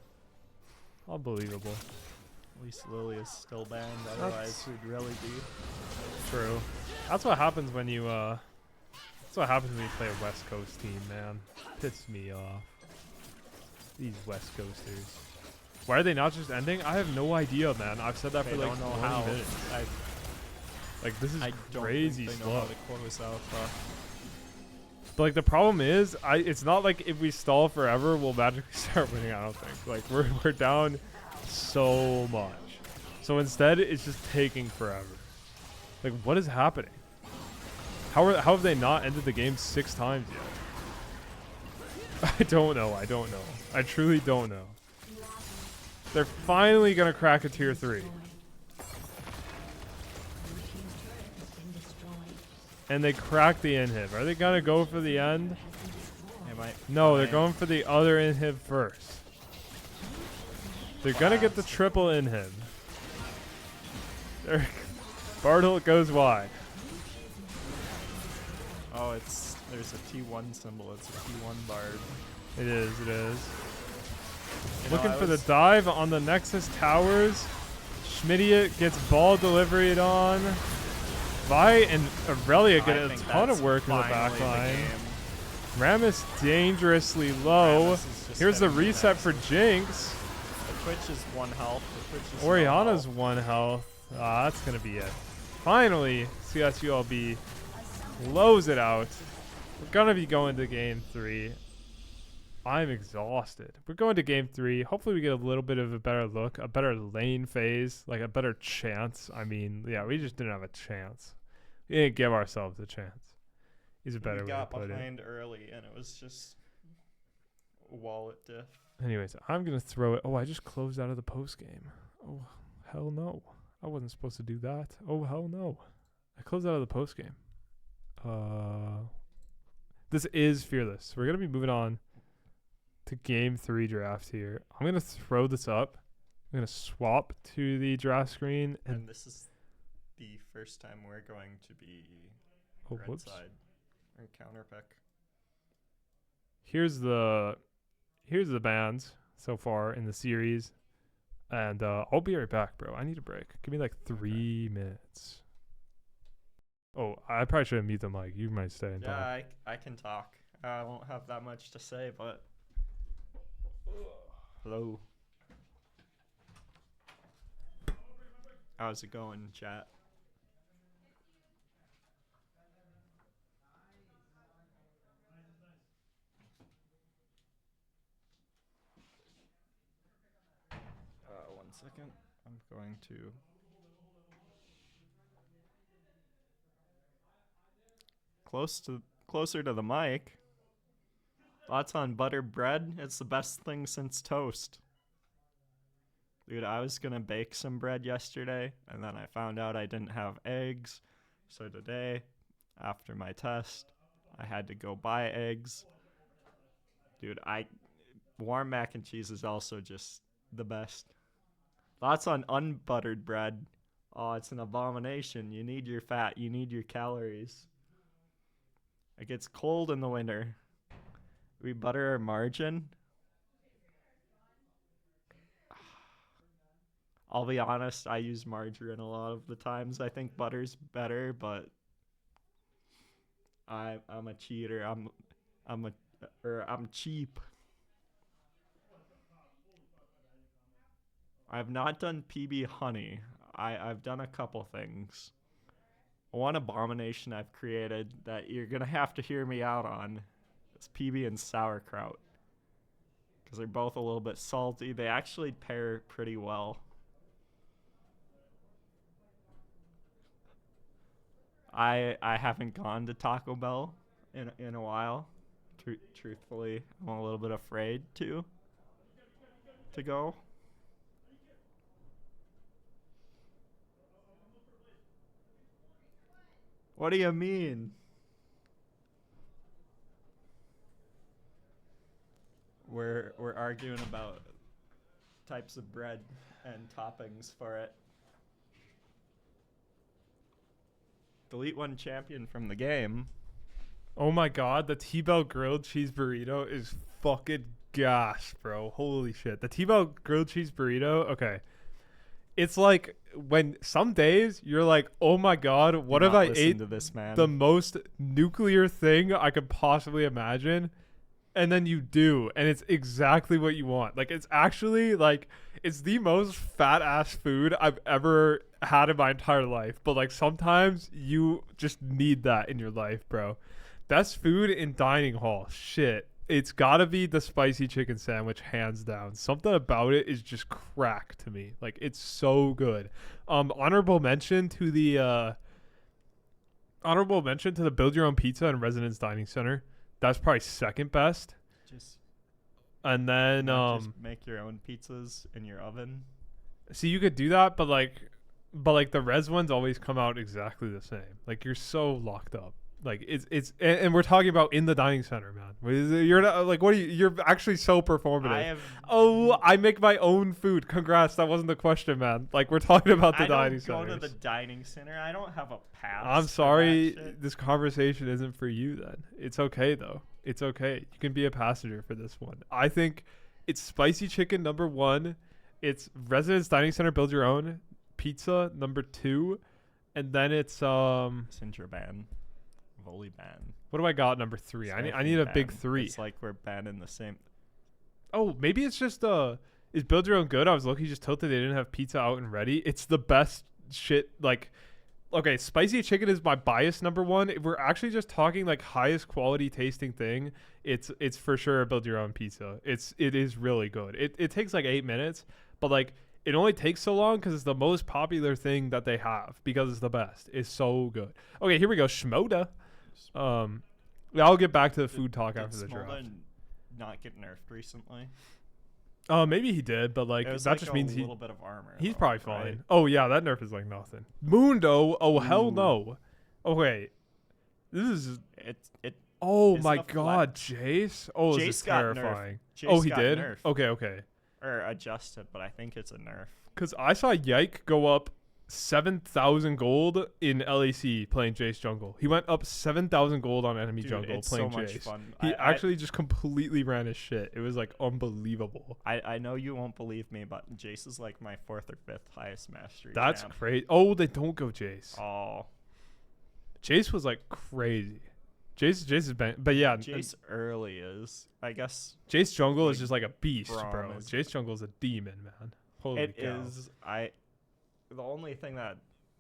[SPEAKER 1] Unbelievable.
[SPEAKER 2] At least Lily is still banned. Otherwise, we'd really be.
[SPEAKER 1] True. That's what happens when you That's what happens when you play a West Coast team, man. Pisses me off. These West Coasters. Why are they not just ending? I have no idea, man. I've said that for like 20 minutes. Like this is crazy slow. But like the problem is, it's not like if we stall forever, we'll magically start winning. I don't think. Like we're down so much. So instead, it's just taking forever. Like what is happening? How have they not ended the game 6 times yet? I don't know. I truly don't know. They're finally gonna crack a tier 3. And they crack the inhib. Are they gonna go for the end?
[SPEAKER 2] They might.
[SPEAKER 1] No, they're going for the other inhib first. They're gonna get the triple inhib. Bartle goes wide.
[SPEAKER 2] Oh, there's a T1 symbol. It's a T1 bard.
[SPEAKER 1] It is. Looking for the dive on the Nexus towers. Schmidiot gets ball delivery on. Vi and Aurelia get a ton of work in the back line. Rammus dangerously low. Here's the reset for Jinx.
[SPEAKER 2] The Twitch is 1 health.
[SPEAKER 1] Oriana's 1 health. That's going to be it. Finally, CSULB blows it out. We're going to be going to game 3. I'm exhausted. We're going to game 3. Hopefully we get a little bit of a better look, a better lane phase, like a better chance. I mean, yeah, we just didn't have a chance. We didn't give ourselves a chance. Is a better way to put it.
[SPEAKER 2] We got behind early, and it was just wallet diff.
[SPEAKER 1] Anyways, I'm going to throw it. Oh, I just closed out of the post game. Oh, hell no. I wasn't supposed to do that. Oh, hell no. I closed out of the post game. This is Fearless. We're going to be moving on to game 3 draft here. I'm going to throw this up. I'm going to swap to the draft screen.
[SPEAKER 2] And this is the first time we're going to be red side or counter pick.
[SPEAKER 1] Here's the bans so far in the series. And I'll be right back, bro. I need a break. Give me like 3 minutes. Oh, I probably shouldn't mute the mic. You might stay and talk.
[SPEAKER 2] Yeah, I can talk. I won't have that much to say, but... Hello. How's it going, chat? One second. I'm going to... Closer to the mic. Thoughts on butter bread? It's the best thing since toast. Dude, I was gonna bake some bread yesterday, and then I found out I didn't have eggs. So today, after my test, I had to go buy eggs. Dude, warm mac and cheese is also just the best. Thoughts on unbuttered bread? Oh, it's an abomination. You need your fat, you need your calories. It gets cold in the winter. We butter our margin. I'll be honest, I use margarine a lot of the times. I think butter's better, but I'm a cheater. I'm cheap. I've not done PB honey. I've done a couple things. One abomination I've created that you're gonna have to hear me out on is PB and sauerkraut. because they're both a little bit salty. They actually pair pretty well. I haven't gone to Taco Bell in a while. Truthfully, I'm a little bit afraid to go. What do you mean? We're arguing about types of bread and toppings for it. Delete one champion from the game.
[SPEAKER 1] Oh my god, the T-Bell grilled cheese burrito is fucking gas, bro. Holy shit. The T-Bell grilled cheese burrito, okay. It's like when some days you're like, oh my god, what if I ate
[SPEAKER 2] to this, man?
[SPEAKER 1] the most nuclear thing I could possibly imagine? And then you do, and it's exactly what you want. Like, it's actually like, it's the most fat ass food I've ever had in my entire life. But like, sometimes you just need that in your life, bro. Best food in dining hall, shit. It's gotta be the spicy chicken sandwich, hands down. Something about it is just crack to me. Like, it's so good. Honorable mention to the build your own pizza and Residence Dining Center. That's probably second best. And then
[SPEAKER 2] just make your own pizzas in your oven.
[SPEAKER 1] See, you could do that, but like the res ones always come out exactly the same. Like, you're so locked up. Like, it's and we're talking about in the dining center, man. You're not like, what are you? You're actually so performative. I make my own food. Congrats, that wasn't the question, man. Like, we're talking about the dining center.
[SPEAKER 2] I don't go to the dining center. I don't have a pass.
[SPEAKER 1] I'm sorry, this conversation isn't for you. Then it's okay though. It's okay. You can be a passenger for this one. I think it's spicy chicken number 1. It's Residence Dining Center build your own pizza number 2, and then it's
[SPEAKER 2] Since you're banned. Volley ban.
[SPEAKER 1] What do I got number 3? I need a big 3.
[SPEAKER 2] It's like we're banning the same.
[SPEAKER 1] Oh, maybe it's just is build your own good? I was lucky, just tilted they didn't have pizza out and ready. It's the best shit. Like, okay, spicy chicken is my bias number 1. If we're actually just talking like highest quality tasting thing, it's for sure a build your own pizza. It is really good. It takes like 8 minutes, but like it only takes so long because it's the most popular thing that they have because it's the best. It's so good. Okay, here we go. Shmoda. I'll get back to the food talk after the draft.
[SPEAKER 2] Did not get nerfed recently?
[SPEAKER 1] Maybe he did, but like that just means
[SPEAKER 2] a little bit of armor.
[SPEAKER 1] He's probably fine. Right? Oh yeah, that nerf is like nothing. Mundo, oh hell no. Okay, this is it. Oh my god, Jace. Oh,
[SPEAKER 2] Jace
[SPEAKER 1] this is terrifying.
[SPEAKER 2] Oh,
[SPEAKER 1] he did.
[SPEAKER 2] Nerfed.
[SPEAKER 1] Okay.
[SPEAKER 2] Or adjusted, but I think it's a nerf.
[SPEAKER 1] Because I saw Yike go up 7,000 gold in LEC playing Jace jungle. He went up 7,000 gold on enemy jungle playing
[SPEAKER 2] so
[SPEAKER 1] Jace.
[SPEAKER 2] Much fun.
[SPEAKER 1] He actually just completely ran his shit. It was like unbelievable.
[SPEAKER 2] I know you won't believe me, but Jace is like my 4th or 5th highest mastery.
[SPEAKER 1] That's
[SPEAKER 2] champ.
[SPEAKER 1] crazy. Oh, they don't go Jace.
[SPEAKER 2] Oh,
[SPEAKER 1] Jace was like crazy. Jace is been, but yeah,
[SPEAKER 2] Jace early is, I guess.
[SPEAKER 1] Jace jungle is just like a beast, bro.
[SPEAKER 2] Is
[SPEAKER 1] Jace jungle is a demon, man. Holy cow.
[SPEAKER 2] The only thing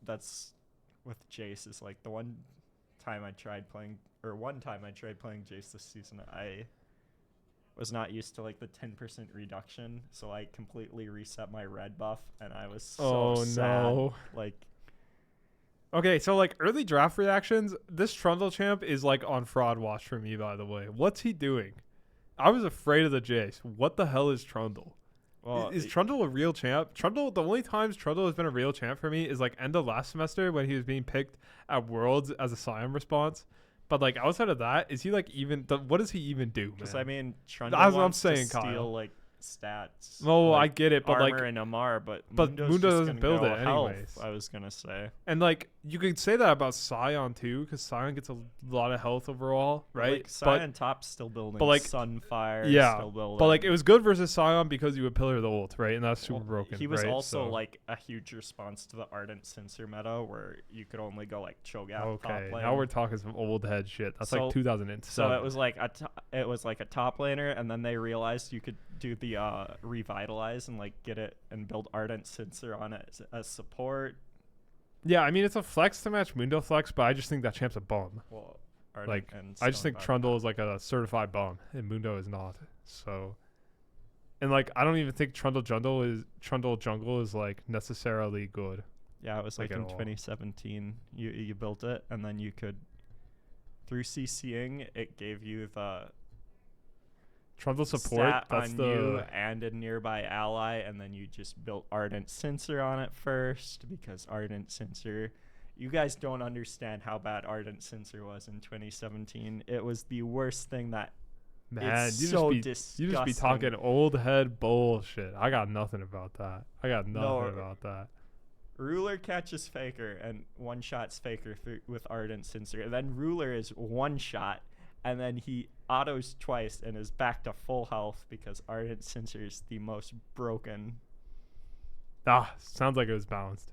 [SPEAKER 2] that's with Jace is like one time I tried playing Jace this season, I was not used to like the 10% reduction, so I completely reset my red buff, and I was so sad.
[SPEAKER 1] No.
[SPEAKER 2] Like,
[SPEAKER 1] okay, so like early draft reactions, this Trundle champ is like on fraud watch for me, by the way. What's he doing? I was afraid of the Jace. What the hell is Trundle? Well, is Trundle a real champ? Trundle, the only times Trundle has been a real champ for me is like end of last semester when he was being picked at Worlds as a Sion response. But like outside of that, is he like even? What does he even do?
[SPEAKER 2] Because I mean, Trundle
[SPEAKER 1] that's
[SPEAKER 2] wants
[SPEAKER 1] what I'm saying,
[SPEAKER 2] to steal
[SPEAKER 1] Kyle.
[SPEAKER 2] Like stats.
[SPEAKER 1] Oh,
[SPEAKER 2] like
[SPEAKER 1] I get it, but
[SPEAKER 2] armor
[SPEAKER 1] like
[SPEAKER 2] and Amar, but
[SPEAKER 1] Mundo doesn't build it
[SPEAKER 2] health,
[SPEAKER 1] anyways.
[SPEAKER 2] I was gonna say,
[SPEAKER 1] and like you could say that about Sion too, because Sion gets a lot of health overall, right?
[SPEAKER 2] Like, Sion top's still building,
[SPEAKER 1] but like
[SPEAKER 2] Sunfire,
[SPEAKER 1] yeah,
[SPEAKER 2] still building.
[SPEAKER 1] But like it was good versus Sion because you would pillar the ult, right? And that's super broken.
[SPEAKER 2] He was
[SPEAKER 1] right?
[SPEAKER 2] also like a huge response to the Ardent Sensor meta, where you could only go like Cho'Gath top lane.
[SPEAKER 1] Okay, now we're talking some old head shit. That's like 2007.
[SPEAKER 2] So it was like a top laner, and then they realized you could do the revitalize and like get it and build Ardent Sensor on it as support.
[SPEAKER 1] Yeah, I mean it's a flex to match Mundo flex, but I just think that champ's a bum.
[SPEAKER 2] Well,
[SPEAKER 1] like I just think Trundle is like a certified bum, and Mundo is not. So And like I don't even think Trundle Jungle is like necessarily good.
[SPEAKER 2] Yeah, it was like
[SPEAKER 1] Like,
[SPEAKER 2] in
[SPEAKER 1] at all.
[SPEAKER 2] 2017. You built it, and then you could, through CCing, it gave you the
[SPEAKER 1] Trundle support,
[SPEAKER 2] stat
[SPEAKER 1] that's
[SPEAKER 2] on
[SPEAKER 1] the
[SPEAKER 2] you and a nearby ally, and then you just built Ardent Censer on it first, because Ardent Censer, you guys don't understand how bad Ardent Censer was in 2017. It was the worst thing that.
[SPEAKER 1] man.
[SPEAKER 2] It's
[SPEAKER 1] You
[SPEAKER 2] so
[SPEAKER 1] just be
[SPEAKER 2] disgusting.
[SPEAKER 1] talking old head bullshit. I got nothing about that. I got nothing
[SPEAKER 2] No.
[SPEAKER 1] about that.
[SPEAKER 2] Ruler catches Faker and one shots Faker with Ardent Censer. And then Ruler is one shot, and then he autos twice and is back to full health because Ardent Censer is the most broken.
[SPEAKER 1] Sounds like it was balanced.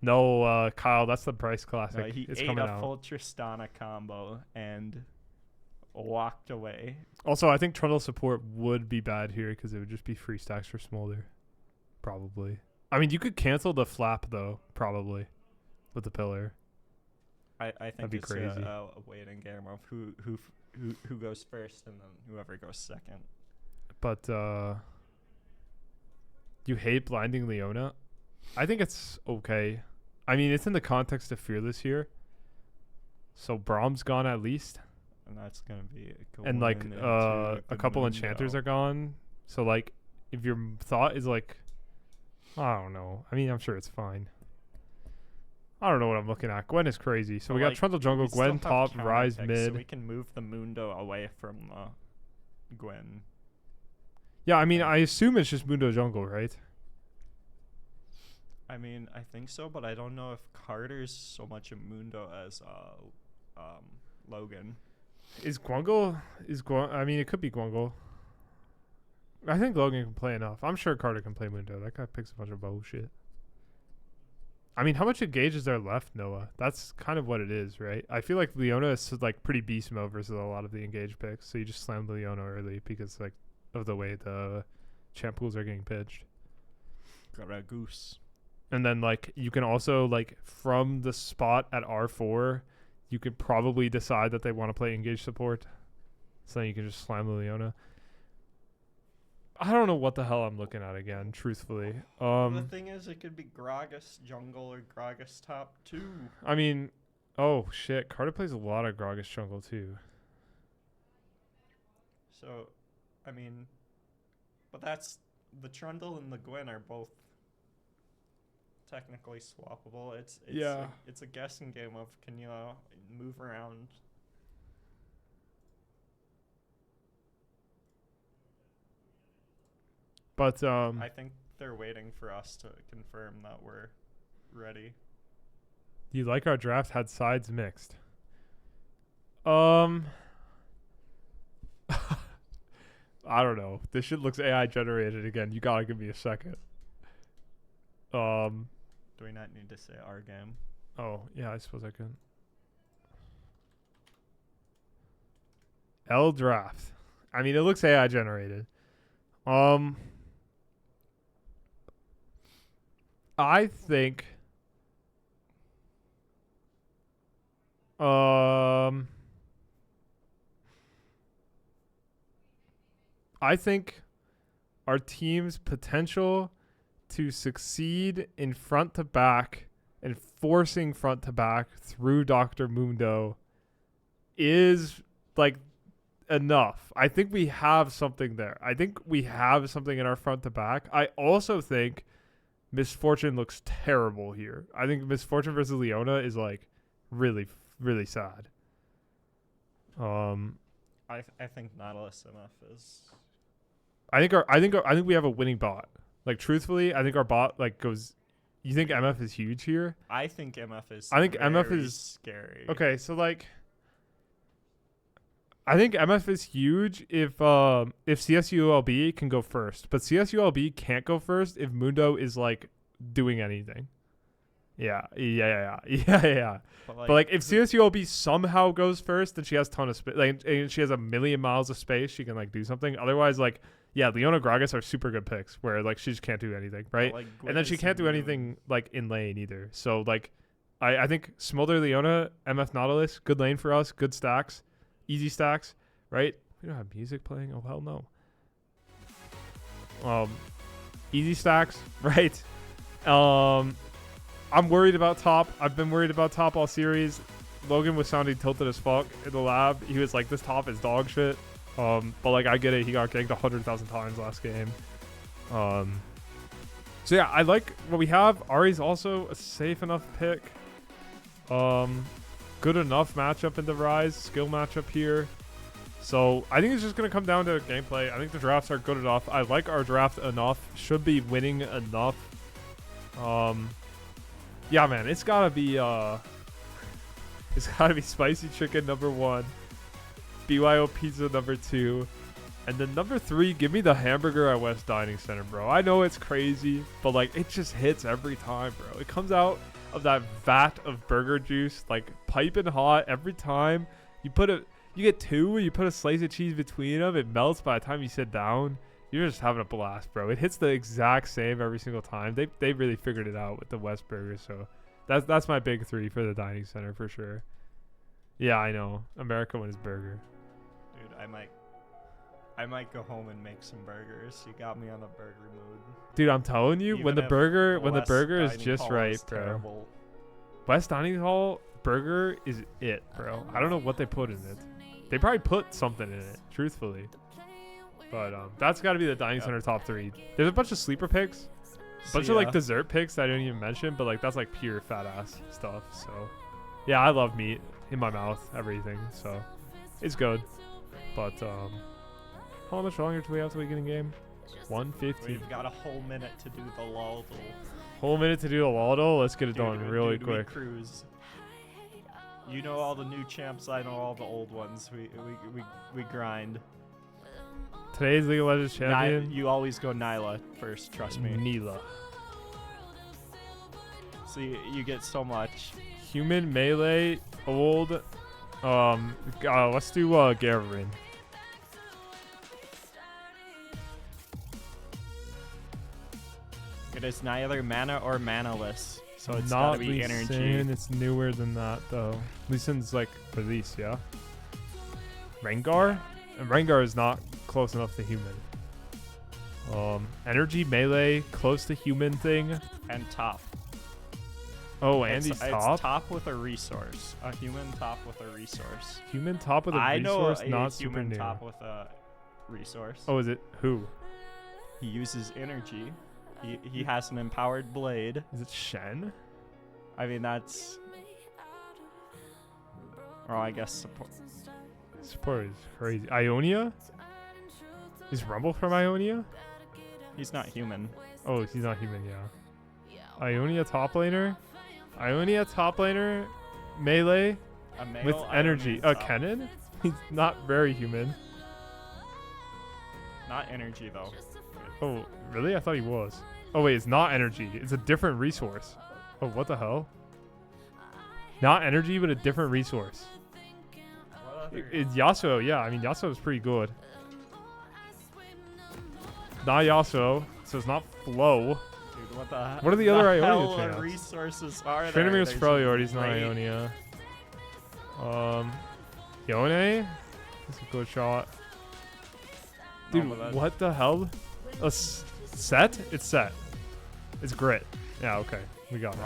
[SPEAKER 1] No, Kyle, that's the Price Classic.
[SPEAKER 2] He
[SPEAKER 1] it's
[SPEAKER 2] ate
[SPEAKER 1] coming
[SPEAKER 2] a
[SPEAKER 1] out.
[SPEAKER 2] full Tristana combo and walked away.
[SPEAKER 1] Also, I think Trundle support would be bad here because it would just be free stacks for Smolder. Probably. I mean, you could cancel the flap, though, probably, with the pillar.
[SPEAKER 2] I think
[SPEAKER 1] That'd be
[SPEAKER 2] it's
[SPEAKER 1] crazy.
[SPEAKER 2] a waiting game of who goes first and then whoever goes second.
[SPEAKER 1] But you hate blinding Leona? I think it's okay. I mean, it's in the context of Fearless here. So Brahm's gone at least.
[SPEAKER 2] And that's going to be
[SPEAKER 1] And like a couple enchanters are gone. So like if your thought is like, I don't know. I mean, I'm sure it's fine. I don't know what I'm looking at. Gwen is crazy. So we got Trundle Jungle, Gwen top, Rise mid.
[SPEAKER 2] So we can move the Mundo away from Gwen.
[SPEAKER 1] Yeah, I mean, I assume it's just Mundo Jungle, right?
[SPEAKER 2] I mean, I think so, but I don't know if Carter's so much a Mundo as Logan.
[SPEAKER 1] I mean, it could be Gwungle. I think Logan can play enough. I'm sure Carter can play Mundo. That guy picks a bunch of bullshit. I mean, how much engage is there left, Noah? That's kind of what it is, right? I feel like Leona is like pretty beast mode versus a lot of the engage picks. So you just slam the Leona early because like of the way the champ pools are getting pitched.
[SPEAKER 2] Got a goose.
[SPEAKER 1] And then like you can also like from the spot at R4, you could probably decide that they want to play engage support. So then you can just slam the Leona. I don't know what the hell I'm looking at again, truthfully.
[SPEAKER 2] The thing is, it could be Gragas jungle or Gragas top 2.
[SPEAKER 1] I mean, oh shit, Carter plays a lot of Gragas jungle too.
[SPEAKER 2] So, I mean, but that's the Trundle and the Gwen are both technically swappable. It's a guessing game of can you move around.
[SPEAKER 1] But
[SPEAKER 2] I think they're waiting for us to confirm that we're ready.
[SPEAKER 1] You like our draft had sides mixed. I don't know. This shit looks AI generated again. You gotta give me a second.
[SPEAKER 2] Do we not need to say our game?
[SPEAKER 1] Oh, yeah, I suppose I could. L draft. I mean, it looks AI generated. I think our team's potential to succeed in front to back and forcing front to back through Dr. Mundo is like enough. I think we have something there. I think we have something in our front to back. I also think Misfortune looks terrible here. I think Misfortune versus Leona is like really, really sad.
[SPEAKER 2] I think Nautilus MF is.
[SPEAKER 1] I think we have a winning bot. Like truthfully, I think our bot like goes. You think MF is huge here?
[SPEAKER 2] I think MF is.
[SPEAKER 1] I think MF
[SPEAKER 2] very
[SPEAKER 1] is
[SPEAKER 2] scary.
[SPEAKER 1] Okay, so like, I think MF is huge if CSULB can go first, but CSULB can't go first if Mundo is like doing anything. Yeah. But like if CSULB somehow goes first, then she has a ton of space. Like, and she has a million miles of space. She can like do something. Otherwise, like, yeah, Leona Gragas are super good picks where like she just can't do anything, right?
[SPEAKER 2] Like,
[SPEAKER 1] And then she can't do anything like in lane either. So like, I think Smolder Leona, MF Nautilus, good lane for us, good stacks, easy stacks, right? We don't have music playing. Oh hell no. Easy stacks, right? I'm worried about top. I've been worried about top all series. Logan was sounding tilted as fuck in the lab. He was like, this top is dog shit. But like, I get it. He got ganked 100,000 times last game. So yeah, I like what we have. Ari's also a safe enough pick. Good enough matchup in the Rise. Skill matchup here. So I think it's just going to come down to gameplay. I think the drafts are good enough. I like our draft enough. Should be winning enough. Yeah, man, it's gotta be spicy chicken number 1, BYO pizza number 2, and then number 3, give me the hamburger at West Dining Center, bro. I know it's crazy, but like it just hits every time, bro. It comes out of that vat of burger juice, like piping hot every time. You get 2, you put a slice of cheese between them, it melts by the time you sit down. You're just having a blast, bro. It hits the exact same every single time. They really figured it out with the West Burger, so that's my big 3 for the dining center for sure. Yeah, I know. America wins burger.
[SPEAKER 2] Dude, I might go home and make some burgers. You got me on a burger mood.
[SPEAKER 1] Dude, I'm telling you,
[SPEAKER 2] Even
[SPEAKER 1] when the
[SPEAKER 2] if
[SPEAKER 1] burger is
[SPEAKER 2] Dining
[SPEAKER 1] just
[SPEAKER 2] Hall
[SPEAKER 1] right,
[SPEAKER 2] is
[SPEAKER 1] bro.
[SPEAKER 2] terrible.
[SPEAKER 1] West Dining Hall burger is it, bro. I don't know what they put in it. They probably put something in it, truthfully. But that's got to be the dining center top 3. There's a bunch of sleeper picks, a bunch of like dessert picks that I didn't even mention, but like that's like pure fat ass stuff. So yeah, I love meat in my mouth, everything. So it's good. But how much longer do we have till we get in game? 150.
[SPEAKER 2] We've got a whole minute to do the Laldl.
[SPEAKER 1] Whole minute to do the Laldl. Let's get it done really quick.
[SPEAKER 2] Cruise. You know all the new champs. I know all the old ones. We grind.
[SPEAKER 1] Today's League of Legends champion.
[SPEAKER 2] You always go Nyla first, trust me.
[SPEAKER 1] Neela.
[SPEAKER 2] So you get so much.
[SPEAKER 1] Human, melee, old. Let's do Gavarin.
[SPEAKER 2] It is neither mana or manaless, so it's
[SPEAKER 1] not
[SPEAKER 2] gotta be
[SPEAKER 1] Lee
[SPEAKER 2] energy.
[SPEAKER 1] Sin. It's newer than that though. Lee Sin's like release, yeah. Rengar? And Rengar is not close enough to human. Energy, melee, close to human thing.
[SPEAKER 2] And top.
[SPEAKER 1] Oh, Andy's top?
[SPEAKER 2] It's top with a resource. A human top with a resource.
[SPEAKER 1] Human top with a resource, not super
[SPEAKER 2] human
[SPEAKER 1] new.
[SPEAKER 2] top with a resource.
[SPEAKER 1] Oh, is it who?
[SPEAKER 2] He uses energy. He has an empowered blade.
[SPEAKER 1] Is it Shen?
[SPEAKER 2] I mean, that's... Or I guess support.
[SPEAKER 1] Support is crazy. Ionia? Is Rumble from Ionia?
[SPEAKER 2] He's not human.
[SPEAKER 1] Oh, he's not human, yeah. Ionia top laner? Ionia top laner, melee, with energy. Kennen? He's not very human.
[SPEAKER 2] Not energy, though.
[SPEAKER 1] Oh, really? I thought he was. Oh, wait, it's not energy. It's a different resource. Oh, what the hell? Not energy, but a different resource. It's Yasuo, yeah. I mean, Yasuo is pretty good. Not Yasuo, so it's not Flow.
[SPEAKER 2] Dude,
[SPEAKER 1] what are the other Ionia champs?
[SPEAKER 2] Resources are
[SPEAKER 1] Trinamir's Freljord, not Ionia. Yone? That's a good shot. Dude, what the hell? Set? It's set. It's Grit. Yeah, okay. We got it.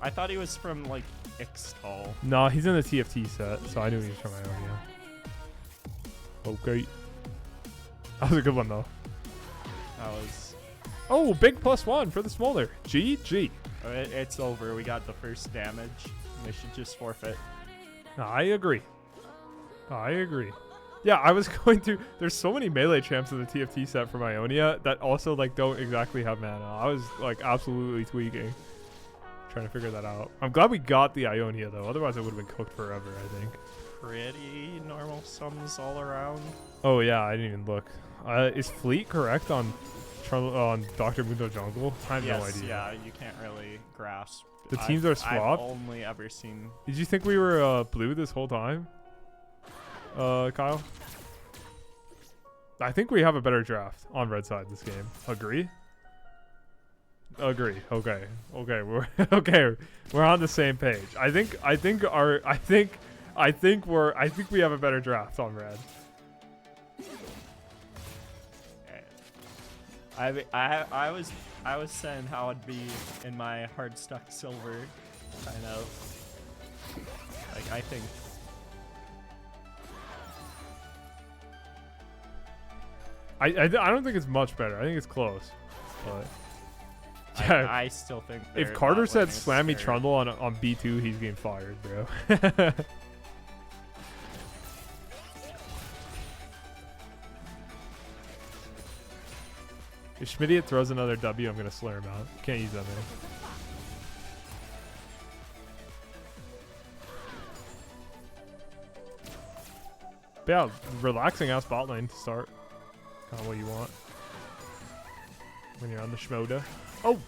[SPEAKER 2] I thought he was from, like, Ixtal.
[SPEAKER 1] No, he's in the TFT set, so I knew he was from Ionia. Okay. That was a good one, though.
[SPEAKER 2] That was...
[SPEAKER 1] Oh, big +1 for the Smolder. GG.
[SPEAKER 2] It's over. We got the first damage. They should just forfeit.
[SPEAKER 1] I agree. Yeah, I was going to... There's so many melee champs in the TFT set from Ionia that also, like, don't exactly have mana. I was, like, absolutely tweaking. Trying to figure that out. I'm glad we got the Ionia, though. Otherwise, it would have been cooked forever, I think.
[SPEAKER 2] Pretty normal sums all around.
[SPEAKER 1] Oh, yeah. I didn't even look. Is Fleet correct on Dr. Mundo Jungle? I have no idea.
[SPEAKER 2] Yeah, you can't really grasp.
[SPEAKER 1] The teams are swapped?
[SPEAKER 2] I've only ever seen...
[SPEAKER 1] Did you think we were blue this whole time? Kyle? I think we have a better draft on red side this game. Agree? Agree. Okay. We're okay. We're on the same page. I think we have a better draft on red.
[SPEAKER 2] I was saying how I'd be in my hard stuck silver, kind of. Like I think.
[SPEAKER 1] I don't think it's much better. I think it's close. But yeah,
[SPEAKER 2] I still think
[SPEAKER 1] if Carter said Slammy Trundle on B2, he's getting fired, bro. If Schmidt throws another W, I'm gonna slur him out. Can't use that, man. But yeah, relaxing ass bot lane to start. Kind of what you want when you're on the Schmoda. Oh,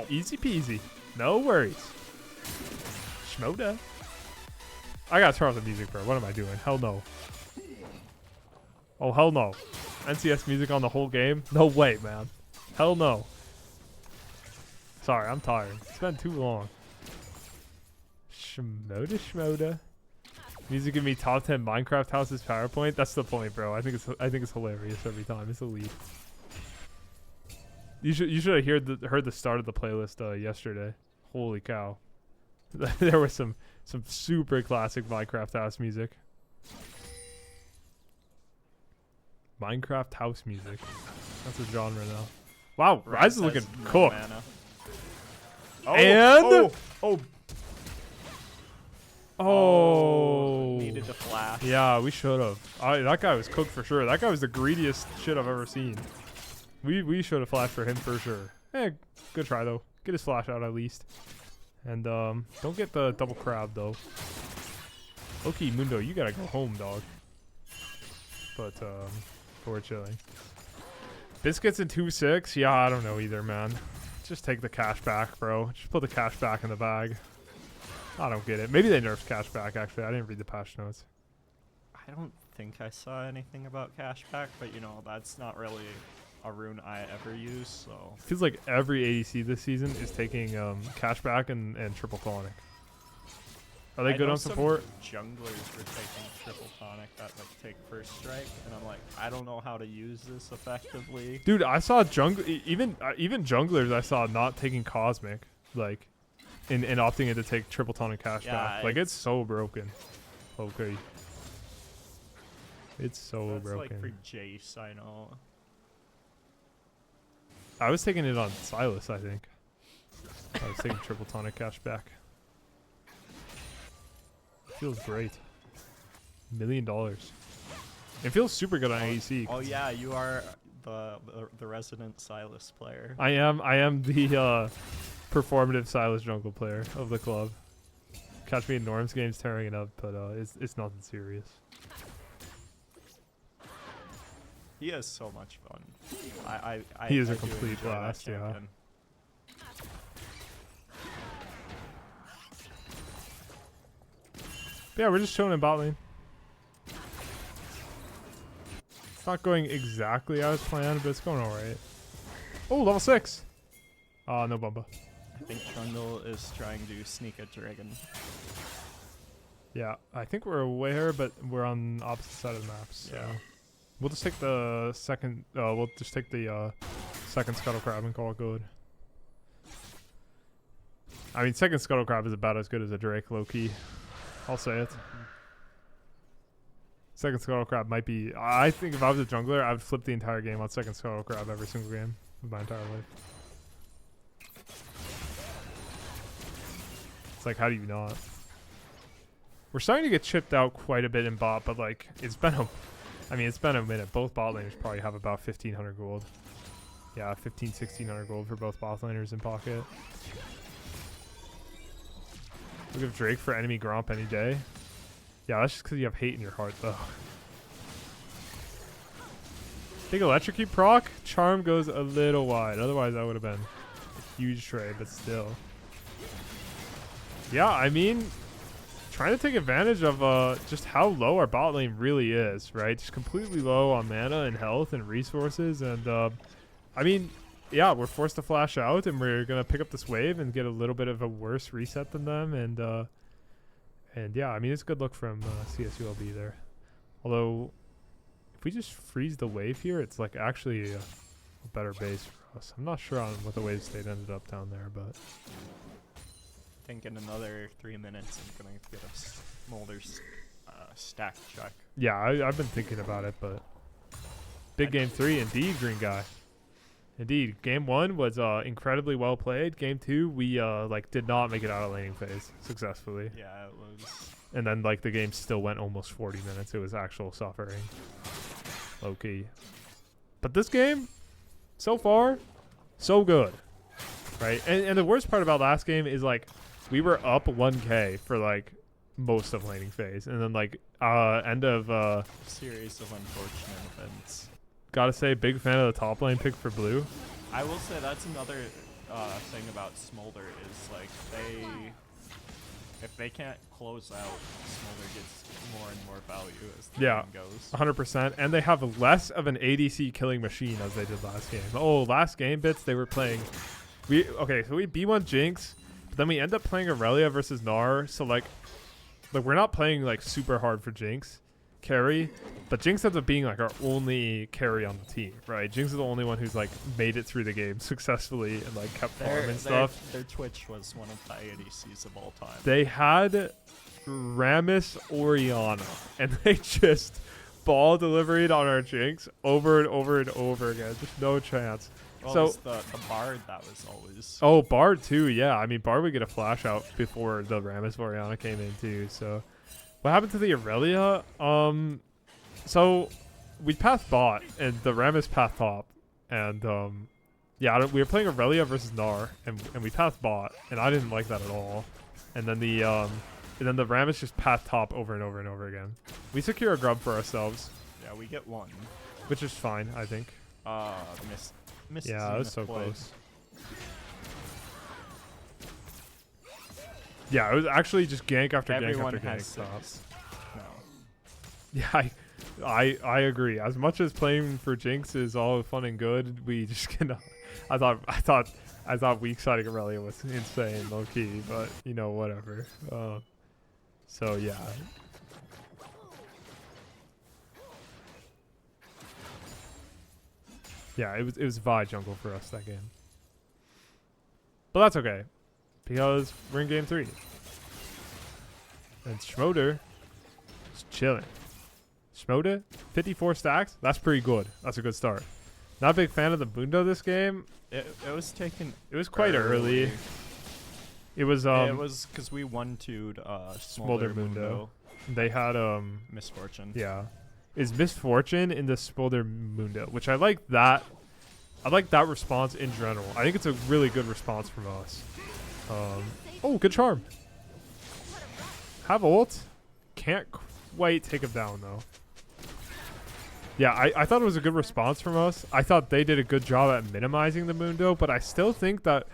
[SPEAKER 1] easy peasy. No worries. Schmoda. I gotta turn off the music, bro. What am I doing? Hell no. Oh, hell no. NCS music on the whole game? No way, man. Hell no. Sorry, I'm tired. It's been too long. Schmoda. Music give me top 10 Minecraft houses PowerPoint. That's the point, bro. I think it's hilarious every time. It's elite. You should have heard the start of the playlist yesterday. Holy cow. There was some super classic Minecraft house music. Minecraft house music. That's a genre now. Wow, Rise is looking cooked. Oh,
[SPEAKER 2] needed to flash.
[SPEAKER 1] Yeah, we should have. That guy was cooked for sure. That guy was the greediest shit I've ever seen. We should have flashed for him for sure. Good try though. Get his flash out at least. And don't get the double crab though. Okay, Mundo, you gotta go home, dog. But we're chilling. Biscuits in 2-6? Yeah, I don't know either, man. Just take the cash back, bro. Just put the cash back in the bag. I don't get it. Maybe they nerfed cash back, actually. I didn't read the patch notes.
[SPEAKER 2] I don't think I saw anything about cashback, but you know, that's not really a rune I ever use, so.
[SPEAKER 1] Feels like every ADC this season is taking cashback and triple tonic. Are they good on support?
[SPEAKER 2] Junglers were taking triple tonic that like take first strike, and I'm like, I don't know how to use this effectively.
[SPEAKER 1] Dude, I saw even junglers I saw not taking cosmic, like, and opting in to take triple tonic cashback.
[SPEAKER 2] Yeah,
[SPEAKER 1] like it's so broken. Okay. It's so
[SPEAKER 2] that's
[SPEAKER 1] broken.
[SPEAKER 2] Like for Jace, I know.
[SPEAKER 1] I was taking it on Silas, I think. I was taking triple tonic cashback. Feels great. $1 million. It feels super good on AEC.
[SPEAKER 2] Oh yeah, you are the resident Silas player.
[SPEAKER 1] I am the performative Silas jungle player of the club. Catch me in Norm's games tearing it up, but it's nothing serious.
[SPEAKER 2] He has so much fun.
[SPEAKER 1] He is a complete blast, yeah. Yeah, we're just chilling in bot lane. It's not going exactly as planned, but it's going alright. Oh, level 6! No Bumba.
[SPEAKER 2] I think Trundle is trying to sneak a dragon.
[SPEAKER 1] Yeah, I think we're aware, but we're on the opposite side of the map, so.
[SPEAKER 2] Yeah.
[SPEAKER 1] We'll just take the second, second Scuttle Crab and call it good. I mean, second Scuttle Crab is about as good as a Drake, low-key. I'll say it. Second Scuttle Crab might be... I think if I was a jungler, I would flip the entire game on second Scuttle Crab every single game of my entire life. It's like, how do you not? We're starting to get chipped out quite a bit in bot, but like, it's been a minute. Both bot laners probably have about 1,500 gold. Yeah, 1,600 gold for both bot laners in pocket. Look at Drake for enemy Gromp any day. Yeah, that's just because you have hate in your heart, though. Big electrocute proc. Charm goes a little wide. Otherwise, that would have been a huge trade, but still. Yeah, I mean, trying to take advantage of just how low our bot lane really is, right? Just completely low on mana and health and resources. And, I mean, yeah, we're forced to flash out, and we're going to pick up this wave and get a little bit of a worse reset than them. And yeah, I mean, it's a good look from CSULB there. Although, if we just freeze the wave here, it's like actually a a better base for us. I'm not sure on what the wave state ended up down there, but
[SPEAKER 2] I think in another 3 minutes I'm going to get a Smolder's stack check.
[SPEAKER 1] yeah, I've been thinking about it, but big game 3, indeed, green guy. Indeed, game 1 was incredibly well played. Game 2, we like did not make it out of laning phase successfully.
[SPEAKER 2] Yeah, it was.
[SPEAKER 1] And then like the game still went almost 40 minutes. It was actual suffering, low key. But this game, so far, so good, right? And the worst part about last game is like we were up 1K for like most of laning phase, and then like end of
[SPEAKER 2] Series of unfortunate events.
[SPEAKER 1] gotta say, big fan of the top lane pick for blue.
[SPEAKER 2] I will say that's another thing about Smolder is like if they can't close out, Smolder gets more and more value as the
[SPEAKER 1] Yeah.
[SPEAKER 2] game goes.
[SPEAKER 1] 100%, and they have less of an ADC killing machine as they did last game. Oh, last game bits they were playing. So we B1 Jinx, but then we end up playing Aurelia versus Gnar. So like we're not playing like super hard for Jinx carry, but Jinx ends up being like our only carry on the team, right? Jinx is the only one who's like made it through the game successfully and like kept farm and stuff.
[SPEAKER 2] Their Twitch was one of the ADCs of all time.
[SPEAKER 1] They had Rammus Orianna, and they just ball delivered on our Jinx over and over and over again. Just no chance.
[SPEAKER 2] Well,
[SPEAKER 1] So-
[SPEAKER 2] it was the Bard that was always.
[SPEAKER 1] Oh, Bard too. Yeah, I mean Bard would get a flash out before the Rammus Orianna came in too. So, what happened to the Aurelia? So we passed bot and the Rammus path top, and yeah, we were playing Aurelia versus Gnar, and we passed bot, and I didn't like that at all. And then the Rammus just path top over and over and over again. We secure a grub for ourselves,
[SPEAKER 2] Yeah, we get one.
[SPEAKER 1] which is fine, I think.
[SPEAKER 2] Missed
[SPEAKER 1] Yeah, it was so
[SPEAKER 2] Zenith blade.
[SPEAKER 1] close. Yeah, it was actually just gank after
[SPEAKER 2] Everyone
[SPEAKER 1] gank after
[SPEAKER 2] has
[SPEAKER 1] gank.
[SPEAKER 2] six. No.
[SPEAKER 1] Yeah, I agree. As much as playing for Jinx is all fun and good, we just cannot. I thought weak siding Aurelia was insane, low key, but you know, whatever. So yeah. Yeah, it was Vi jungle for us that game. But that's okay, because we're in game 3. And Schmoder is chilling. Schmoder, 54 stacks. That's pretty good. That's a good start. Not a big fan of the Mundo this game.
[SPEAKER 2] It was taken.
[SPEAKER 1] It was quite early. It was
[SPEAKER 2] it was because we 1-2'd
[SPEAKER 1] Smolder Mundo. They had
[SPEAKER 2] Misfortune.
[SPEAKER 1] yeah. Is Misfortune in the Smolder Mundo, which I like that. I like that response in general. I think it's a really good response from us. Oh, good charm. Have ult. Can't quite take him down though. Yeah, I thought it was a good response from us. I thought they did a good job at minimizing the Mundo, but I still think that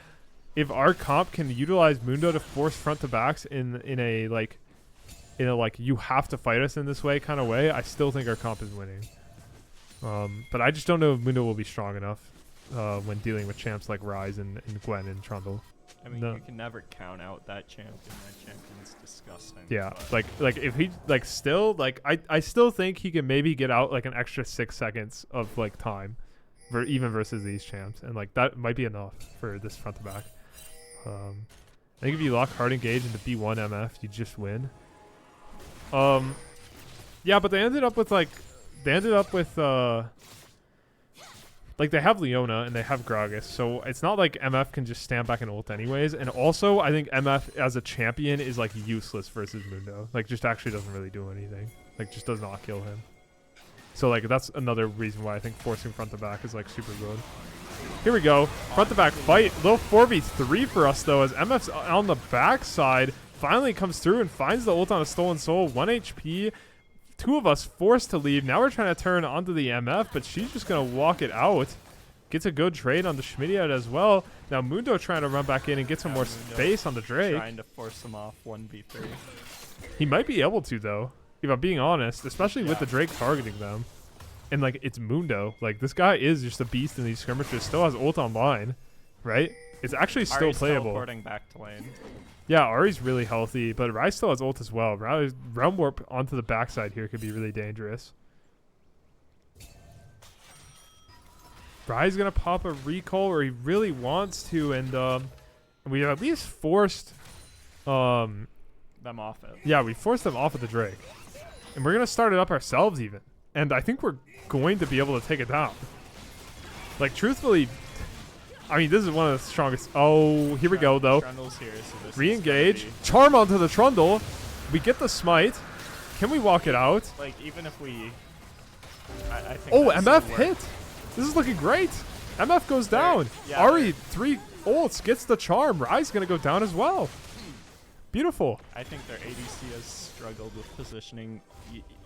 [SPEAKER 1] if our comp can utilize Mundo to force front to backs in a like you have to fight us in this way kind of way, I still think our comp is winning. But I just don't know if Mundo will be strong enough when dealing with champs like Ryze and Gwen and Trundle.
[SPEAKER 2] I mean,
[SPEAKER 1] No.
[SPEAKER 2] you can never count out that champion. That champion's disgusting.
[SPEAKER 1] Yeah,
[SPEAKER 2] but
[SPEAKER 1] like if he like still like I still think he can maybe get out like an extra 6 seconds of like time, even versus these champs, and like that might be enough for this front to back. I think if you lock hard engage into B1 MF, you just win. Yeah, but they ended up with like they have Leona and they have Gragas, so it's not like MF can just stand back and ult anyways. And also, I think MF as a champion is like useless versus Mundo. Like, just actually doesn't really do anything. Like, just does not kill him. So like that's another reason why I think forcing front to back is like super good. Here we go, front to back fight. Little 4v3 for us though, as MF's on the backside finally comes through and finds the ult on a stolen soul. 1 HP. 2 of us forced to leave. Now we're trying to turn onto the MF, but she's just going to walk it out. Gets a good trade on the Schmidiad as well. Now Mundo trying to run back in and get some more space on the Drake.
[SPEAKER 2] trying to force him off 1v3.
[SPEAKER 1] He might be able to, though, if I'm being honest, especially with the Drake targeting them. And, like, it's Mundo. Like, this guy is just a beast in these skirmishes. Still has ult online, right? It's actually still
[SPEAKER 2] Ari's
[SPEAKER 1] playable.
[SPEAKER 2] teleporting back to lane.
[SPEAKER 1] Yeah, Ari's really healthy, but Ryze still has ult as well. Realm Warp onto the backside here could be really dangerous. Rye's gonna pop a recall, or he really wants to, and we at least forced
[SPEAKER 2] them off it.
[SPEAKER 1] Yeah, we forced them off of the Drake. And we're going to start it up ourselves even. And I think we're going to be able to take it down. Like, truthfully, I mean, this is one of the strongest. Oh, here we go, though.
[SPEAKER 2] Trundle's here, so this
[SPEAKER 1] Re-engage. Charm onto the Trundle. We get the smite. Can we walk it out?
[SPEAKER 2] Like, even if we... I think
[SPEAKER 1] oh, MF hit. This is looking great. MF goes down.
[SPEAKER 2] Yeah,
[SPEAKER 1] Ari, 3 ults, gets the charm. Rye's going to go down as well. Beautiful.
[SPEAKER 2] I think their ADC has struggled with positioning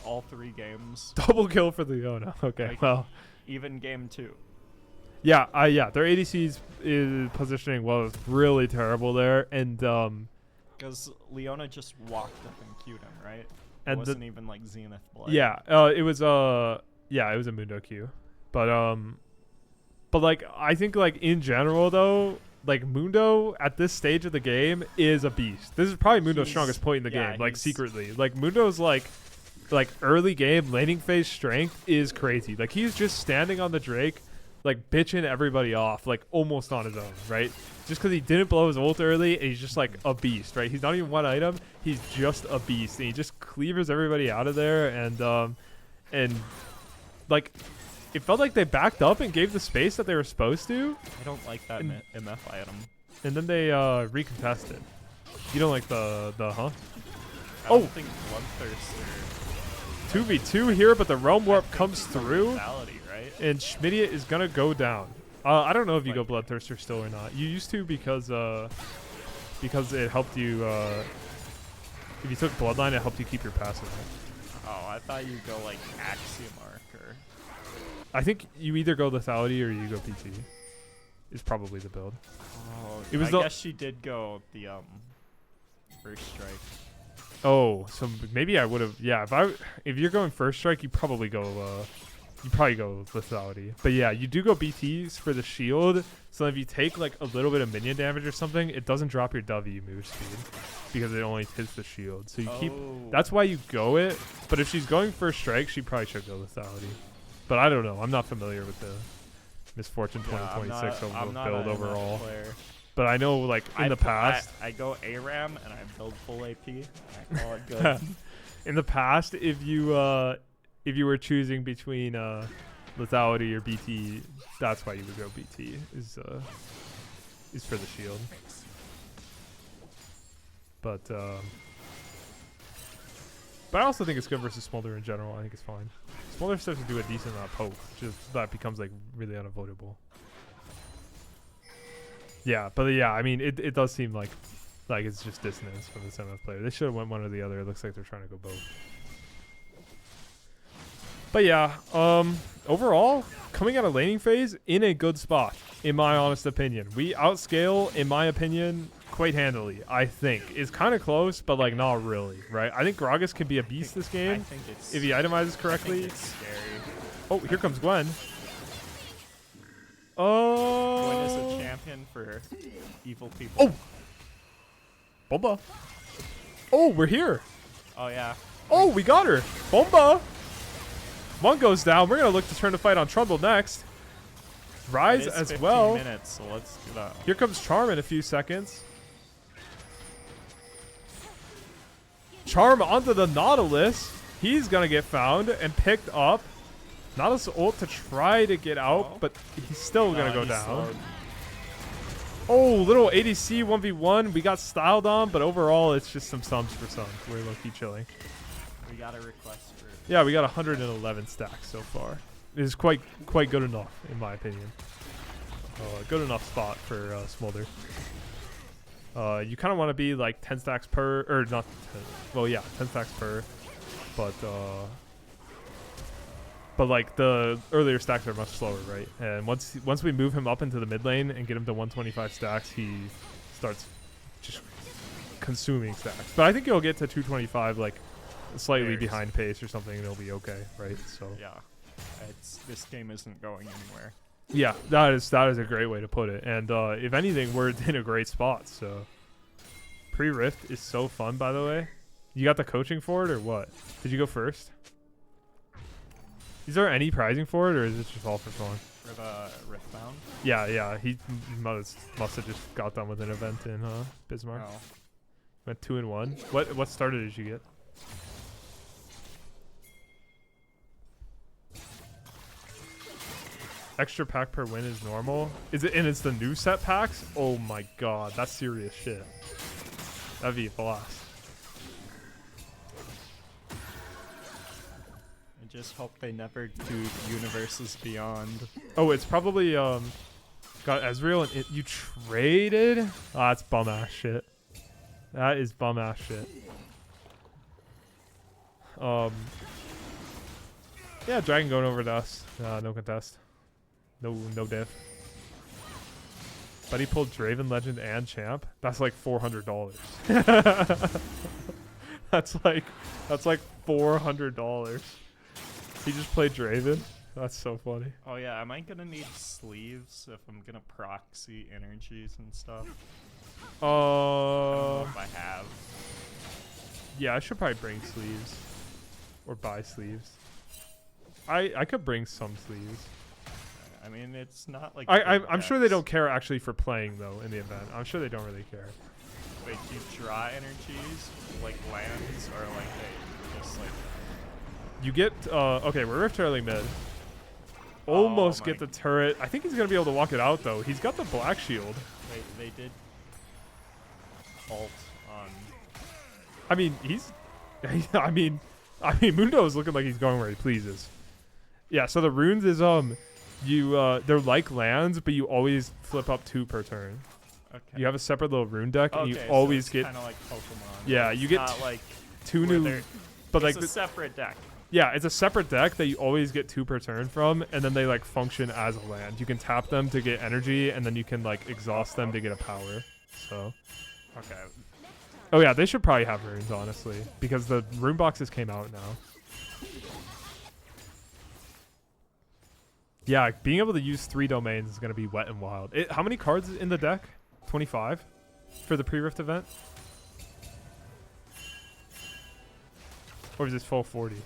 [SPEAKER 2] all 3 games.
[SPEAKER 1] Double kill for the Leona. Okay,
[SPEAKER 2] like,
[SPEAKER 1] well.
[SPEAKER 2] Even game 2.
[SPEAKER 1] Yeah, their ADC's is positioning was really terrible there, and
[SPEAKER 2] because Leona just walked up and queued him, right? It
[SPEAKER 1] and
[SPEAKER 2] wasn't even like Zenith Blood.
[SPEAKER 1] Yeah, it was a Mundo Q, but like I think like in general though, like Mundo at this stage of the game is a beast. This is probably Mundo's strongest point in the game, like secretly. Like Mundo's like early game laning phase strength is crazy. Like he's just standing on the Drake, like bitching everybody off, like almost on his own, right? Just because he didn't blow his ult early, and he's just like a beast, right? He's not even one item, he's just a beast, and he just cleavers everybody out of there, and like it felt like they backed up and gave the space that they were supposed to.
[SPEAKER 2] I don't like that MF item.
[SPEAKER 1] And then they recontested. You don't like the huh?
[SPEAKER 2] I don't think Bloodthirster
[SPEAKER 1] 2v2 here, but the Realm Warp comes through.
[SPEAKER 2] Lethality, right?
[SPEAKER 1] And Schmidia is gonna go down. I don't know if you go Bloodthirster still or not. You used to because it helped you. If you took Bloodline, it helped you keep your passive.
[SPEAKER 2] Oh, I thought you go like Axiomark or.
[SPEAKER 1] I think you either go Lethality or you go PT. Is probably the build.
[SPEAKER 2] Oh,
[SPEAKER 1] it was
[SPEAKER 2] I guess she did go the first strike.
[SPEAKER 1] Oh, so maybe I would have. Yeah, if you're going first strike, you probably go Lethality. But yeah, you do go BTs for the shield. So if you take like a little bit of minion damage or something, it doesn't drop your W move speed because it only hits the shield. So you keep. That's why you go it. But if she's going first strike, she probably should go Lethality. But I don't know. I'm not familiar with the Misfortune 2026 build overall. But I know, like, in the past...
[SPEAKER 2] I go ARAM, and I build full AP. I call it good.
[SPEAKER 1] In the past, if you were choosing between Lethality or BT, that's why you would go BT, is for the shield. But I also think it's good versus Smolder in general. I think it's fine. Smolder starts to do a decent amount of poke. Just that becomes, like, really unavoidable. Yeah, but yeah, I mean, it does seem like it's just dissonance from the MF player. They should have went one or the other. It looks like they're trying to go both. But yeah, overall, coming out of laning phase in a good spot, in my honest opinion. We outscale, in my opinion, quite handily, I think. It's kind of close, but like not really, right? I think Gragas can be a beast this game if he itemizes correctly.
[SPEAKER 2] I think it's scary.
[SPEAKER 1] Oh, here comes Gwen.
[SPEAKER 2] Gwen is a champion for evil people.
[SPEAKER 1] Oh! Bomba. Oh, we're here.
[SPEAKER 2] Oh, yeah.
[SPEAKER 1] Oh, we got her. Bomba. One goes down. We're going to look to turn the fight on Trundle next. Rise as well.
[SPEAKER 2] 15 minutes, so let's do that.
[SPEAKER 1] Here comes Charm in a few seconds. Charm onto the Nautilus. He's going to get found and picked up. Nautilus ult to try to get out, but he's still going to go down. Slowed. Oh, little ADC 1v1. We got styled on, but overall, it's just some sums for some. We're low-key chilling.
[SPEAKER 2] We got a request for...
[SPEAKER 1] Yeah, we got 111 stacks so far. It is quite good enough, in my opinion. Good enough spot for Smolder. You kind of want to be like 10 stacks per, or not 10, well, yeah, 10 stacks per, but like the earlier stacks are much slower, right? And once we move him up into the mid lane and get him to 125 stacks, he starts just consuming stacks. But I think he'll get to 225 like slightly behind pace or something, and it'll be okay, right? So
[SPEAKER 2] yeah, this game isn't going anywhere.
[SPEAKER 1] Yeah, that is a great way to put it. And if anything, we're in a great spot. So pre-rift is so fun, by the way. You got the coaching for it or what? Did you go first? Is there any prizing for it, or is it just all for fun?
[SPEAKER 2] For the Riftbound?
[SPEAKER 1] Yeah. He must have just got done with an event in Bismarck.
[SPEAKER 2] Oh.
[SPEAKER 1] Went 2-1. What starter did you get? Extra pack per win is normal. Is it? And it's the new set packs? Oh my god, that's serious shit. That'd be a blast.
[SPEAKER 2] I just hope they never do Universes Beyond.
[SPEAKER 1] Oh, it's probably got Ezreal and you traded? Ah, that's bum ass shit. That is bum ass shit. Yeah, Dragon going over to us. No contest. No diff. But he pulled Draven, Legend, and Champ. That's like $400. that's like $400. He just played Draven. That's so funny.
[SPEAKER 2] Oh yeah, am I gonna need sleeves if I'm gonna proxy energies and stuff? I don't know if I have.
[SPEAKER 1] Yeah, I should probably bring sleeves. Or buy sleeves. I could bring some sleeves.
[SPEAKER 2] I mean, it's not like...
[SPEAKER 1] I'm sure they don't care actually for playing, though, in the event. I'm sure they don't really care.
[SPEAKER 2] Wait, do you draw energies, like lands, or like they just like...
[SPEAKER 1] You get... okay, we're Rift early mid. Almost get the turret. I think he's going to be able to walk it out, though. He's got the black shield.
[SPEAKER 2] Wait, they did ult on...
[SPEAKER 1] I mean, he's... I mean, Mundo is looking like he's going where he pleases. Yeah, so the runes is, they're like lands, but you always flip up 2 per turn. Okay. You have a separate little rune deck, and you always get...
[SPEAKER 2] kind of like Pokemon.
[SPEAKER 1] Yeah, you get
[SPEAKER 2] not like
[SPEAKER 1] 2 new... But
[SPEAKER 2] it's
[SPEAKER 1] like
[SPEAKER 2] a separate deck.
[SPEAKER 1] Yeah, it's a separate deck that you always get 2 per turn from, and then they like function as a land. You can tap them to get energy, and then you can like exhaust them to get a power. So...
[SPEAKER 2] Okay.
[SPEAKER 1] Oh yeah, they should probably have runes, honestly, because the rune boxes came out now. Yeah, being able to use 3 domains is going to be wet and wild. How many cards in the deck? 25 for the pre-rift event? Or is this full 40?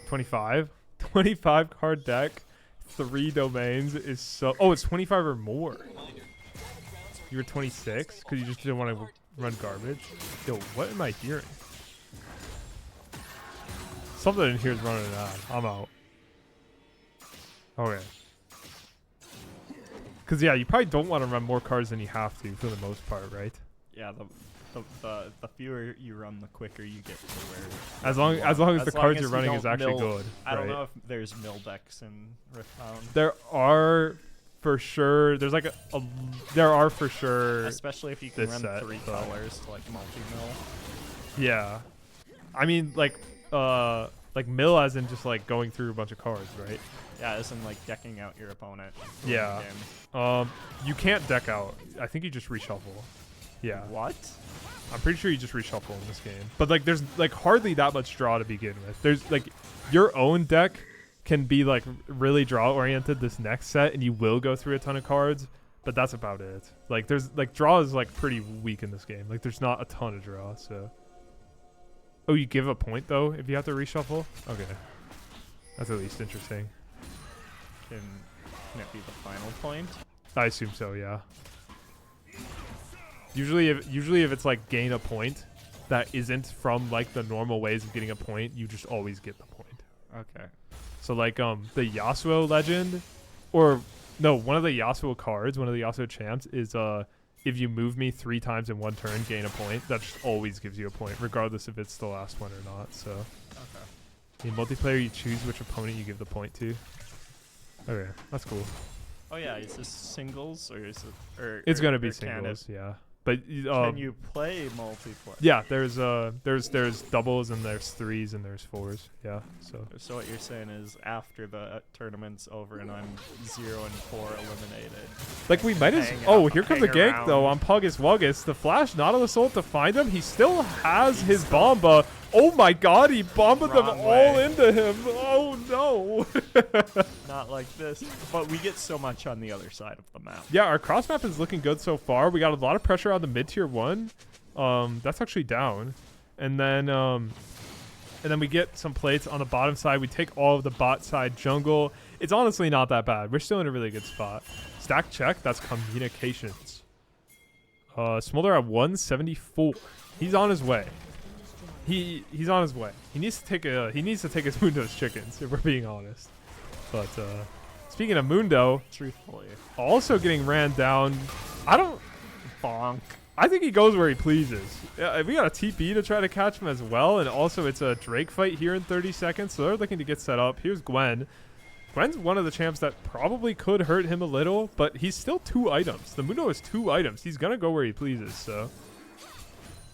[SPEAKER 1] 25? 25 card deck, 3 domains is so... Oh, it's 25 or more. You were 26 because you just didn't want to run garbage. Yo, what am I hearing? Something in here is running an ad. I'm out. Okay. Because, yeah, you probably don't want to run more cards than you have to for the most part, right?
[SPEAKER 2] Yeah, the fewer you run, the quicker you get to where...
[SPEAKER 1] As long as the cards you're running is actually good.
[SPEAKER 2] I don't know if there's mill decks in Riftbound.
[SPEAKER 1] There are for sure. There's like there are for sure.
[SPEAKER 2] Especially if you can run 3 colors to like multi-mill.
[SPEAKER 1] Yeah. I mean, like mill as in just like going through a bunch of cards, right?
[SPEAKER 2] Yeah, as in like decking out your opponent.
[SPEAKER 1] Yeah. You can't deck out. I think you just reshuffle. Yeah.
[SPEAKER 2] What?
[SPEAKER 1] I'm pretty sure you just reshuffle in this game. But like there's like hardly that much draw to begin with. There's like your own deck can be like really draw oriented this next set and you will go through a ton of cards, but that's about it. Like there's like draw is like pretty weak in this game. Like there's not a ton of draw, so. Oh, you give a point though if you have to reshuffle? Okay. That's at least interesting.
[SPEAKER 2] Can it be the final point?
[SPEAKER 1] I assume so, yeah. Usually if it's like gain a point that isn't from like the normal ways of getting a point, you just always get the point.
[SPEAKER 2] Okay.
[SPEAKER 1] So like the Yasuo legend, or no, one of the Yasuo cards, one of the Yasuo champs is if you move me 3 times in 1 turn, gain a point. That just always gives you a point, regardless if it's the last one or not. So okay. In multiplayer, you choose which opponent you give the point to. Okay, that's cool.
[SPEAKER 2] Oh yeah, is this singles or is it?
[SPEAKER 1] It's gonna be singles, yeah. But
[SPEAKER 2] can you play multiplayer?
[SPEAKER 1] Yeah, there's doubles and there's 3s and there's 4s. Yeah.
[SPEAKER 2] So what you're saying is after the tournament's over and I'm 0 and 4 eliminated.
[SPEAKER 1] Like we might as here comes a gank though on Puggus Wuggus. The flash Nautilus ult to find him. He still has his Bomba. Oh my god, he bombed them all into him. Oh no.
[SPEAKER 2] Not like this. But we get so much on the other side of the map.
[SPEAKER 1] Yeah, our cross map is looking good so far. We got a lot of pressure on the mid tier 1. That's actually down. And then we get some plates on the bottom side. We take all of the bot side jungle. It's honestly not that bad. We're still in a really good spot. Stack check. That's communications. Smolder at 174. He's on his way. He's on his way. He needs to take his Mundo's chickens, if we're being honest. But speaking of Mundo,
[SPEAKER 2] Truthfully.
[SPEAKER 1] also getting ran down.
[SPEAKER 2] Bonk.
[SPEAKER 1] I think he goes where he pleases. We got a TP to try to catch him as well, and also it's a Drake fight here in 30 seconds, so they're looking to get set up. Here's Gwen. Gwen's one of the champs that probably could hurt him a little, but he's still 2 items. The Mundo is 2 items. He's gonna go where he pleases, so.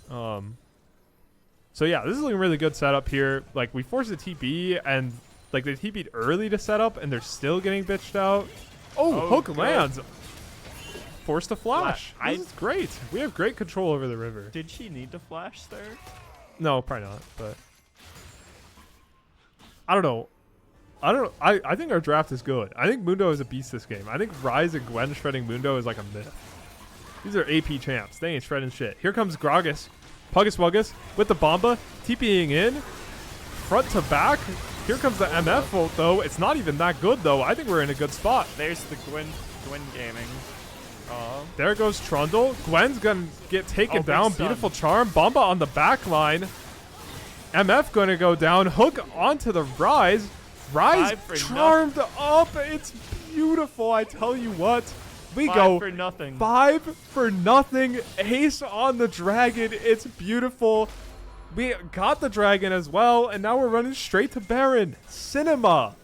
[SPEAKER 1] So yeah, this is looking really good setup here. Like, we forced a TP, and like they TP'd early to set up, and they're still getting bitched out. Oh, hook good. Lands. Forced a flash. This is great. We have great control over the river.
[SPEAKER 2] Did she need to flash there?
[SPEAKER 1] No, probably not, but I don't know. I think our draft is good. I think Mundo is a beast this game. I think Ryze and Gwen shredding Mundo is like a myth. These are AP champs. They ain't shredding shit. Here comes Gragas. Puggus Wuggus with the Bomba. TPing in. Front to back. Here comes the MF ult, though. It's not even that good, though. I think we're in a good spot.
[SPEAKER 2] There's the Gwen gaming.
[SPEAKER 1] There goes Trundle. Gwen's gonna get taken down. Beautiful charm. Bomba on the back line. MF gonna go down. Hook onto the Ryze. Ryze charmed up. It's beautiful. I tell you what. We go
[SPEAKER 2] 5 for nothing.
[SPEAKER 1] 5 for nothing. Ace on the dragon. It's beautiful. We got the dragon as well, and now we're running straight to Baron. Cinema.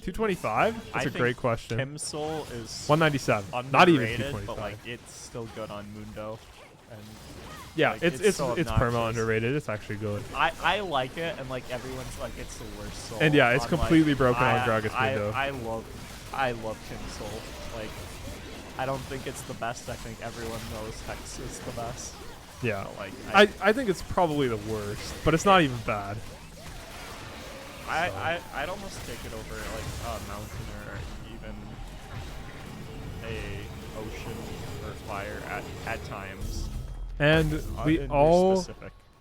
[SPEAKER 1] 225? That's a great question.
[SPEAKER 2] Timsol is
[SPEAKER 1] 197.
[SPEAKER 2] Underrated,
[SPEAKER 1] not even 225.
[SPEAKER 2] but like it's still good on Mundo. And
[SPEAKER 1] yeah,
[SPEAKER 2] like,
[SPEAKER 1] it's
[SPEAKER 2] so
[SPEAKER 1] perma underrated. It's actually good.
[SPEAKER 2] I like it, and like everyone's like it's the worst soul.
[SPEAKER 1] And yeah, it's
[SPEAKER 2] on,
[SPEAKER 1] completely
[SPEAKER 2] like,
[SPEAKER 1] broken on Gragas Mundo.
[SPEAKER 2] I love Timsol. Like I don't think it's the best. I think everyone knows Hex is the best.
[SPEAKER 1] Yeah,
[SPEAKER 2] but, like
[SPEAKER 1] I think it's probably the worst, but it's not even bad.
[SPEAKER 2] I'd almost take it over like a mountain or even a ocean or fire at times.
[SPEAKER 1] And we all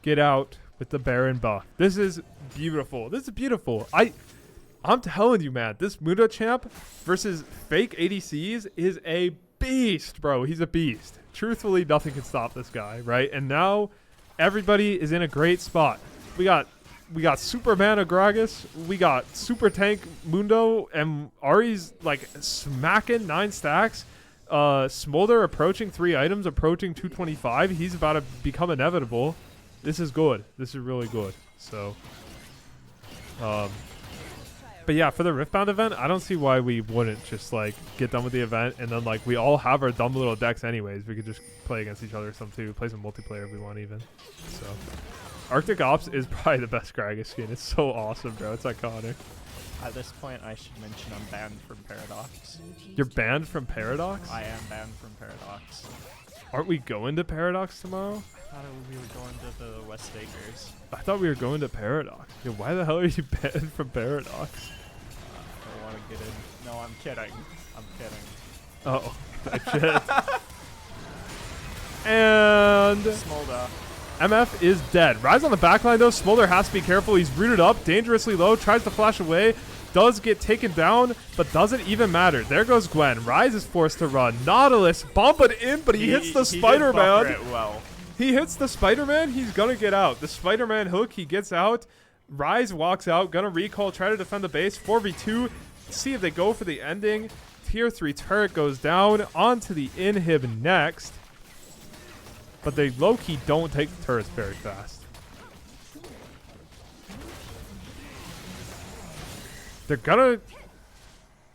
[SPEAKER 1] get out with the Baron buff. This is beautiful. This is beautiful. I'm telling you, man, this Mundo champ versus fake ADCs is a beast, bro. He's a beast. Truthfully, nothing can stop this guy, right? And now everybody is in a great spot. We got Super Mana Gragas, we got Super Tank Mundo, and Ari's like smacking 9 stacks. Smolder approaching 3 items, approaching 225. He's about to become inevitable. This is good. This is really good. So, but yeah, for the Riftbound event, I don't see why we wouldn't just like get done with the event, and then like we all have our dumb little decks anyways. We could just play against each other some too, play some multiplayer if we want even. So. Arctic Ops is probably the best Gragas skin. It's so awesome, bro. It's iconic.
[SPEAKER 2] At this point, I should mention I'm banned from Paradox.
[SPEAKER 1] You're banned from Paradox?
[SPEAKER 2] I am banned from Paradox.
[SPEAKER 1] Aren't we going to Paradox tomorrow?
[SPEAKER 2] I thought we were going to the West Acres.
[SPEAKER 1] I thought we were going to Paradox. Yo, why the hell are you banned from Paradox?
[SPEAKER 2] I don't want to get in. No, I'm kidding. I'm kidding.
[SPEAKER 1] Oh, shit. And
[SPEAKER 2] Smolder.
[SPEAKER 1] MF is dead. Ryze on the backline though. Smolder has to be careful. He's rooted up, dangerously low, tries to flash away, does get taken down, but doesn't even matter. There goes Gwen. Ryze is forced to run. Nautilus bombed in, but he hits the Spider-Man.
[SPEAKER 2] Well.
[SPEAKER 1] He hits the Spider-Man. He's gonna get out. The Spider-Man hook. He gets out. Ryze walks out. Gonna recall. Try to defend the base. 4v2. See if they go for the ending. Tier 3 turret goes down. On to the inhib next. But they low-key don't take the turrets very fast. They're gonna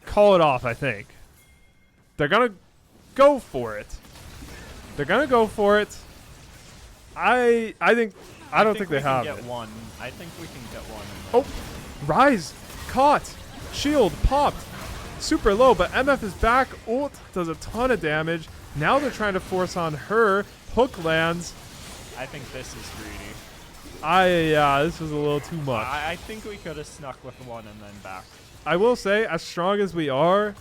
[SPEAKER 1] call it off, I think. They're gonna go for it. They're gonna go for it. I don't think they have it.
[SPEAKER 2] One. I think we can get one.
[SPEAKER 1] Oh, Ryze caught. Shield popped. Super low, but MF is back. Ult does a ton of damage. Now they're trying to force on her. Hook lands.
[SPEAKER 2] I think this is greedy.
[SPEAKER 1] Yeah, this was a little too much.
[SPEAKER 2] I think we could have snuck with one and then back.
[SPEAKER 1] I will say, as strong as we are,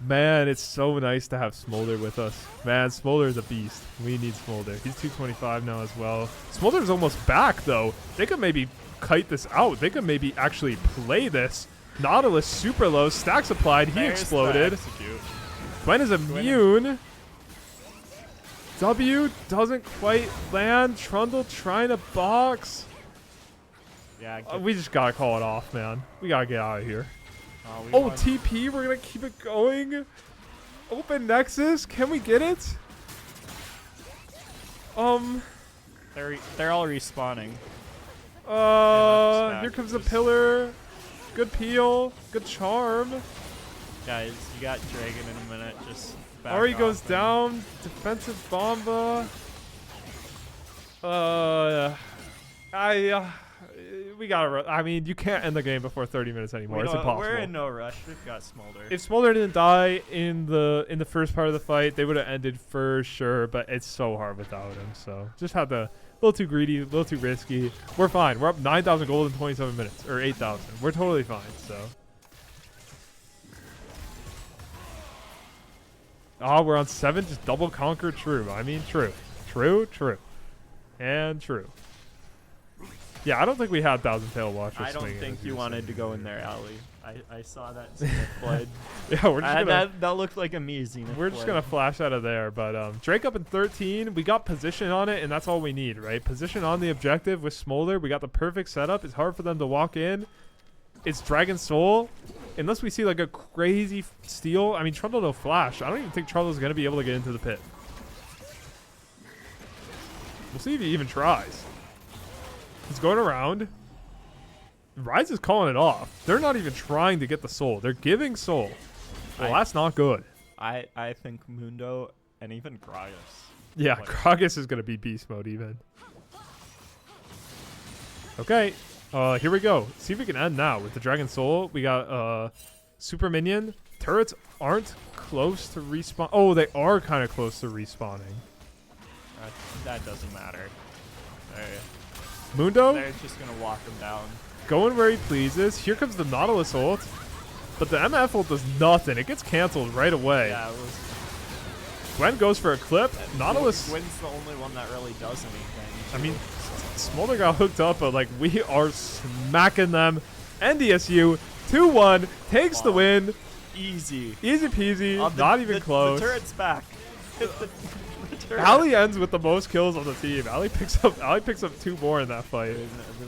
[SPEAKER 1] man, it's so nice to have Smolder with us. Man, Smolder is a beast. We need Smolder. He's 225 now as well. Smolder's almost back, though. They could maybe kite this out. They could maybe actually play this Nautilus super low. Stacks applied. He
[SPEAKER 2] There's the
[SPEAKER 1] exploded.
[SPEAKER 2] execute.
[SPEAKER 1] Gwen is immune. W doesn't quite land. Trundle trying to box.
[SPEAKER 2] Yeah.
[SPEAKER 1] We just gotta call it off, man. We gotta get out of here.
[SPEAKER 2] We
[SPEAKER 1] Oh,
[SPEAKER 2] won.
[SPEAKER 1] TP. We're gonna keep it going. Open Nexus. Can we get it?
[SPEAKER 2] They're all respawning.
[SPEAKER 1] Here comes the pillar. Good peel. Good charm.
[SPEAKER 2] Guys, you got Dragon in a minute. Just back
[SPEAKER 1] Ari
[SPEAKER 2] off
[SPEAKER 1] goes
[SPEAKER 2] and-
[SPEAKER 1] down. Defensive Bomba. We gotta. I mean, you can't end the game before 30 minutes anymore. It's impossible.
[SPEAKER 2] We're in no rush. We've got Smolder.
[SPEAKER 1] If Smolder didn't die in the first part of the fight, they would have ended for sure. But it's so hard without him. So just had to. A little too greedy, a little too risky. We're fine. We're up 9,000 gold in 27 minutes, or 8,000. We're totally fine. So. Oh, we're on 7. Just double conquer true. I mean, true. True, and true. Yeah, I don't think we had Thousand Tail Watcher.
[SPEAKER 2] I don't
[SPEAKER 1] swinging,
[SPEAKER 2] think
[SPEAKER 1] as
[SPEAKER 2] you
[SPEAKER 1] were
[SPEAKER 2] wanted to
[SPEAKER 1] saying.
[SPEAKER 2] go in there, Ali. I saw that Zenith Blade.
[SPEAKER 1] Yeah, we're just gonna.
[SPEAKER 2] That looked like a me Zenith
[SPEAKER 1] We're just
[SPEAKER 2] Blade.
[SPEAKER 1] gonna flash out of there, but Drake up in 13. We got position on it, and that's all we need, right? Position on the objective with Smolder. We got the perfect setup. It's hard for them to walk in. It's Dragon Soul, unless we see like a crazy steal. I mean, Trundle no flash. I don't even think Trundle's gonna be able to get into the pit. We'll see if he even tries. He's going around. Rise is calling it off. They're not even trying to get the soul. They're giving soul. Well, that's not good.
[SPEAKER 2] I think Mundo and even Gragas.
[SPEAKER 1] Yeah,
[SPEAKER 2] Like-
[SPEAKER 1] Gragas is going to be beast mode even. Okay, here we go. See if we can end now with the Dragon Soul. We got Super Minion. Turrets aren't close to respawn. Oh, they are kind of close to respawning.
[SPEAKER 2] That doesn't matter.
[SPEAKER 1] Mundo
[SPEAKER 2] They're just going to walk him down.
[SPEAKER 1] going where he pleases. Here comes the Nautilus ult. But the MF ult does nothing. It gets canceled right away.
[SPEAKER 2] Yeah, it was.
[SPEAKER 1] Gwen goes for a clip. Nautilus.
[SPEAKER 2] Gwen's the only one that really does anything.
[SPEAKER 1] I mean, Smolder got hooked up, but like we are smacking them. NDSU 2-1 takes the win.
[SPEAKER 2] Easy.
[SPEAKER 1] Easy peasy. Not even close.
[SPEAKER 2] The turret's back. The turret.
[SPEAKER 1] Ali ends with the most kills on the team. Ali picks up 2 more in that fight.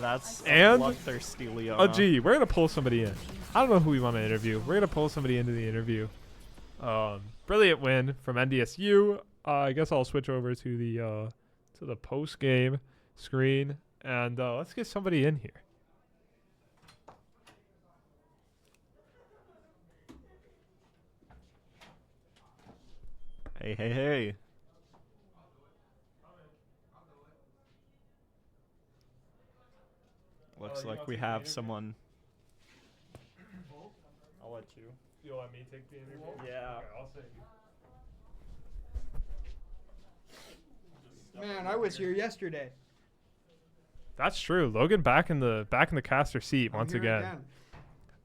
[SPEAKER 2] That's
[SPEAKER 1] And
[SPEAKER 2] bloodthirsty Leona.
[SPEAKER 1] Oh, gee, we're gonna pull somebody in. I don't know who we want to interview. We're gonna pull somebody into the interview. Brilliant win from NDSU. I guess I'll switch over to the post game screen and let's get somebody in here.
[SPEAKER 2] Hey. Looks like we have someone. I'll let you.
[SPEAKER 1] You'll let me take the interview?
[SPEAKER 2] Yeah.
[SPEAKER 1] Okay, I'll save you.
[SPEAKER 3] Man, I was here yesterday.
[SPEAKER 1] That's true. Logan back in the caster seat once
[SPEAKER 3] I'm here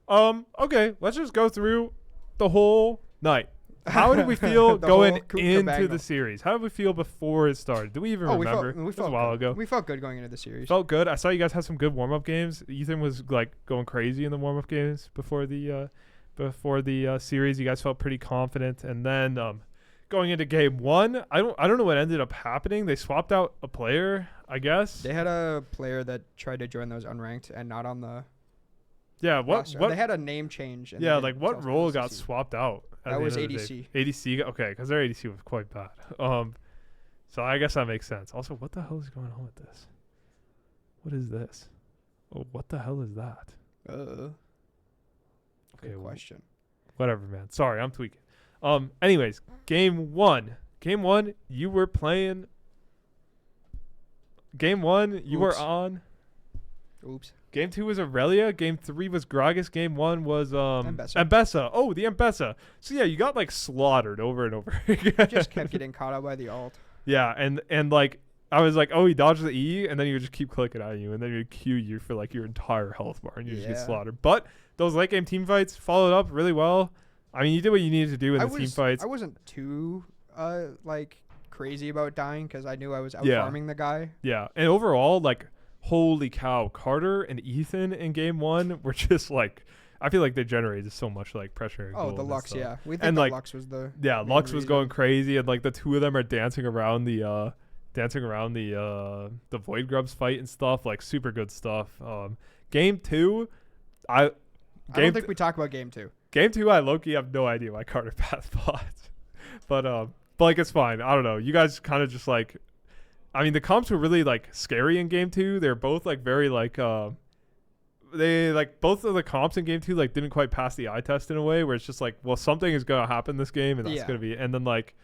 [SPEAKER 1] again. Okay, let's just go through the whole night. How did we feel
[SPEAKER 3] The
[SPEAKER 1] going
[SPEAKER 3] whole
[SPEAKER 1] into
[SPEAKER 3] cabango.
[SPEAKER 1] the series? How did we feel before it started? Do we even remember?
[SPEAKER 3] We
[SPEAKER 1] It was
[SPEAKER 3] felt
[SPEAKER 1] a while
[SPEAKER 3] good.
[SPEAKER 1] ago.
[SPEAKER 3] We felt good going into the series.
[SPEAKER 1] Felt good. I saw you guys had some good warm-up games. Ethan was like going crazy in the warm-up games before the series. You guys felt pretty confident, and then going into game 1, I don't know what ended up happening. They swapped out a player, I guess.
[SPEAKER 3] They had a player that tried to join those unranked and not on the
[SPEAKER 1] Yeah. What?
[SPEAKER 3] roster.
[SPEAKER 1] What?
[SPEAKER 3] They had a name change. And they
[SPEAKER 1] Yeah.
[SPEAKER 3] didn't
[SPEAKER 1] Like
[SPEAKER 3] tell
[SPEAKER 1] what
[SPEAKER 3] us
[SPEAKER 1] role
[SPEAKER 3] was
[SPEAKER 1] got
[SPEAKER 3] CC.
[SPEAKER 1] swapped out? at
[SPEAKER 3] That
[SPEAKER 1] the
[SPEAKER 3] was
[SPEAKER 1] end of the day?
[SPEAKER 3] ADC.
[SPEAKER 1] ADC. Okay, because their ADC was quite bad. So I guess that makes sense. Also, what the hell is going on with this? What is this? Oh, what the hell is that?
[SPEAKER 3] Good
[SPEAKER 1] well,
[SPEAKER 3] question.
[SPEAKER 1] Whatever, man. Sorry, I'm tweaking. Anyways, game 1. Game 1, you were playing. Game 1, you were
[SPEAKER 3] Oops.
[SPEAKER 1] on.
[SPEAKER 3] Oops.
[SPEAKER 1] Game 2 was Aurelia. Game 3 was Gragas. Game 1 was
[SPEAKER 3] Mbessa.
[SPEAKER 1] Mbessa. Oh, the Mbessa. So yeah, you got like slaughtered over and over again.
[SPEAKER 3] Just kept getting caught out by the ult.
[SPEAKER 1] Yeah, and like I was like, oh, he dodged the E, and then he would just keep clicking at you, and then he would Q you for like your entire health bar, and you just get
[SPEAKER 3] Yeah.
[SPEAKER 1] slaughtered. But those late game team fights followed up really well. I mean, you did what you needed to do in the team fights.
[SPEAKER 3] I wasn't too like crazy about dying because I knew I was out
[SPEAKER 1] Yeah.
[SPEAKER 3] farming the guy.
[SPEAKER 1] Yeah, and overall, like, holy cow, Carter and Ethan in game 1 were just like I feel like they generated so much like pressure. And
[SPEAKER 3] Oh,
[SPEAKER 1] goal
[SPEAKER 3] the
[SPEAKER 1] and
[SPEAKER 3] Lux,
[SPEAKER 1] stuff.
[SPEAKER 3] yeah. We think
[SPEAKER 1] And,
[SPEAKER 3] the
[SPEAKER 1] like,
[SPEAKER 3] Lux was the
[SPEAKER 1] Yeah,
[SPEAKER 3] main
[SPEAKER 1] Lux was
[SPEAKER 3] reason.
[SPEAKER 1] going crazy, and like the two of them are dancing around the Void Grubs fight and stuff. Like super good stuff. Game two,
[SPEAKER 3] I don't think we talk about game 2.
[SPEAKER 1] Game two, I low-key have no idea why Carter Path fought. But like it's fine. I don't know. You guys kind of just like, I mean, the comps were really like scary in game two. They're both like very like they like both of the comps in game two like didn't quite pass the eye test in a way where it's just like, well, something is gonna happen this game and that's
[SPEAKER 3] Yeah.
[SPEAKER 1] gonna be, and then like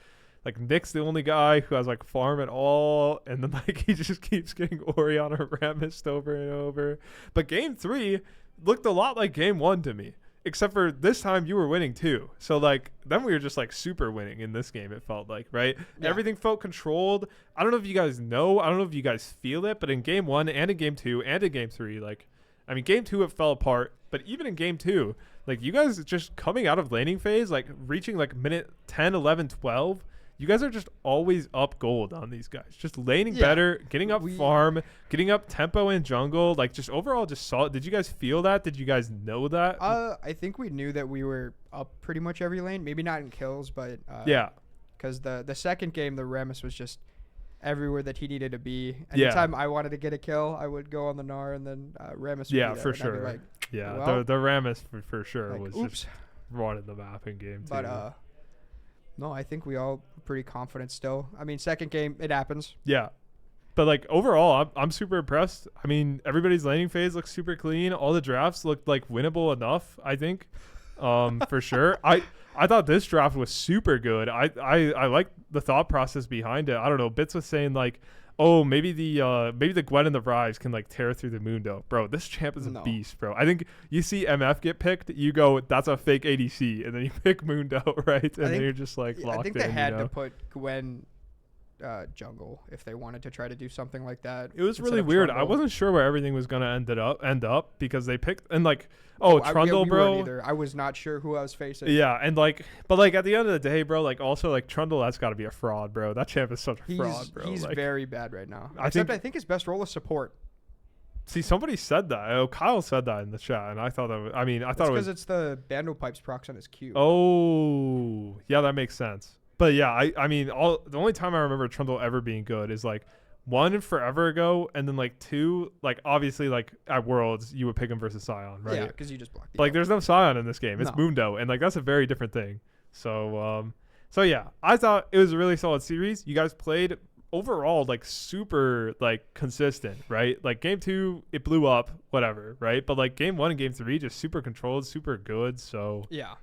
[SPEAKER 1] Nick's the only guy who has like farm at all, and then like he just keeps getting Oriana Ramist over and over. But game three looked a lot like game one to me, except for this time you were winning too. So like then we were just like super winning in this game, it felt like, right?
[SPEAKER 3] Yeah.
[SPEAKER 1] Everything felt controlled. I don't know if you guys know, I don't know if you guys feel it, but in game one and in game two and in game three, like, I mean, game two it fell apart, but even in game two, like you guys just coming out of laning phase, like reaching like minute 10, 11, 12, you guys are just always up gold on these guys. Just laning
[SPEAKER 3] Yeah.
[SPEAKER 1] better, getting up farm, getting up tempo in jungle, like just overall just solid. Did you guys feel that? Did you guys know that?
[SPEAKER 3] I think we knew that we were up pretty much every lane. Maybe not in kills, but
[SPEAKER 1] yeah.
[SPEAKER 3] Because the second game, the Remus was just everywhere that he needed to be.
[SPEAKER 1] Yeah.
[SPEAKER 3] Anytime I wanted to get a kill, I would go on the Gnar, and then Remus would
[SPEAKER 1] Yeah,
[SPEAKER 3] be there,
[SPEAKER 1] for
[SPEAKER 3] and I'd be
[SPEAKER 1] sure.
[SPEAKER 3] like,
[SPEAKER 1] Yeah,
[SPEAKER 3] well,
[SPEAKER 1] the Rammus for sure
[SPEAKER 3] like,
[SPEAKER 1] was
[SPEAKER 3] oops.
[SPEAKER 1] just running the map in game two.
[SPEAKER 3] But no, I think we all were pretty confident still. I mean, second game, it happens.
[SPEAKER 1] Yeah. But like overall, I'm super impressed. I mean, everybody's laning phase looks super clean. All the drafts looked like winnable enough, I think. For sure. I thought this draft was super good. I like the thought process behind it. I don't know. Bits was saying like, oh, maybe the Gwen and the Rise can like tear through the Mundo. Bro, this champ is a
[SPEAKER 3] No.
[SPEAKER 1] beast, bro. I think you see MF get picked, you go, that's a fake ADC, and then you pick Mundo, right? And then
[SPEAKER 3] think-
[SPEAKER 1] you're just like locked
[SPEAKER 3] I think
[SPEAKER 1] in.
[SPEAKER 3] they had
[SPEAKER 1] you
[SPEAKER 3] to
[SPEAKER 1] know?
[SPEAKER 3] put Gwen jungle if they wanted to try to do something like that.
[SPEAKER 1] It was
[SPEAKER 3] instead
[SPEAKER 1] really
[SPEAKER 3] of
[SPEAKER 1] weird. I
[SPEAKER 3] Trundle.
[SPEAKER 1] wasn't sure where everything was gonna end up because they picked and like, oh, Trundle,
[SPEAKER 3] we
[SPEAKER 1] bro.
[SPEAKER 3] weren't either. I was not sure who I was facing.
[SPEAKER 1] Yeah, and like, but like at the end of the day, bro, like also like Trundle, that's got to be a fraud, bro. That champ is such a fraud, bro.
[SPEAKER 3] He's
[SPEAKER 1] like,
[SPEAKER 3] very bad right now.
[SPEAKER 1] I
[SPEAKER 3] Except
[SPEAKER 1] think-
[SPEAKER 3] I think his best role is support.
[SPEAKER 1] see, somebody said that. Oh, Kyle said that in the chat, and I thought that. I mean, I
[SPEAKER 3] That's
[SPEAKER 1] thought it
[SPEAKER 3] because
[SPEAKER 1] was.
[SPEAKER 3] it's the Bando Pipes procs on his Q.
[SPEAKER 1] Oh, yeah, that makes sense. But yeah, I mean, the only time I remember Trundle ever being good is like one forever ago, and then like two, like obviously like at Worlds you would pick him versus Sion, right?
[SPEAKER 3] Yeah, because you just blocked.
[SPEAKER 1] But, like there's no Sion in this game. It's
[SPEAKER 3] No.
[SPEAKER 1] Mundo, and like that's a very different thing. So yeah, I thought it was a really solid series. You guys played overall like super like consistent, right? Like game two, it blew up, whatever, right? But like game one and game three, just super controlled, super good. So
[SPEAKER 3] Yeah.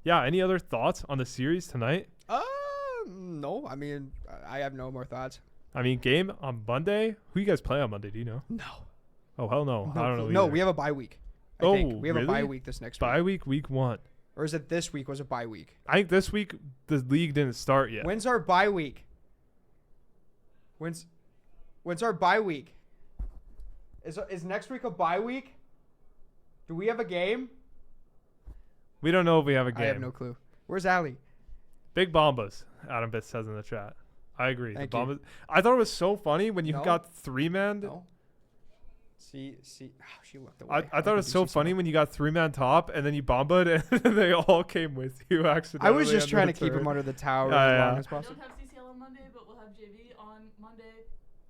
[SPEAKER 1] yeah. Any other thoughts on the series tonight?
[SPEAKER 3] No. I mean, I have no more thoughts.
[SPEAKER 1] I mean, game on Monday. Who you guys play on Monday? Do you know?
[SPEAKER 3] No.
[SPEAKER 1] Oh hell no, I don't know.
[SPEAKER 3] No,
[SPEAKER 1] either.
[SPEAKER 3] we have a bye week. I
[SPEAKER 1] Oh,
[SPEAKER 3] think we have a bye
[SPEAKER 1] really?
[SPEAKER 3] week this next
[SPEAKER 1] bye
[SPEAKER 3] week.
[SPEAKER 1] week 1.
[SPEAKER 3] Or is it this week was a bye week?
[SPEAKER 1] I think this week the league didn't start yet.
[SPEAKER 3] When's our bye week? When's our bye week? Is next week a bye week? Do we have a game?
[SPEAKER 1] We don't know if we have a game.
[SPEAKER 3] I have no clue. Where's Allie?
[SPEAKER 1] Big Bombas, Adam Bits says in the chat. I agree.
[SPEAKER 3] Thank
[SPEAKER 1] the
[SPEAKER 3] you.
[SPEAKER 1] Bombas. I thought it was so funny when you
[SPEAKER 3] No.
[SPEAKER 1] got 3-man.
[SPEAKER 3] No. See. Oh, she looked away.
[SPEAKER 1] I thought it was so funny when you got 3-man top and then you bombed and they all came with you
[SPEAKER 3] I
[SPEAKER 1] accidentally.
[SPEAKER 3] was just
[SPEAKER 1] on
[SPEAKER 3] trying
[SPEAKER 1] the
[SPEAKER 3] to keep him
[SPEAKER 1] turret.
[SPEAKER 3] under the tower
[SPEAKER 1] Yeah,
[SPEAKER 3] as
[SPEAKER 1] yeah.
[SPEAKER 3] long as
[SPEAKER 4] We
[SPEAKER 3] possible.
[SPEAKER 4] don't have CCL on Monday, but we'll have JV on Monday,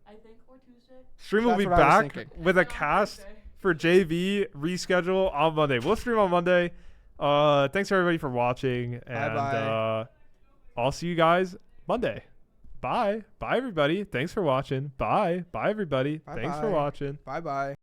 [SPEAKER 4] I think, or Tuesday.
[SPEAKER 1] Stream will
[SPEAKER 3] That's
[SPEAKER 1] be
[SPEAKER 3] what I was
[SPEAKER 1] back
[SPEAKER 3] thinking.
[SPEAKER 1] with a
[SPEAKER 4] On
[SPEAKER 1] cast
[SPEAKER 4] Thursday.
[SPEAKER 1] for JV reschedule on Monday. We'll stream on Monday. Thanks everybody for watching, and
[SPEAKER 3] Bye-bye.
[SPEAKER 1] I'll see you guys Monday. Bye everybody. Thanks for watching. Bye everybody. Thanks for
[SPEAKER 3] Bye-bye.
[SPEAKER 1] watching.
[SPEAKER 3] Bye bye.